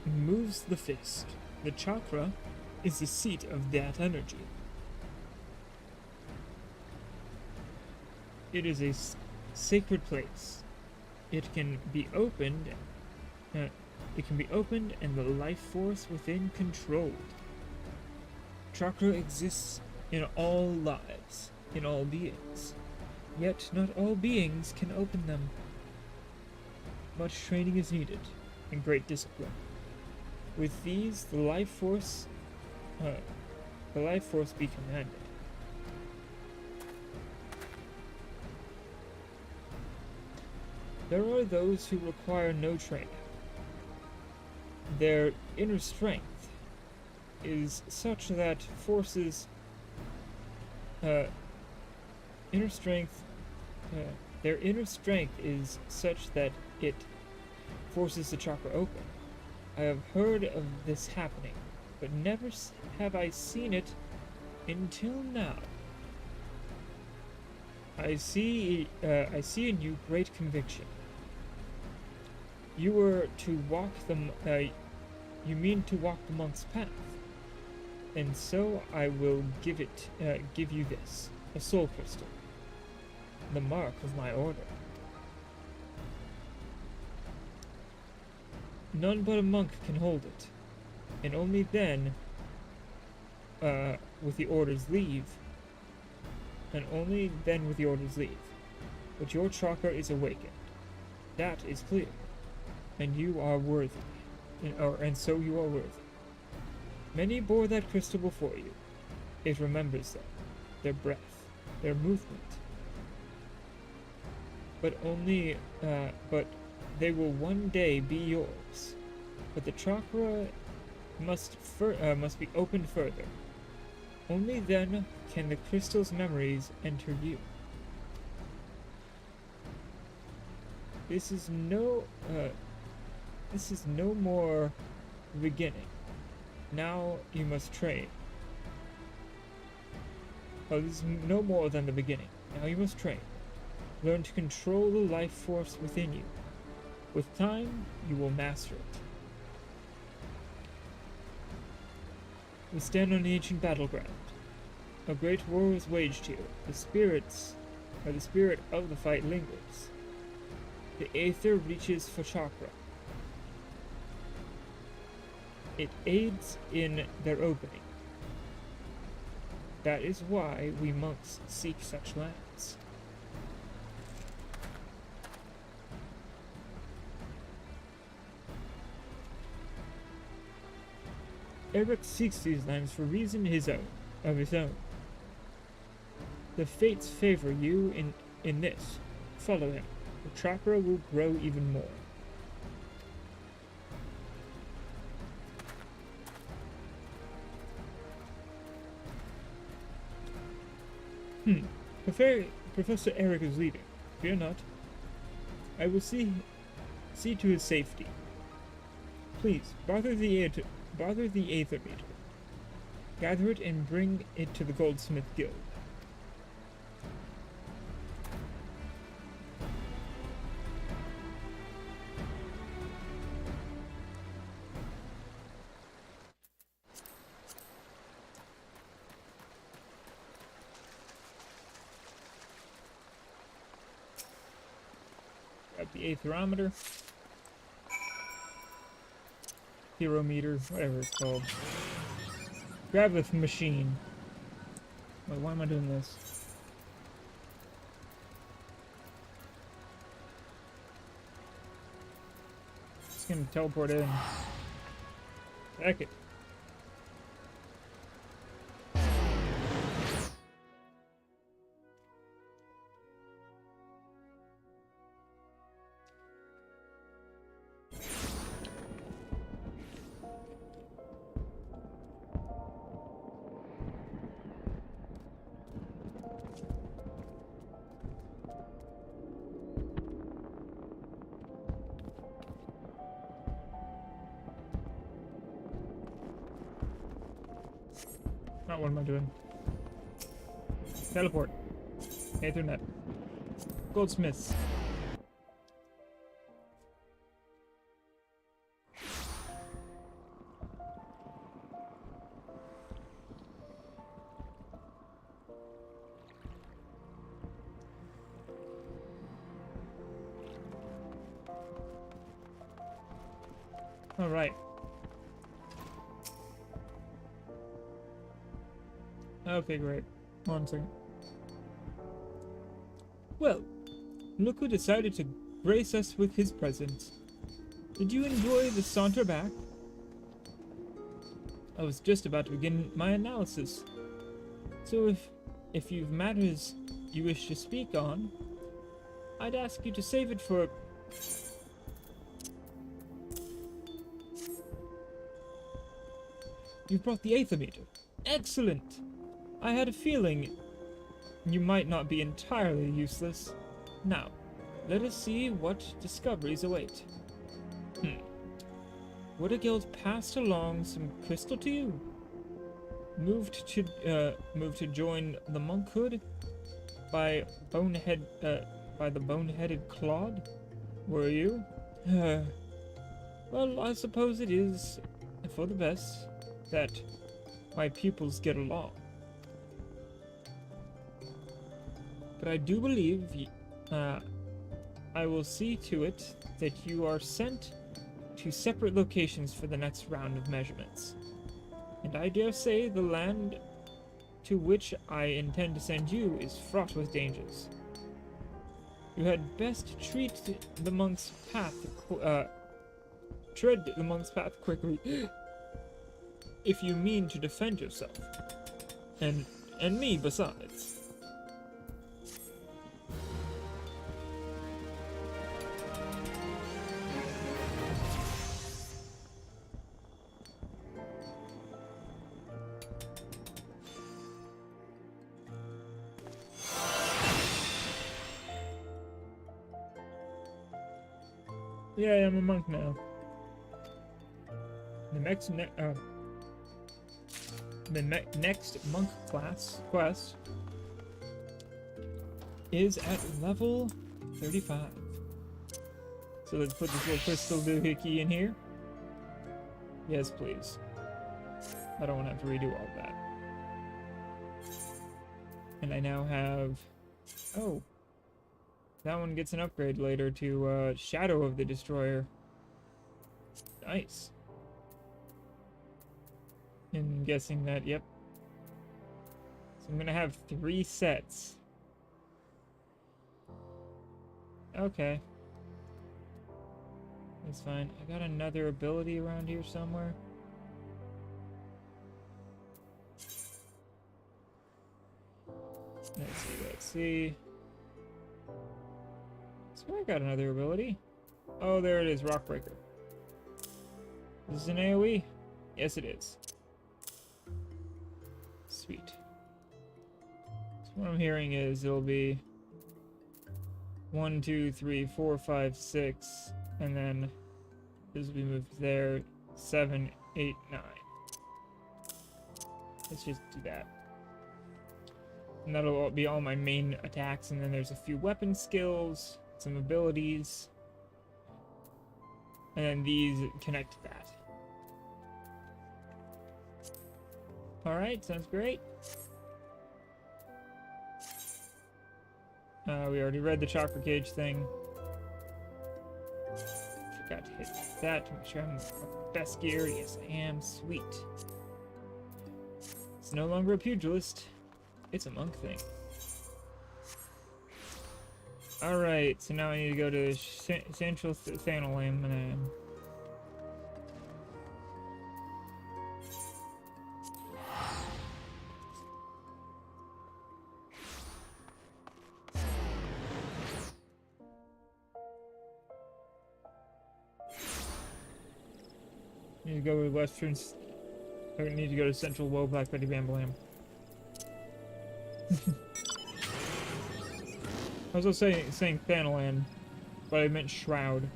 moves the fist. The chakra is the seat of that energy. It is a sacred place. It can be opened. And the life force within controlled. Chakra exists in all lives, in all beings. Yet not all beings can open them. Much training is needed, and great discipline. With these, the life force be commanded. There are those who require no training. Their inner strength is such that their inner strength is such that it forces the chakra open. I have heard of this happening, but never have I seen it until now. I see in you great conviction. You mean to walk the monk's path, and so I will give you this, a soul crystal, the mark of my order. None but a monk can hold it, and only then, with the order's leave. But your chakra is awakened. That is clear. And you are worthy. And so you are worthy. Many bore that crystal before you. It remembers them, their breath, their movement. But they will one day be yours. But the chakra must be opened further. Only then can the crystal's memories enter you. This is no more the beginning. Now you must train. This is no more than the beginning. Now you must train. Learn to control the life force within you. With time, you will master it. We stand on the ancient battleground. A great war was waged here. The spirit of the fight lingers. The aether reaches for chakra. It aids in their opening. That is why we monks seek such lands. Eric seeks these lands for reason of his own. The fates favor you in this. Follow him. The chakra will grow even more. Professor Eric is leaving. Fear not. I will see to his safety. Please, bother the aether meter. Gather it and bring it to the Goldsmith Guild. Grab the aetherometer. Herometer, whatever it's called. Grab the machine. Wait, why am I doing this? Just gonna teleport in. Heck it. What am I doing? Teleport. Ethernet. Goldsmiths. All right. Okay, great. 1 second. Well, look who decided to grace us with his presence. Did you enjoy the saunter back? I was just about to begin my analysis. So if you've matters you wish to speak on, I'd ask you to save it for... You've brought the aether-meter. Excellent! I had a feeling you might not be entirely useless. Now, let us see what discoveries await. Would a guild passed along some crystal to you? Moved to join the monkhood by the boneheaded Claude? Were you? Well, I suppose it is for the best that my pupils get along. But I do believe I will see to it that you are sent to separate locations for the next round of measurements. And I dare say the land to which I intend to send you is fraught with dangers. You had best tread the monk's path quickly if you mean to defend yourself. And me besides. Yeah, I'm a monk now. The next monk quest is at level 35. So let's put this little crystal doohickey in here. Yes, please. I don't want to have to redo all that. And I now have... Oh. That one gets an upgrade later to Shadow of the Destroyer. Nice. And I'm guessing that, yep. So I'm gonna have 3 sets. Okay. That's fine. I got another ability around here somewhere. Let's see. So I got another ability. Oh, there it is, Rockbreaker. Is this an AoE? Yes, it is. Sweet. So what I'm hearing is it'll be 1, 2, 3, 4, 5, 6, and then this will be moved there. 7, 8, 9. Let's just do that. And that'll be all my main attacks, and then there's a few weapon skills, some abilities, and then these connect to that. Alright, sounds great. We already read the chakra cage thing. Forgot to hit that to make sure I'm in the best gear. Yes, I am. Sweet. It's no longer a pugilist. It's a monk thing. Alright, so now I need to go to Central Thanalim and need to go to Western. I need to go to Central Woe Black Betty Bambalam. I was also saying Thanalan, but I meant Shroud.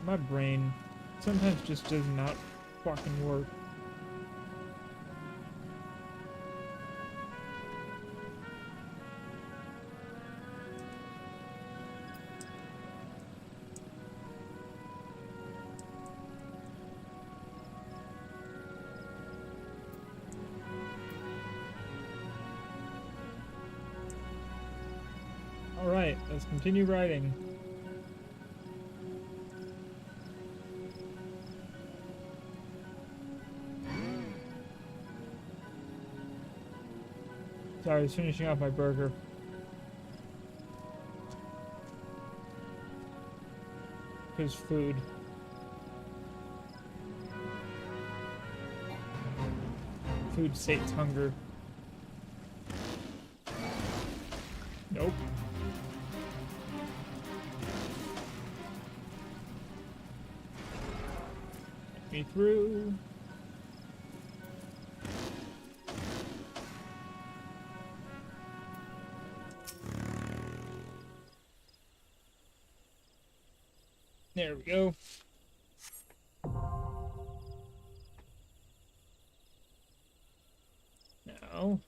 My brain sometimes just does not fucking work. Alright, let's continue riding. Sorry, I was finishing off my burger. Here's food. Food sates hunger. Nope. Get me through. There we go. Now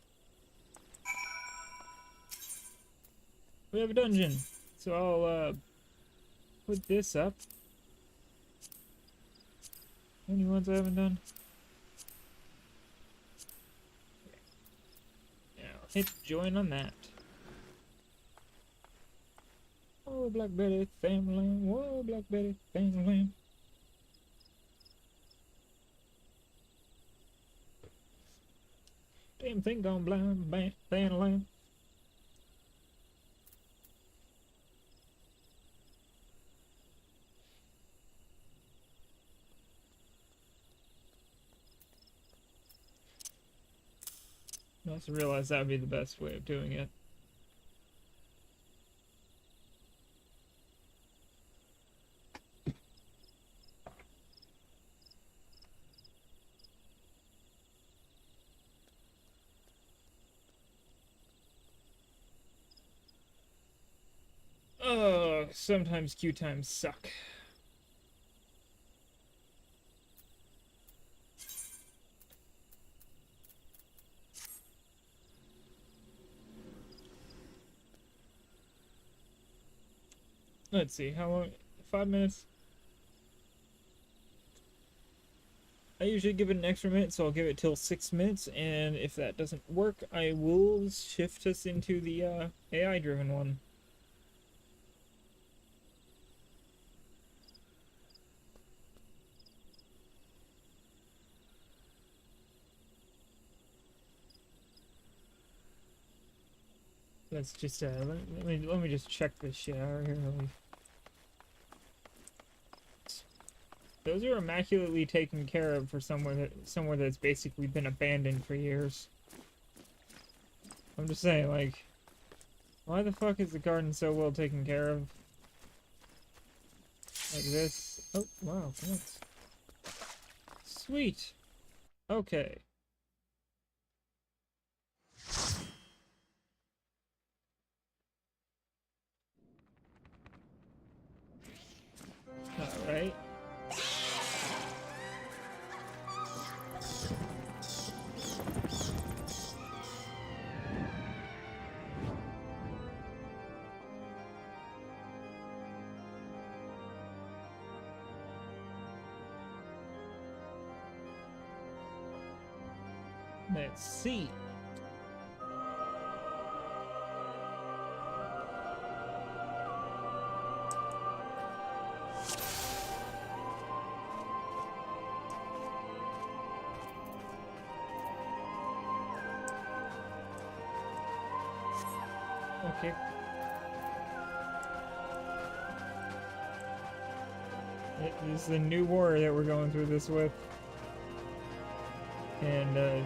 we have a dungeon, so I'll put this up. Any ones I haven't done? Now hit join on that. Oh, Black Betty, family. Whoa, Black Betty, family. Damn thing gone blind, bam, family. I also realized that would be the best way of doing it. Oh, sometimes queue times suck. Let's see, how long? 5 minutes? I usually give it an extra minute, so I'll give it till 6 minutes, and if that doesn't work, I will shift us into the AI-driven one. Let's just let me just check this shit out here. Those are immaculately taken care of for somewhere that's basically been abandoned for years. I'm just saying, like, why the fuck is the garden so well taken care of? Like this. Oh, wow, thanks. Sweet. Okay. Alright. Let's see. Okay. This is a new war that we're going through this with. And,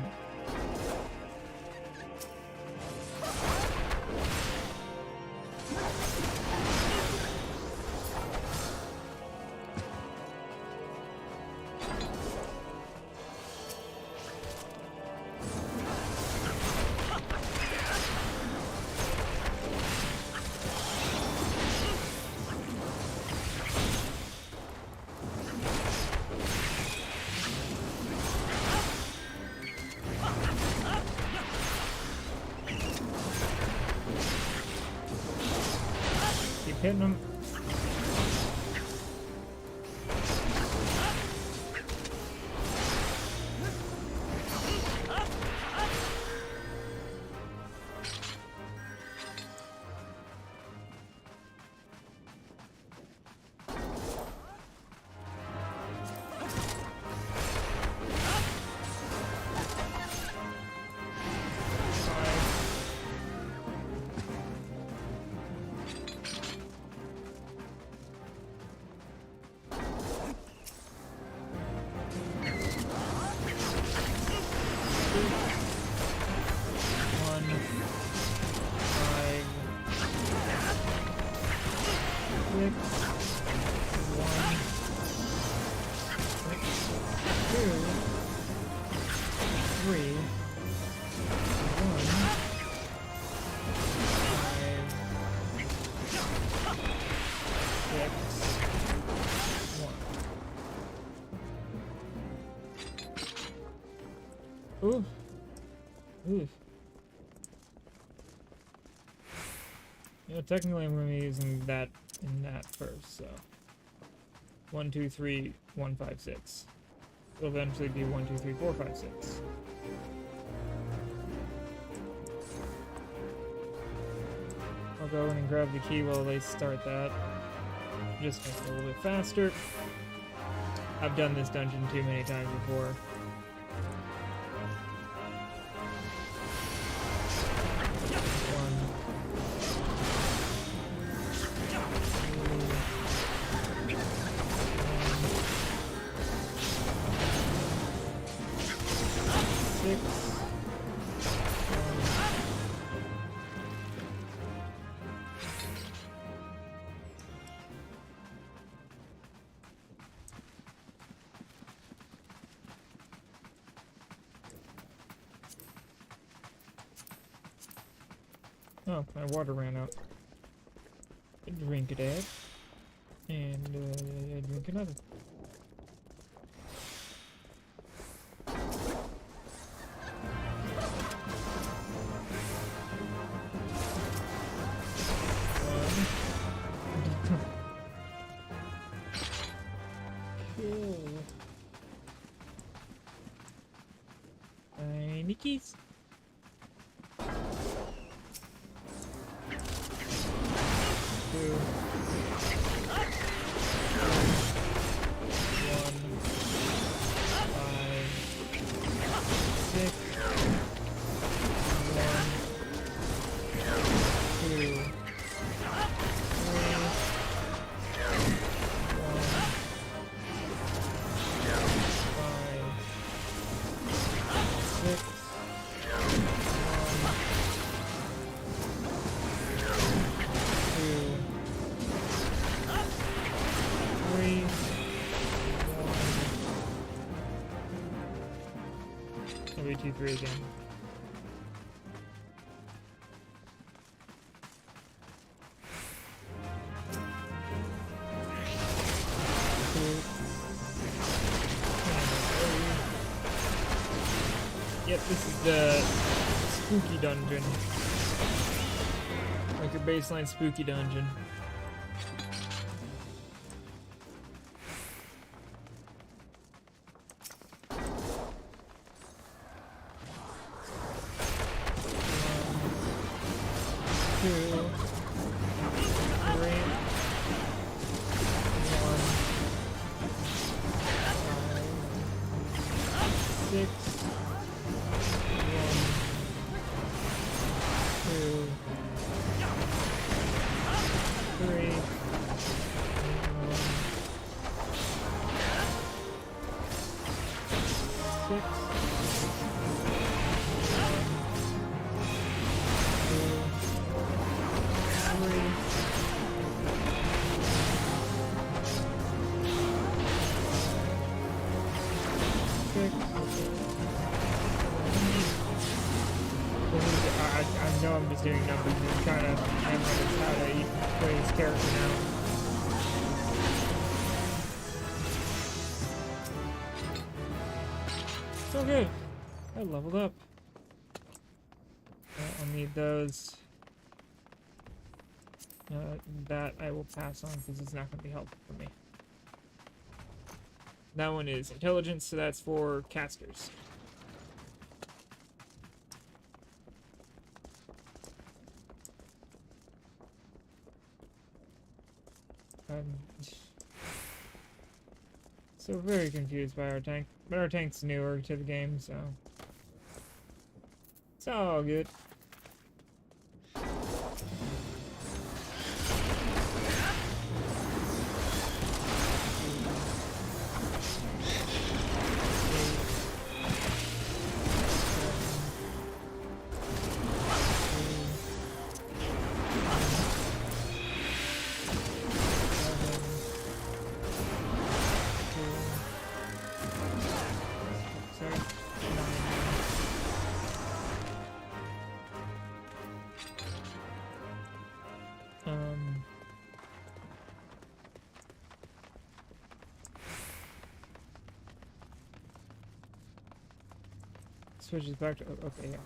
keep hitting them. Ooh. Ooh. You know, technically I'm going to be using that in that first, so. 1, 2, 3, 1, 5, 6. It'll eventually be 1, 2, 3, 4, 5, 6. I'll go in and grab the key while they start that. Just make it a little bit faster. I've done this dungeon too many times before. Oh, my water ran out. Drink it out. And, drink another. Cool. Tiny keys. Maybe 2, 3 again. Yep, this is the spooky dungeon. Like your baseline spooky dungeon. doing numbers. He's trying to memorize how to play his character now. So good. I leveled up. I'll need those. That I will pass on because it's not going to be helpful for me. That one is intelligence, so that's for casters. So very confused by our tank, but our tank's newer to the game, so it's all good. Switches back to okay, yeah.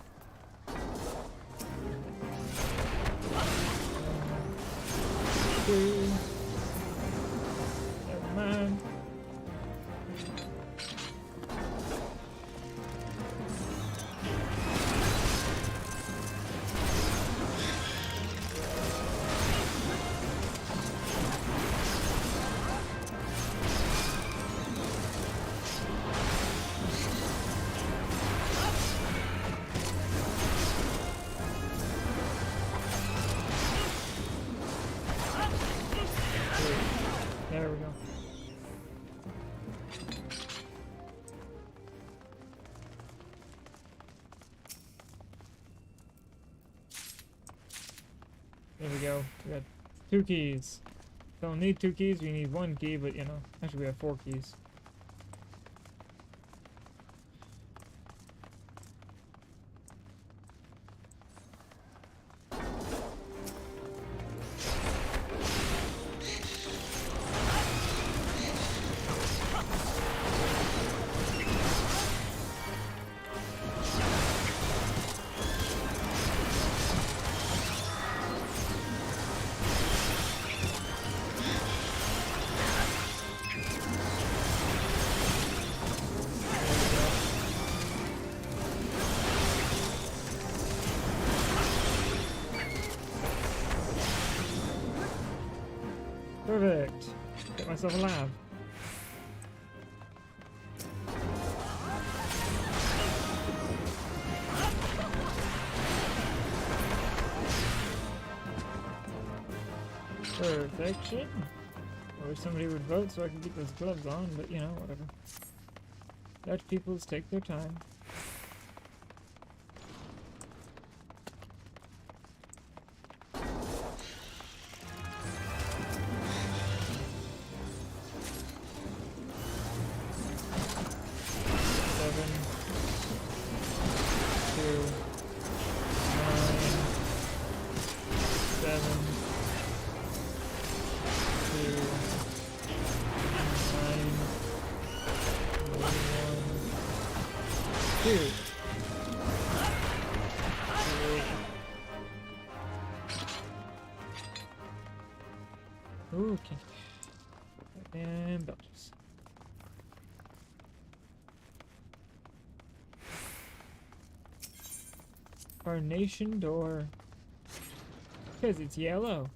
Never mind. There we go. There we go. We got 2 keys. Don't need 2 keys, we need 1 key, but you know, actually we have 4 keys. Perfect. Get myself a lab. Perfection. I wish somebody would vote so I could get those gloves on, but you know, whatever. Let people take their time. Okay. And belches. Carnation door. Because it's yellow.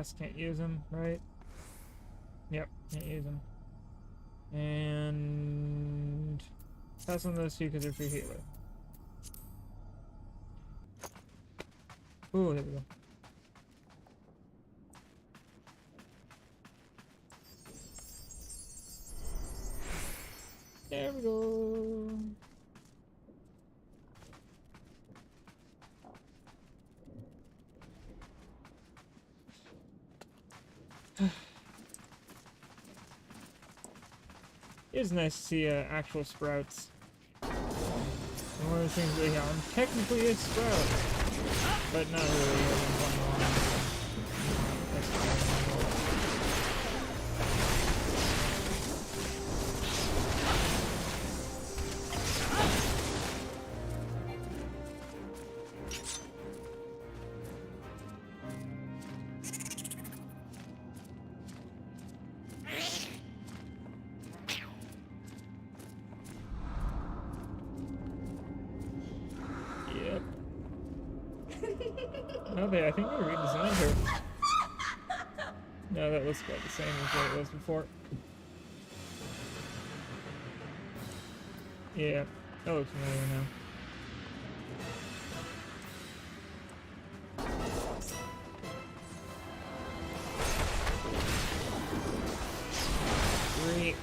pass. Can't use them, right? Yep, can't use them. And pass on those two because they're free healer. Oh, there we go. There we go. It is nice to see actual sprouts. And one of the things that, yeah, I'm technically a sprout, but not really. Yep. Oh, I think they redesigned her. No, that looks about the same as what it was before. Yeah, that looks familiar now. Great.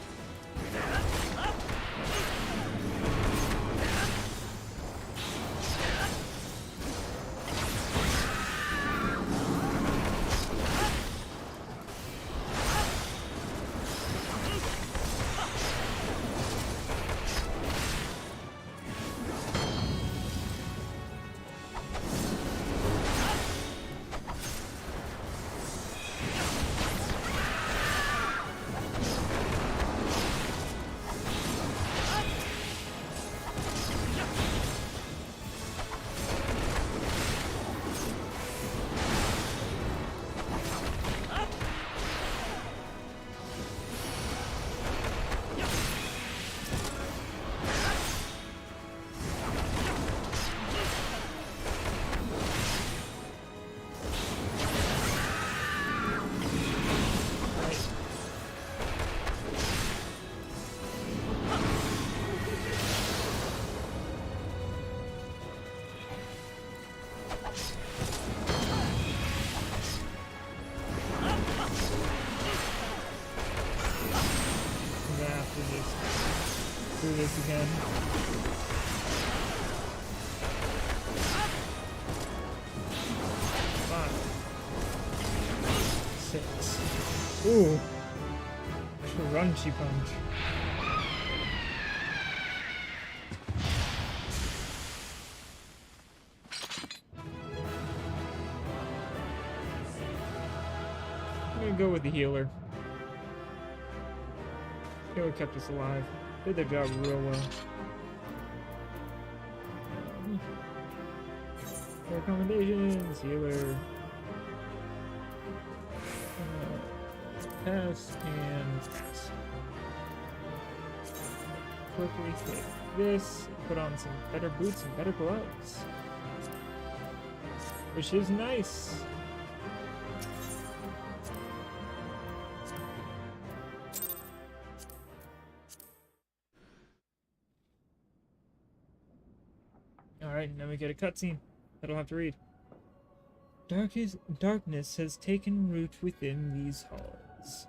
Do this again. 5, 6. Ooh, crunchy punch. I'm gonna go with the healer. Healer kept us alive. Did their job real well. Recommendations, healer. Pass and pass. Quickly take this, put on some better boots and better gloves. Which is nice. Alright, now we get a cutscene that I'll have to read. Darkness has taken root within these halls.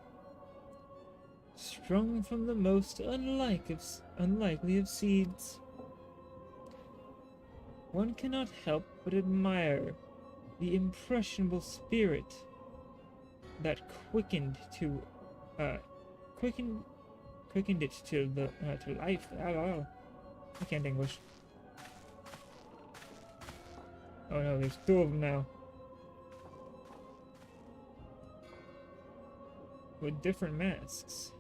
Sprung from the most unlikely of seeds. One cannot help but admire the impressionable spirit that quickened it to life. I can't English. Oh no, there's 2 of them now. With different masks.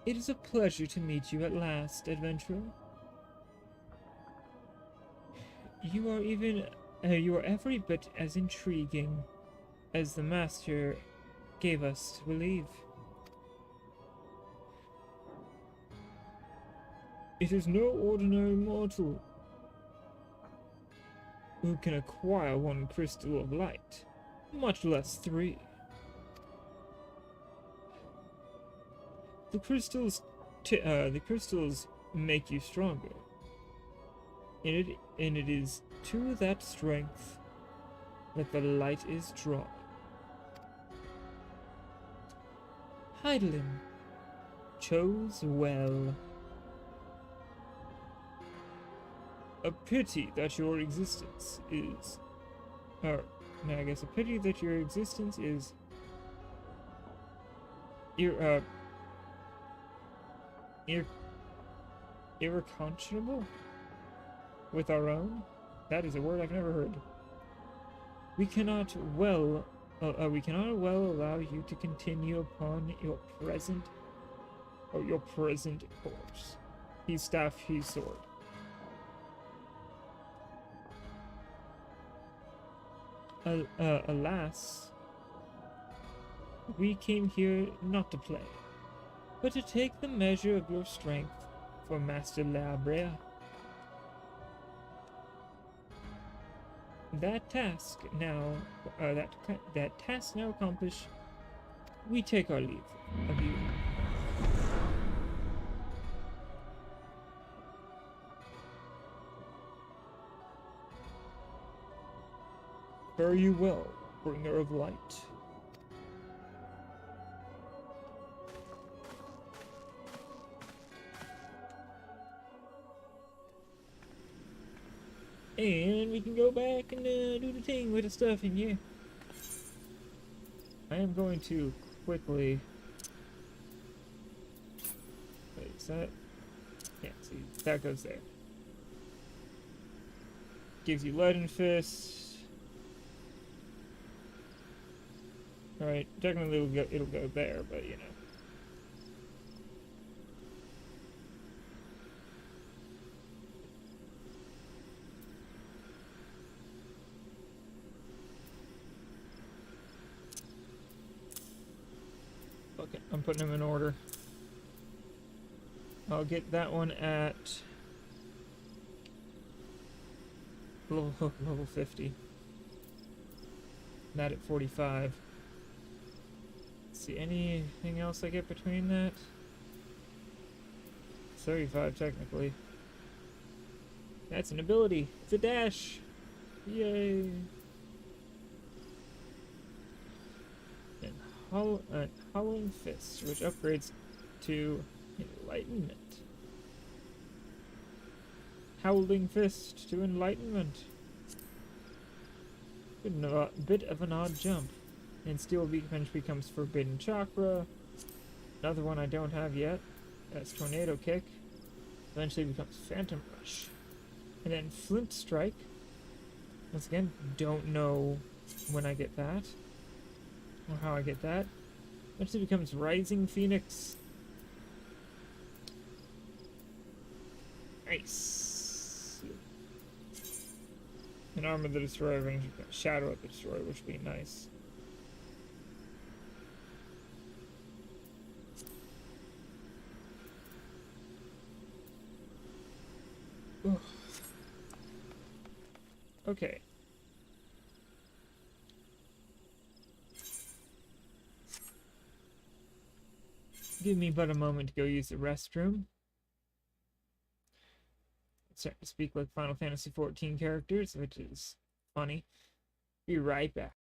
It is a pleasure to meet you at last, adventurer. You are every bit as intriguing as the master gave us to believe. It is no ordinary mortal. who can acquire one crystal of light, much less 3. The crystals make you stronger, and it is to that strength that the light is drawn. Heidelin chose well. A pity that your existence is... I guess a pity that your existence is... irreconcilable with our own? That is a word I've never heard. We cannot well allow you to continue upon your present course. His staff, his sword. Alas, we came here not to play, but to take the measure of your strength for Master Eorzea. That task now accomplished, we take our leave of you. Fare you well, bringer of light. And we can go back and do the thing with the stuff in here. I am going to quickly... Wait, is that... Yeah, see, that goes there. Gives you Legend Fist. Alright, technically it'll go there, but you know. Okay, I'm putting them in order. I'll get that one at level 50. That at 45. See anything else I get between that? 35 technically. That's an ability. It's a dash. Yay. And Howling Fist, which upgrades to Enlightenment. Howling Fist to Enlightenment. Bit of an odd jump. And Steel Beakbench becomes Forbidden Chakra. Another one I don't have yet. That's Tornado Kick. Eventually becomes Phantom Rush. And then Flint Strike. Once again, don't know when I get that. Or how I get that. Eventually becomes Rising Phoenix. Nice. And Armor the Destroyer, eventually becomes Shadow of the Destroyer, which would be nice. Okay. Give me but a moment to go use the restroom. Start to speak like Final Fantasy XIV characters, which is funny. Be right back.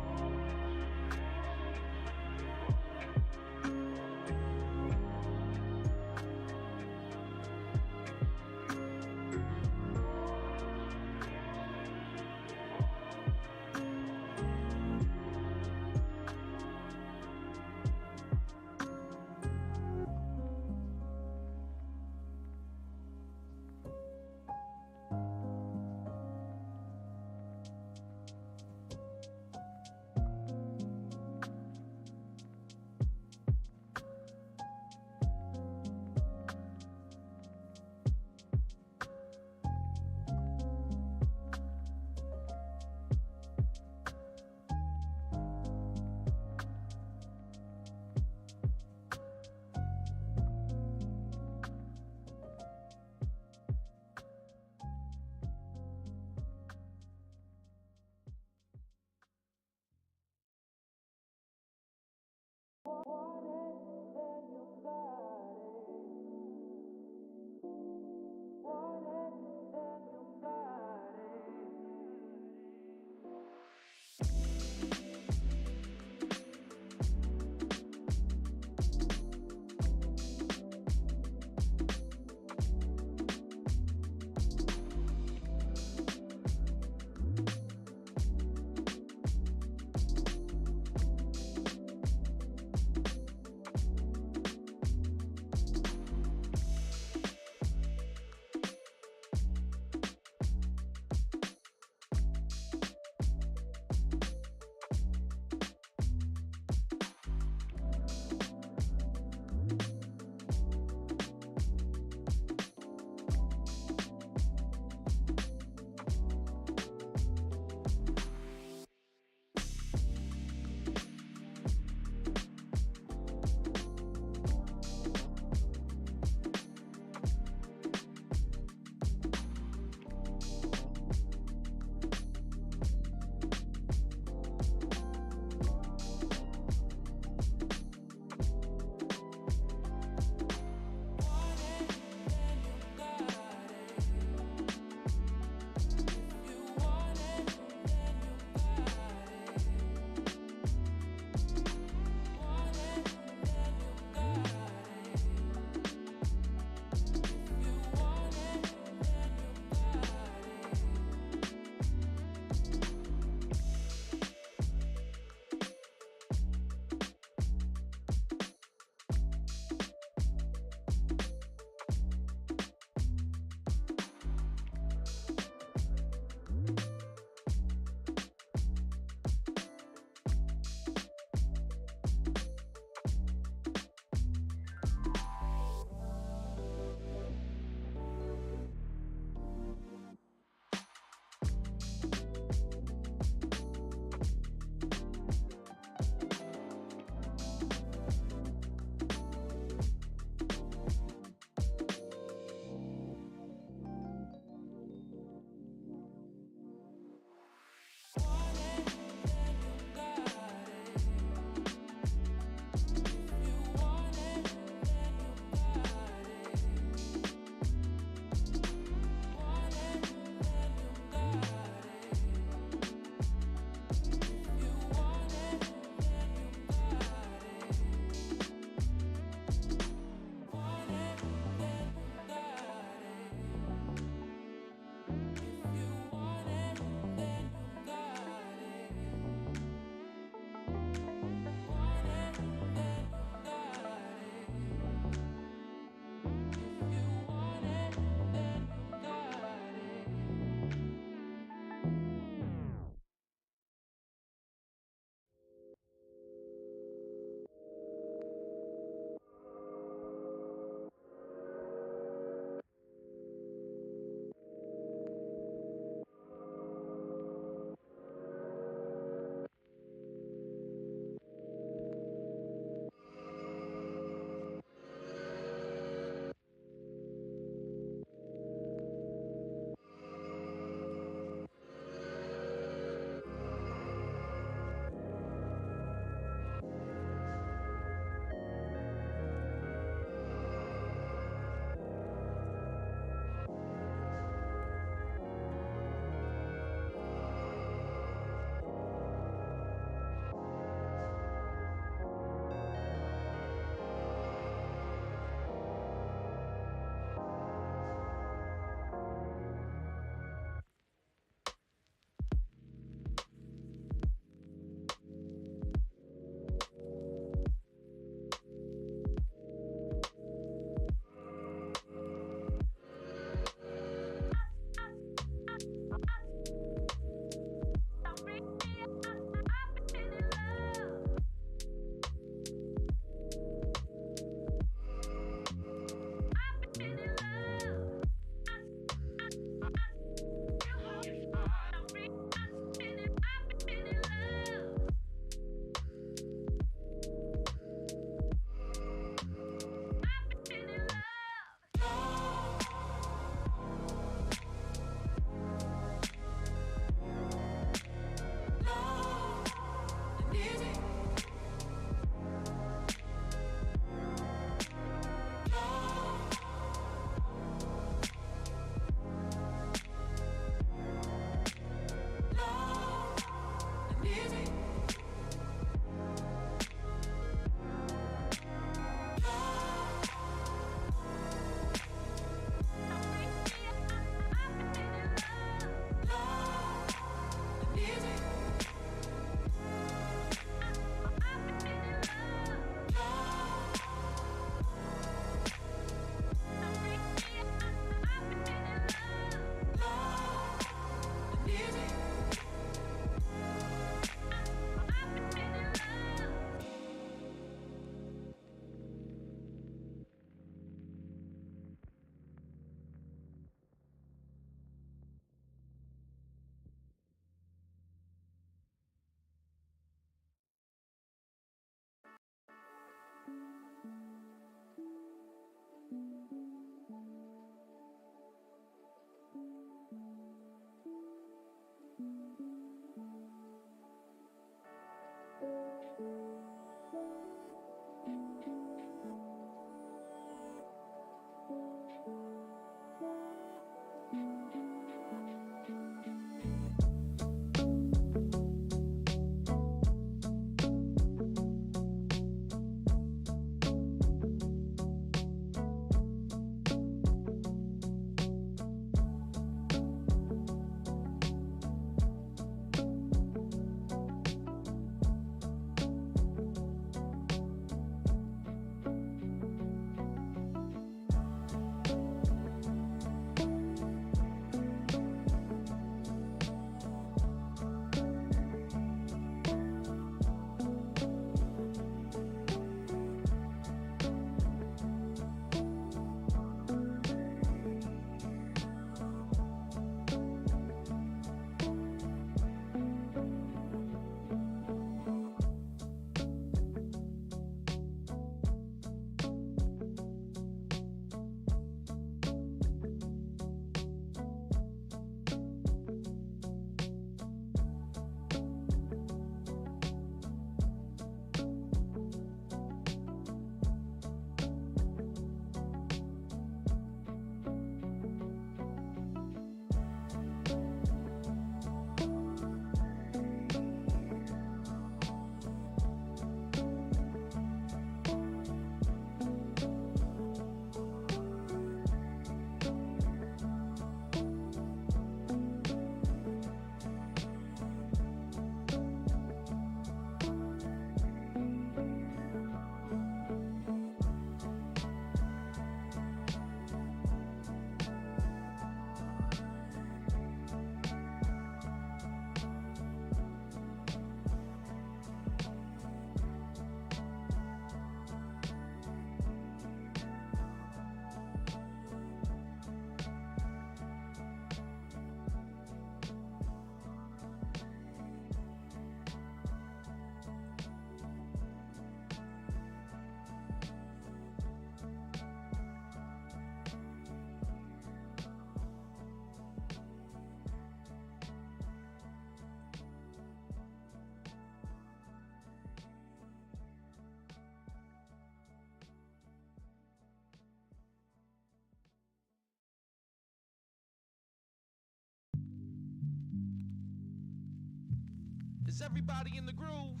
Is everybody in the groove?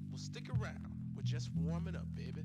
Well, stick around. We're just warming up, baby.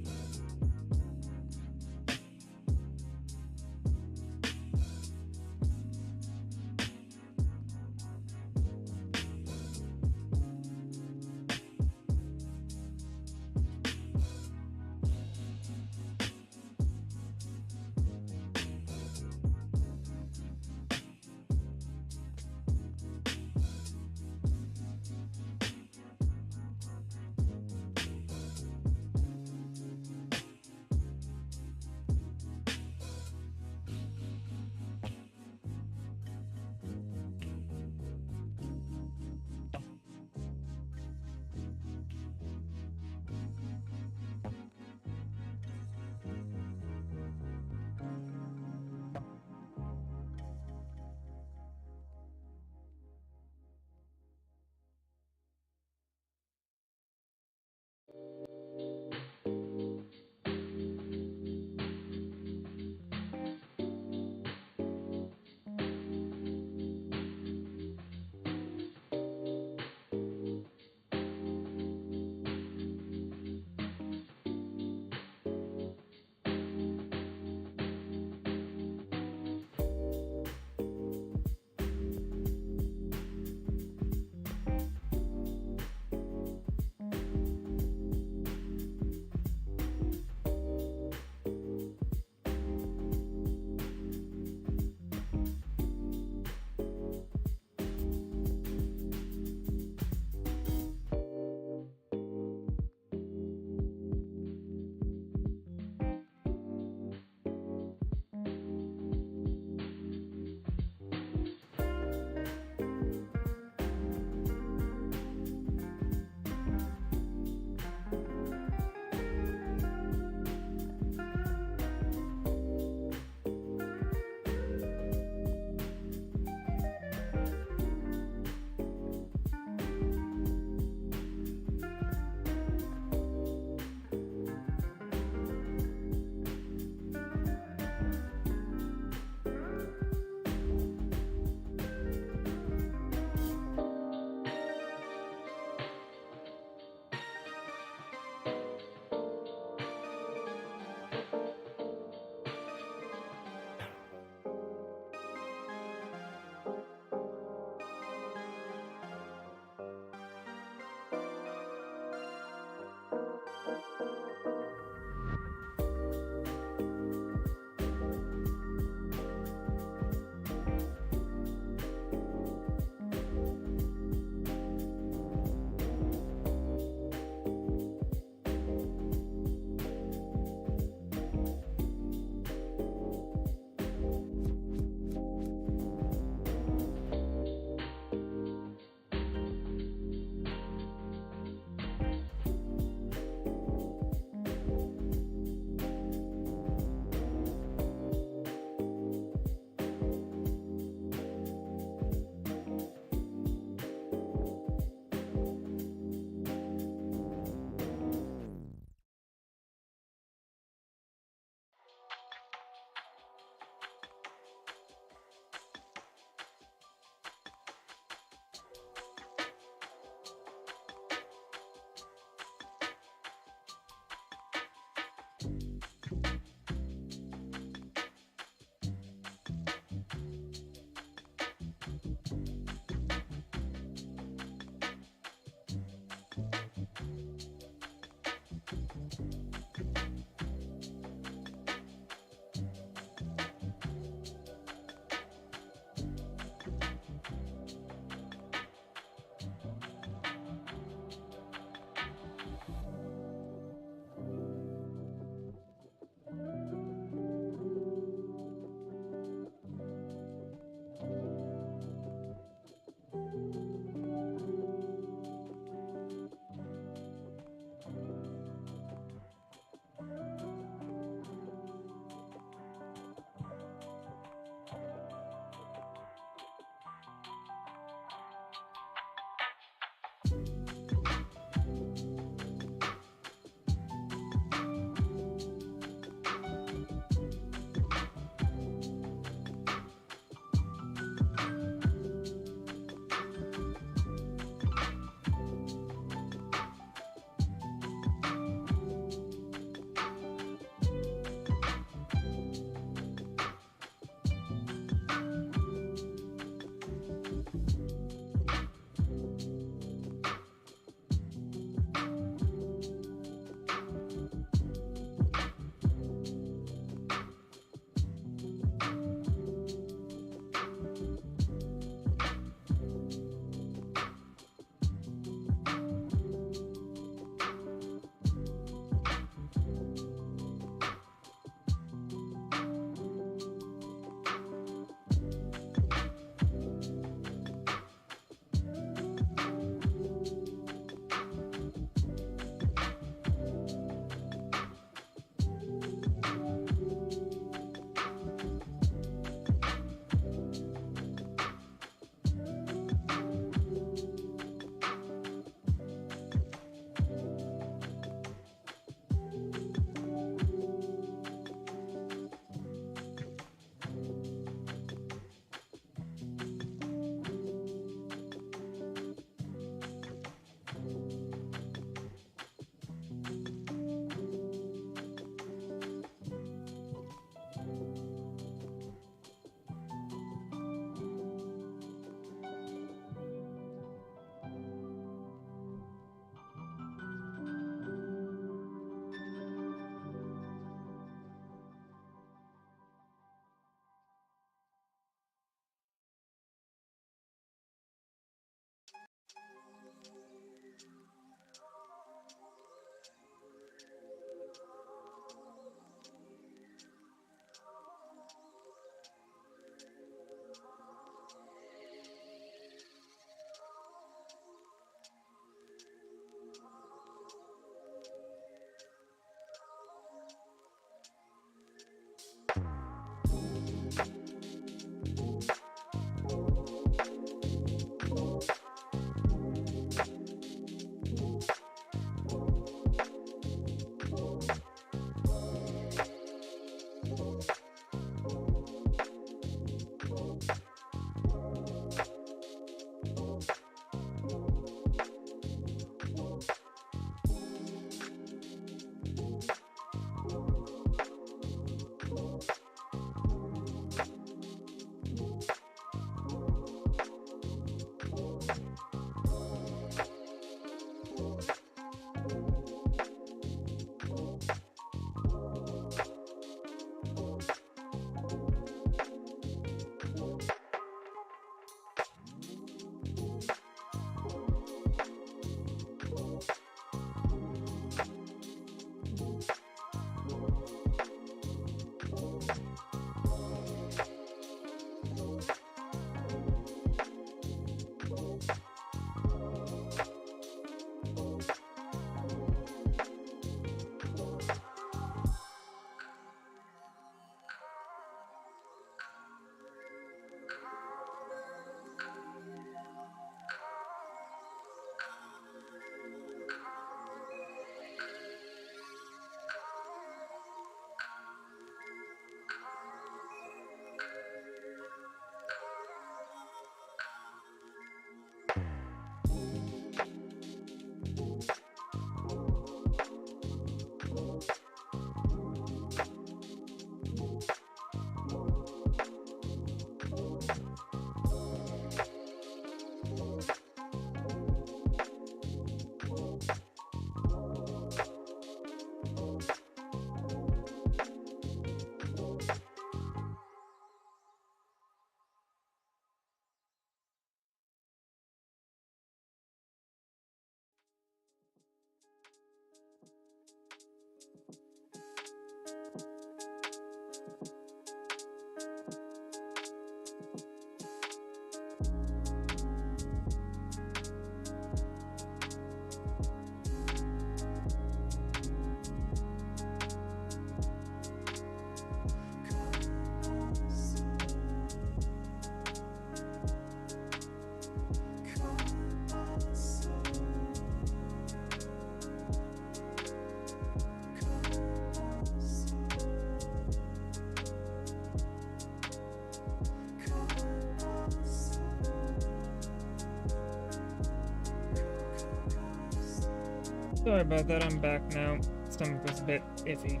Sorry about that, I'm back now. Stomach was a bit iffy.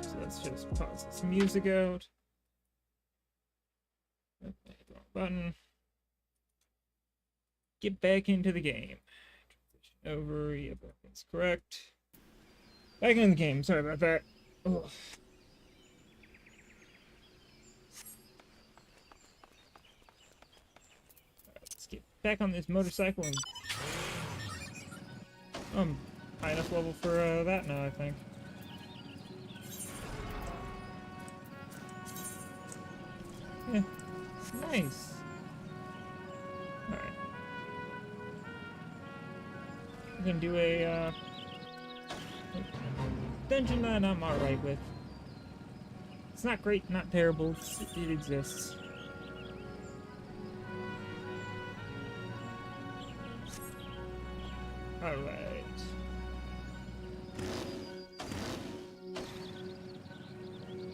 So let's just pause this music out. Okay, wrong button. Get back into the game. Transition over, yep, that's correct. Back in the game, sorry about that. Ugh. Let's get back on this motorcycle and I'm high enough level for that now, I think. Yeah, nice. Alright. We're gonna do a dungeon that I'm alright with. It's not great, not terrible, it exists. Alright.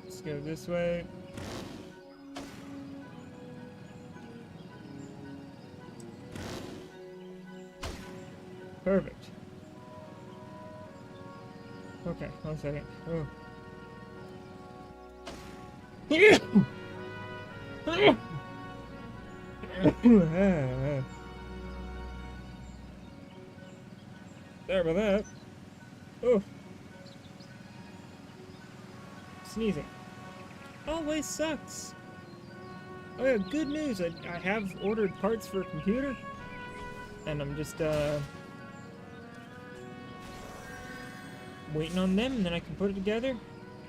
Let's go this way. Perfect. Okay, 1 second. Oh. Sorry about that. Oh. Sneezing. Always sucks. Oh yeah, good news. I have ordered parts for a computer. And I'm just, waiting on them, and then I can put it together,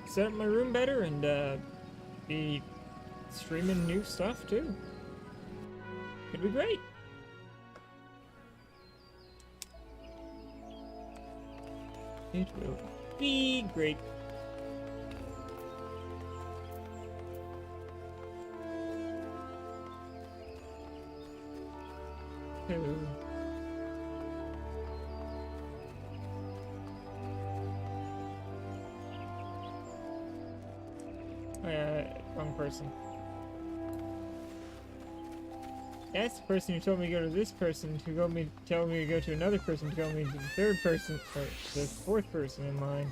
set up my room better, and, be streaming new stuff, too. It'd be great. It will be great. Hello. Wrong person. That's the person who told me to go to this person, who tell me to go to another person, to tell me to the third person, or the fourth person in line.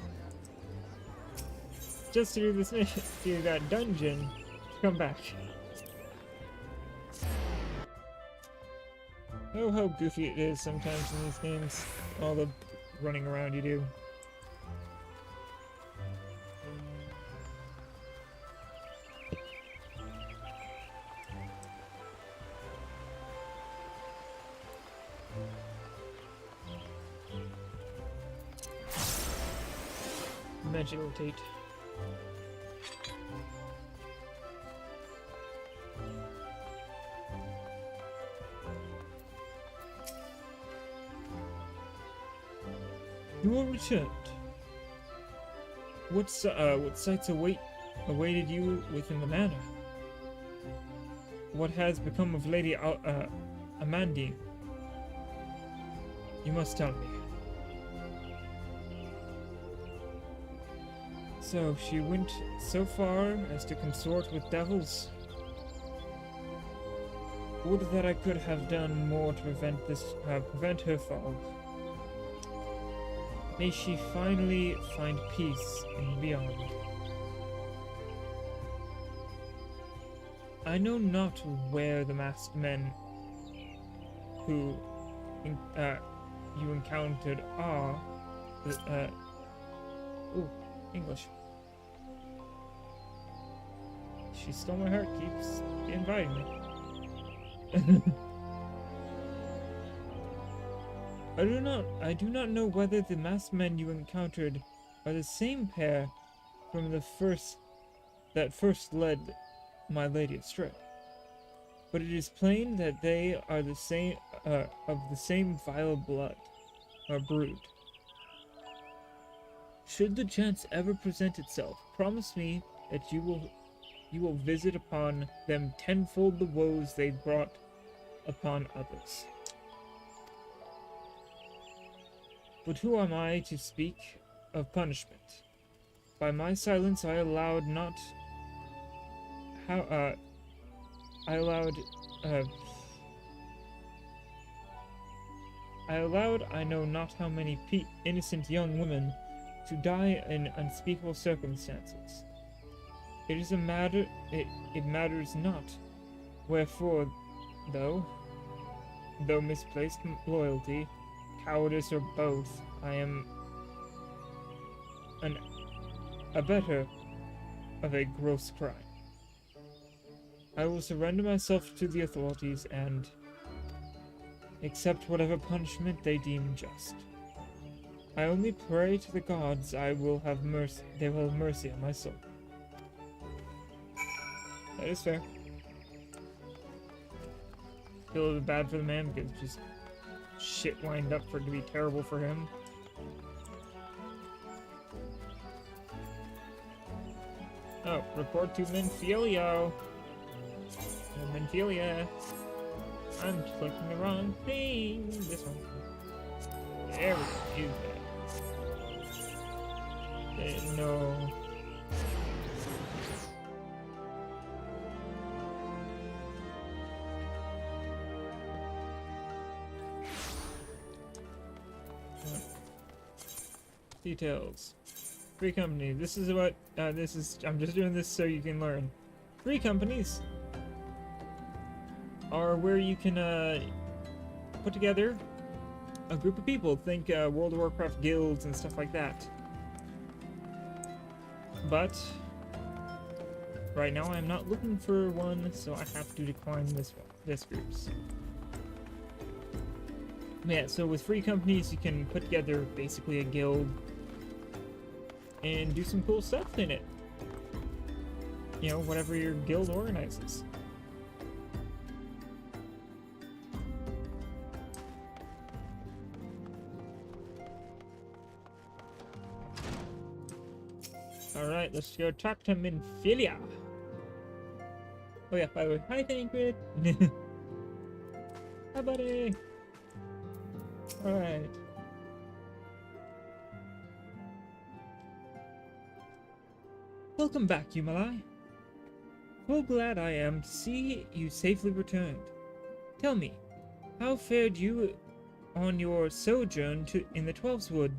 Just to do this mission, do that dungeon, to come back. Oh, how goofy it is sometimes in these games. All the running around you do. Meditate. You are returned. What sights awaited you within the manor? What has become of Lady Amandine? You must tell me. So, she went so far as to consort with devils? Would that I could have done more to prevent her fall. May she finally find peace in beyond. I know not where the masked men who you encountered are. Ooh, English. She stole my heart, keeps inviting me. I do not know whether the masked men you encountered are the same pair from the first that first led my lady astray. But it is plain that they are the same, of the same vile blood, or brood. Should the chance ever present itself, promise me that you will visit upon them tenfold the woes they brought upon others. But who am I to speak of punishment? By my silence I allowed not how I allowed I know not how many innocent young women to die in unspeakable circumstances. It is a matter it matters not. Wherefore, though misplaced loyalty, cowardice, or both, I am a better of a gross crime. I will surrender myself to the authorities and accept whatever punishment they deem just. I only pray to the gods they will have mercy on my soul. That is fair. Feel a little bit bad for the man because just shit lined up for it to be terrible for him. Oh, report to Menfilio. Menfilia. I'm clicking the wrong thing. This one. There we go. Use that. No. Details. Free companies. This is what, I'm just doing this so you can learn. Free companies are where you can, put together a group of people. Think, World of Warcraft guilds and stuff like that. But, right now I'm not looking for one, so I have to decline this group's. Yeah, so with free companies you can put together basically a guild and do some cool stuff in it. You know, whatever your guild organizes. Alright, let's go talk to Menfilia. Oh yeah, by the way, hi Thancred! Hi buddy! Alright. Welcome back, Yumalai. Full glad I am to see you safely returned. Tell me, how fared you on your sojourn in the Twelves Wood?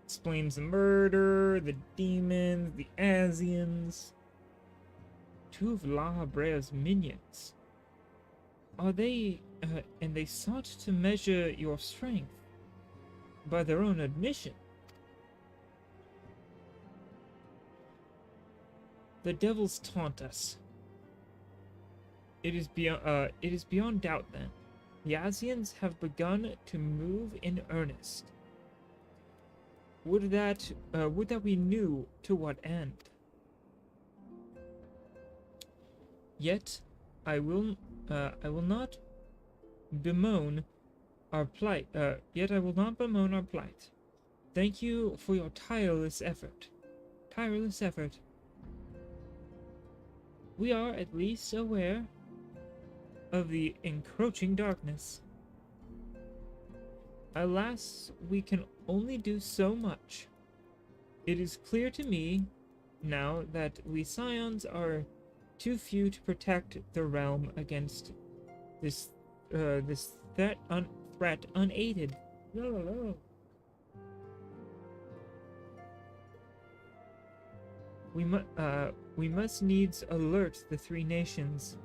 Explains the murder, the demons, the Asians. Two of La Habrea's minions. Are they, and they sought to measure your strength by their own admission. The devils taunt us. It is beyond doubt then. The Asians have begun to move in earnest. Would that we knew to what end. Yet, I will not bemoan our plight. Yet I will not bemoan our plight. Thank you for your tireless effort. Tireless effort. We are at least aware of the encroaching darkness. Alas, we can only do so much. It is clear to me now that we Scions are too few to protect the realm against this threat unaided. No. We must needs alert the three nations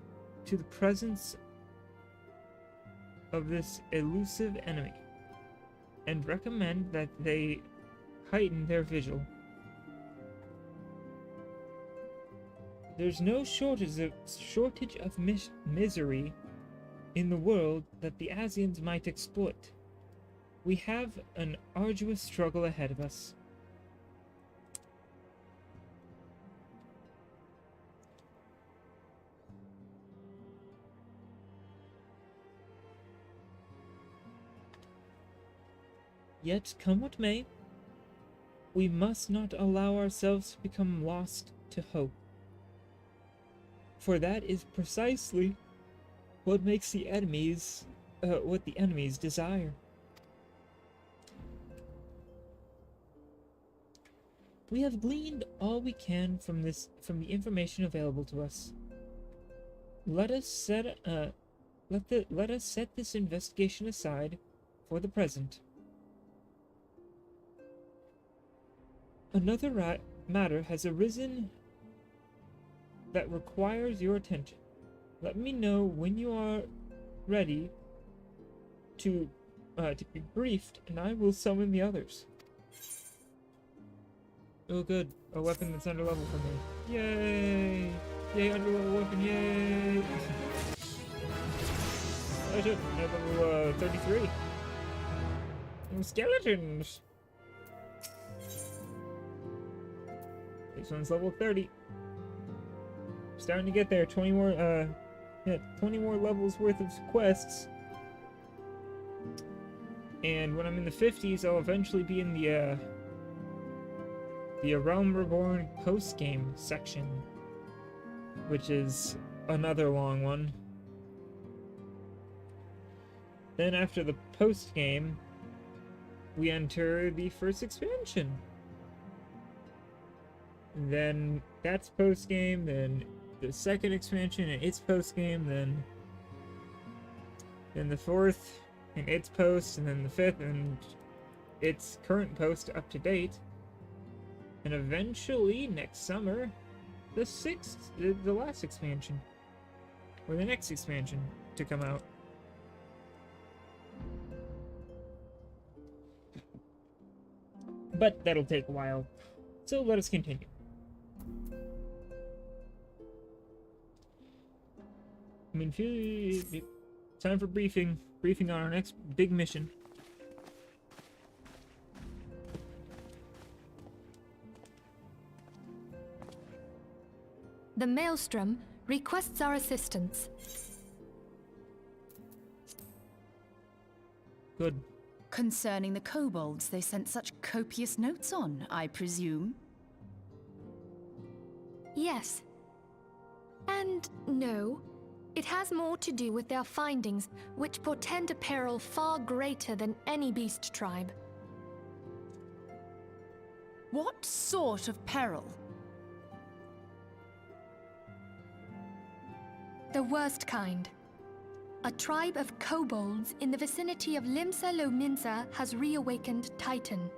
to the presence of this elusive enemy, and recommend that they heighten their vigil. There's no shortage of misery in the world that the Asians might exploit. We have an arduous struggle ahead of us. Yet, come what may, we must not allow ourselves to become lost to hope. For that is precisely what makes the enemies, what the enemies desire. We have gleaned all we can from the information available to us. Let us set this investigation aside for the present. Another matter has arisen that requires your attention. Let me know when you are ready to be briefed, and I will summon the others. Oh good, a weapon that's under level for me. Yay! Yay, under level weapon, yay! I should have level 33. And skeletons! This one's level 30. Starting to get there, 20 more, 20 more levels worth of quests. And when I'm in the 50s, I'll eventually be in the Realm Reborn post-game section, which is another long one. Then after the post-game, we enter the first expansion. Then that's post-game, then the second expansion and its post-game, then the fourth and its post, and then the fifth and its current post up to date. And eventually, next summer, the last expansion. Or the next expansion to come out. But that'll take a while. So let us continue. I mean, time for briefing. Briefing on our next big mission. The Maelstrom requests our assistance. Good. Concerning the kobolds they sent such copious notes on, I presume? Yes. And no. It has more to do with their findings, which portend a peril far greater than any beast tribe. What sort of peril? The worst kind. A tribe of kobolds in the vicinity of Limsa Lominsa has reawakened Titan.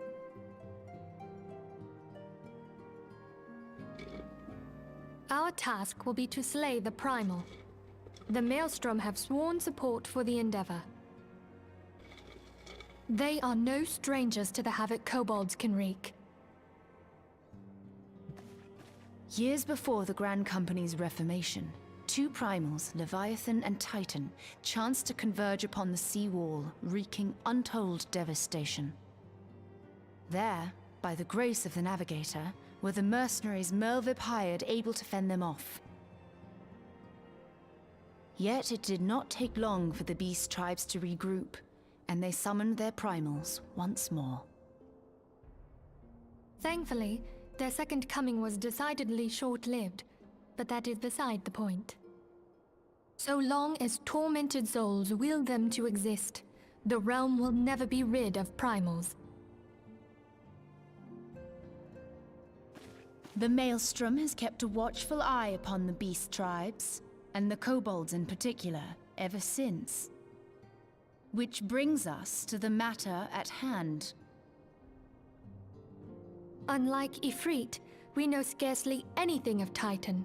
Our task will be to slay the Primal. The Maelstrom have sworn support for the endeavor. They are no strangers to the havoc kobolds can wreak. Years before the Grand Company's reformation, two primals, Leviathan and Titan, chanced to converge upon the sea wall, wreaking untold devastation. There, by the grace of the Navigator, were the mercenaries Merlvip hired able to fend them off. Yet it did not take long for the beast tribes to regroup, and they summoned their primals once more. Thankfully, their second coming was decidedly short-lived, but that is beside the point. So long as tormented souls will them to exist, the realm will never be rid of primals. The Maelstrom has kept a watchful eye upon the beast tribes, and the kobolds in particular, ever since. Which brings us to the matter at hand. Unlike Ifrit, we know scarcely anything of Titan.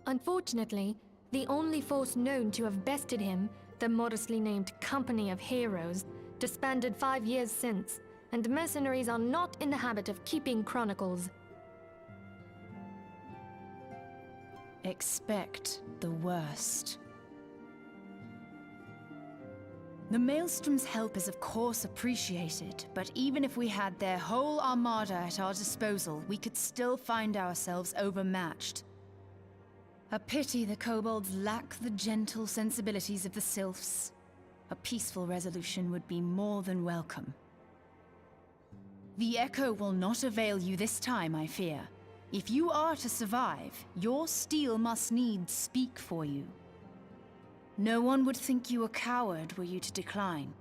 Unfortunately, the only force known to have bested him, the modestly named Company of Heroes, disbanded 5 years since, and mercenaries are not in the habit of keeping chronicles. Expect the worst. The Maelstrom's help is of course appreciated, but even if we had their whole armada at our disposal, we could still find ourselves overmatched. A pity the kobolds lack the gentle sensibilities of the sylphs. A peaceful resolution would be more than welcome. The echo will not avail you this time, I fear. If you are to survive, your steel must needs speak for you. No one would think you a coward were you to decline.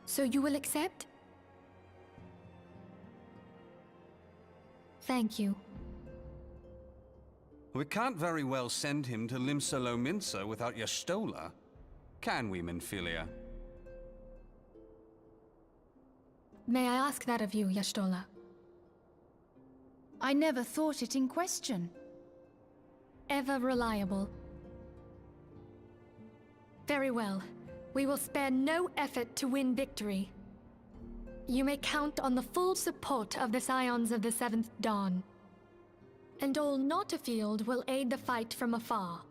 So you will accept? Thank you. We can't very well send him to Limsa Lominsa without Y'shtola, can we, Minfilia? May I ask that of you, Y'shtola? I never thought it in question. Ever reliable. Very well. We will spare no effort to win victory. You may count on the full support of the Scions of the Seventh Dawn. And all not afield will aid the fight from afar.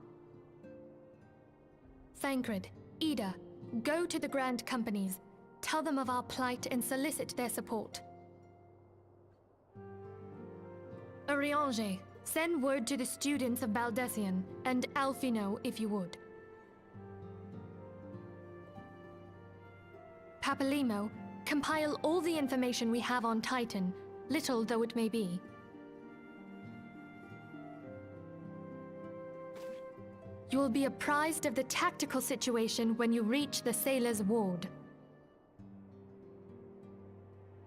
Thancred, Ida, go to the Grand Companies, tell them of our plight and solicit their support. Eorzea, send word to the students of Baldessian, and Alfino if you would. Papalimo, compile all the information we have on Titan, little though it may be. You will be apprised of the tactical situation when you reach the Sailor's Ward.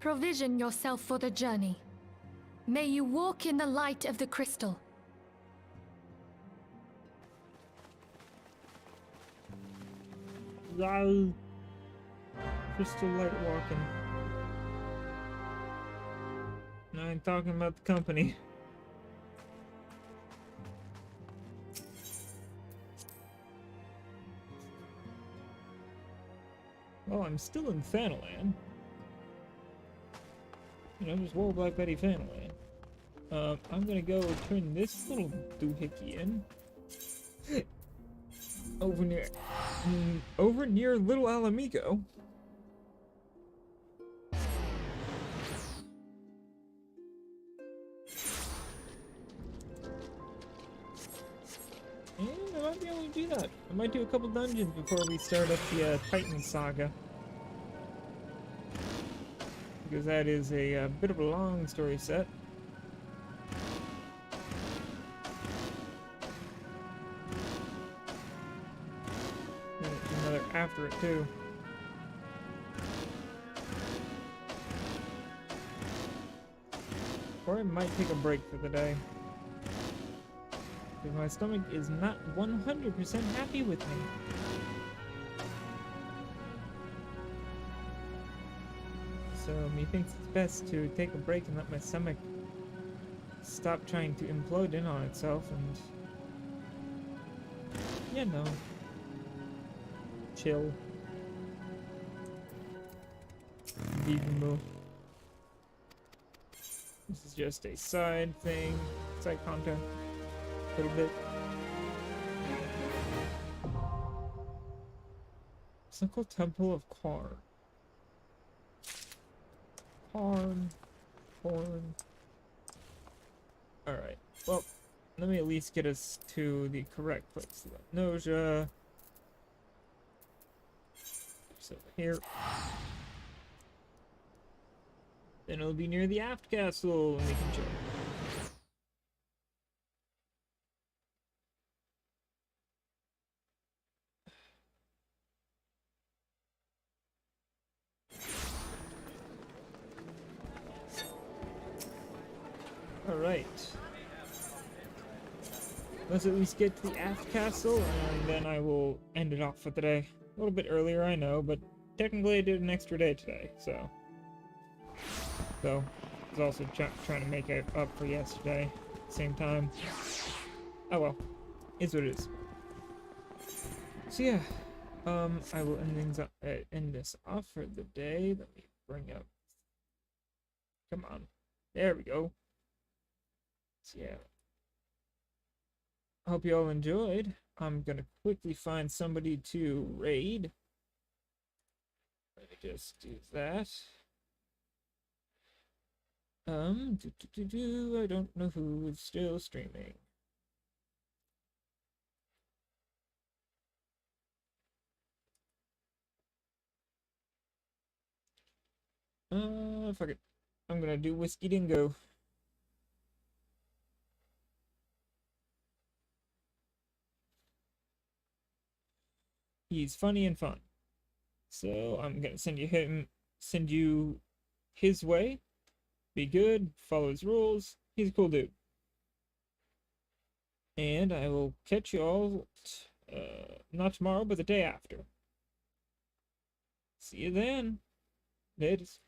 Provision yourself for the journey. May you walk in the light of the crystal. Wow. Crystal light walking. No, I'm talking about the company. Well, I'm still in Thanalan. You know, just roll Black Betty Thanalan. I'm gonna go turn this little doohickey in. over near Little Alamigo. And I might be able to do that. I might do a couple dungeons before we start up the Titan Saga. Because that is a bit of a long story set. And another after it too. Or I might take a break for the day. Because my stomach is not 100% happy with me. So methinks it's best to take a break and let my stomach stop trying to implode in on itself and, you know, chill. Vivimu. This is just a side thing, side content, a little bit. Circle Temple of Karn. Corn. Alright, well, let me at least get us to the correct place. Nausea. So here. Then it'll be near the aft castle and we can chill. Alright. Let's at least get to the aft castle, and then I will end it off for the day. A little bit earlier, I know, but technically I did an extra day today, so... I was also trying to make it up for yesterday at the same time. Oh well. Is what it is. So yeah. I will end this off for the day. Let me bring up... Come on. There we go. So yeah. I hope you all enjoyed. I'm gonna quickly find somebody to raid. Let me just do that. I don't know who is still streaming. Fuck it. I'm gonna do Whiskey Dingo. He's funny and fun. So I'm gonna send you his way. Be good, follow his rules. He's a cool dude. And I will catch you all, not tomorrow, but the day after. See you then. Ladies.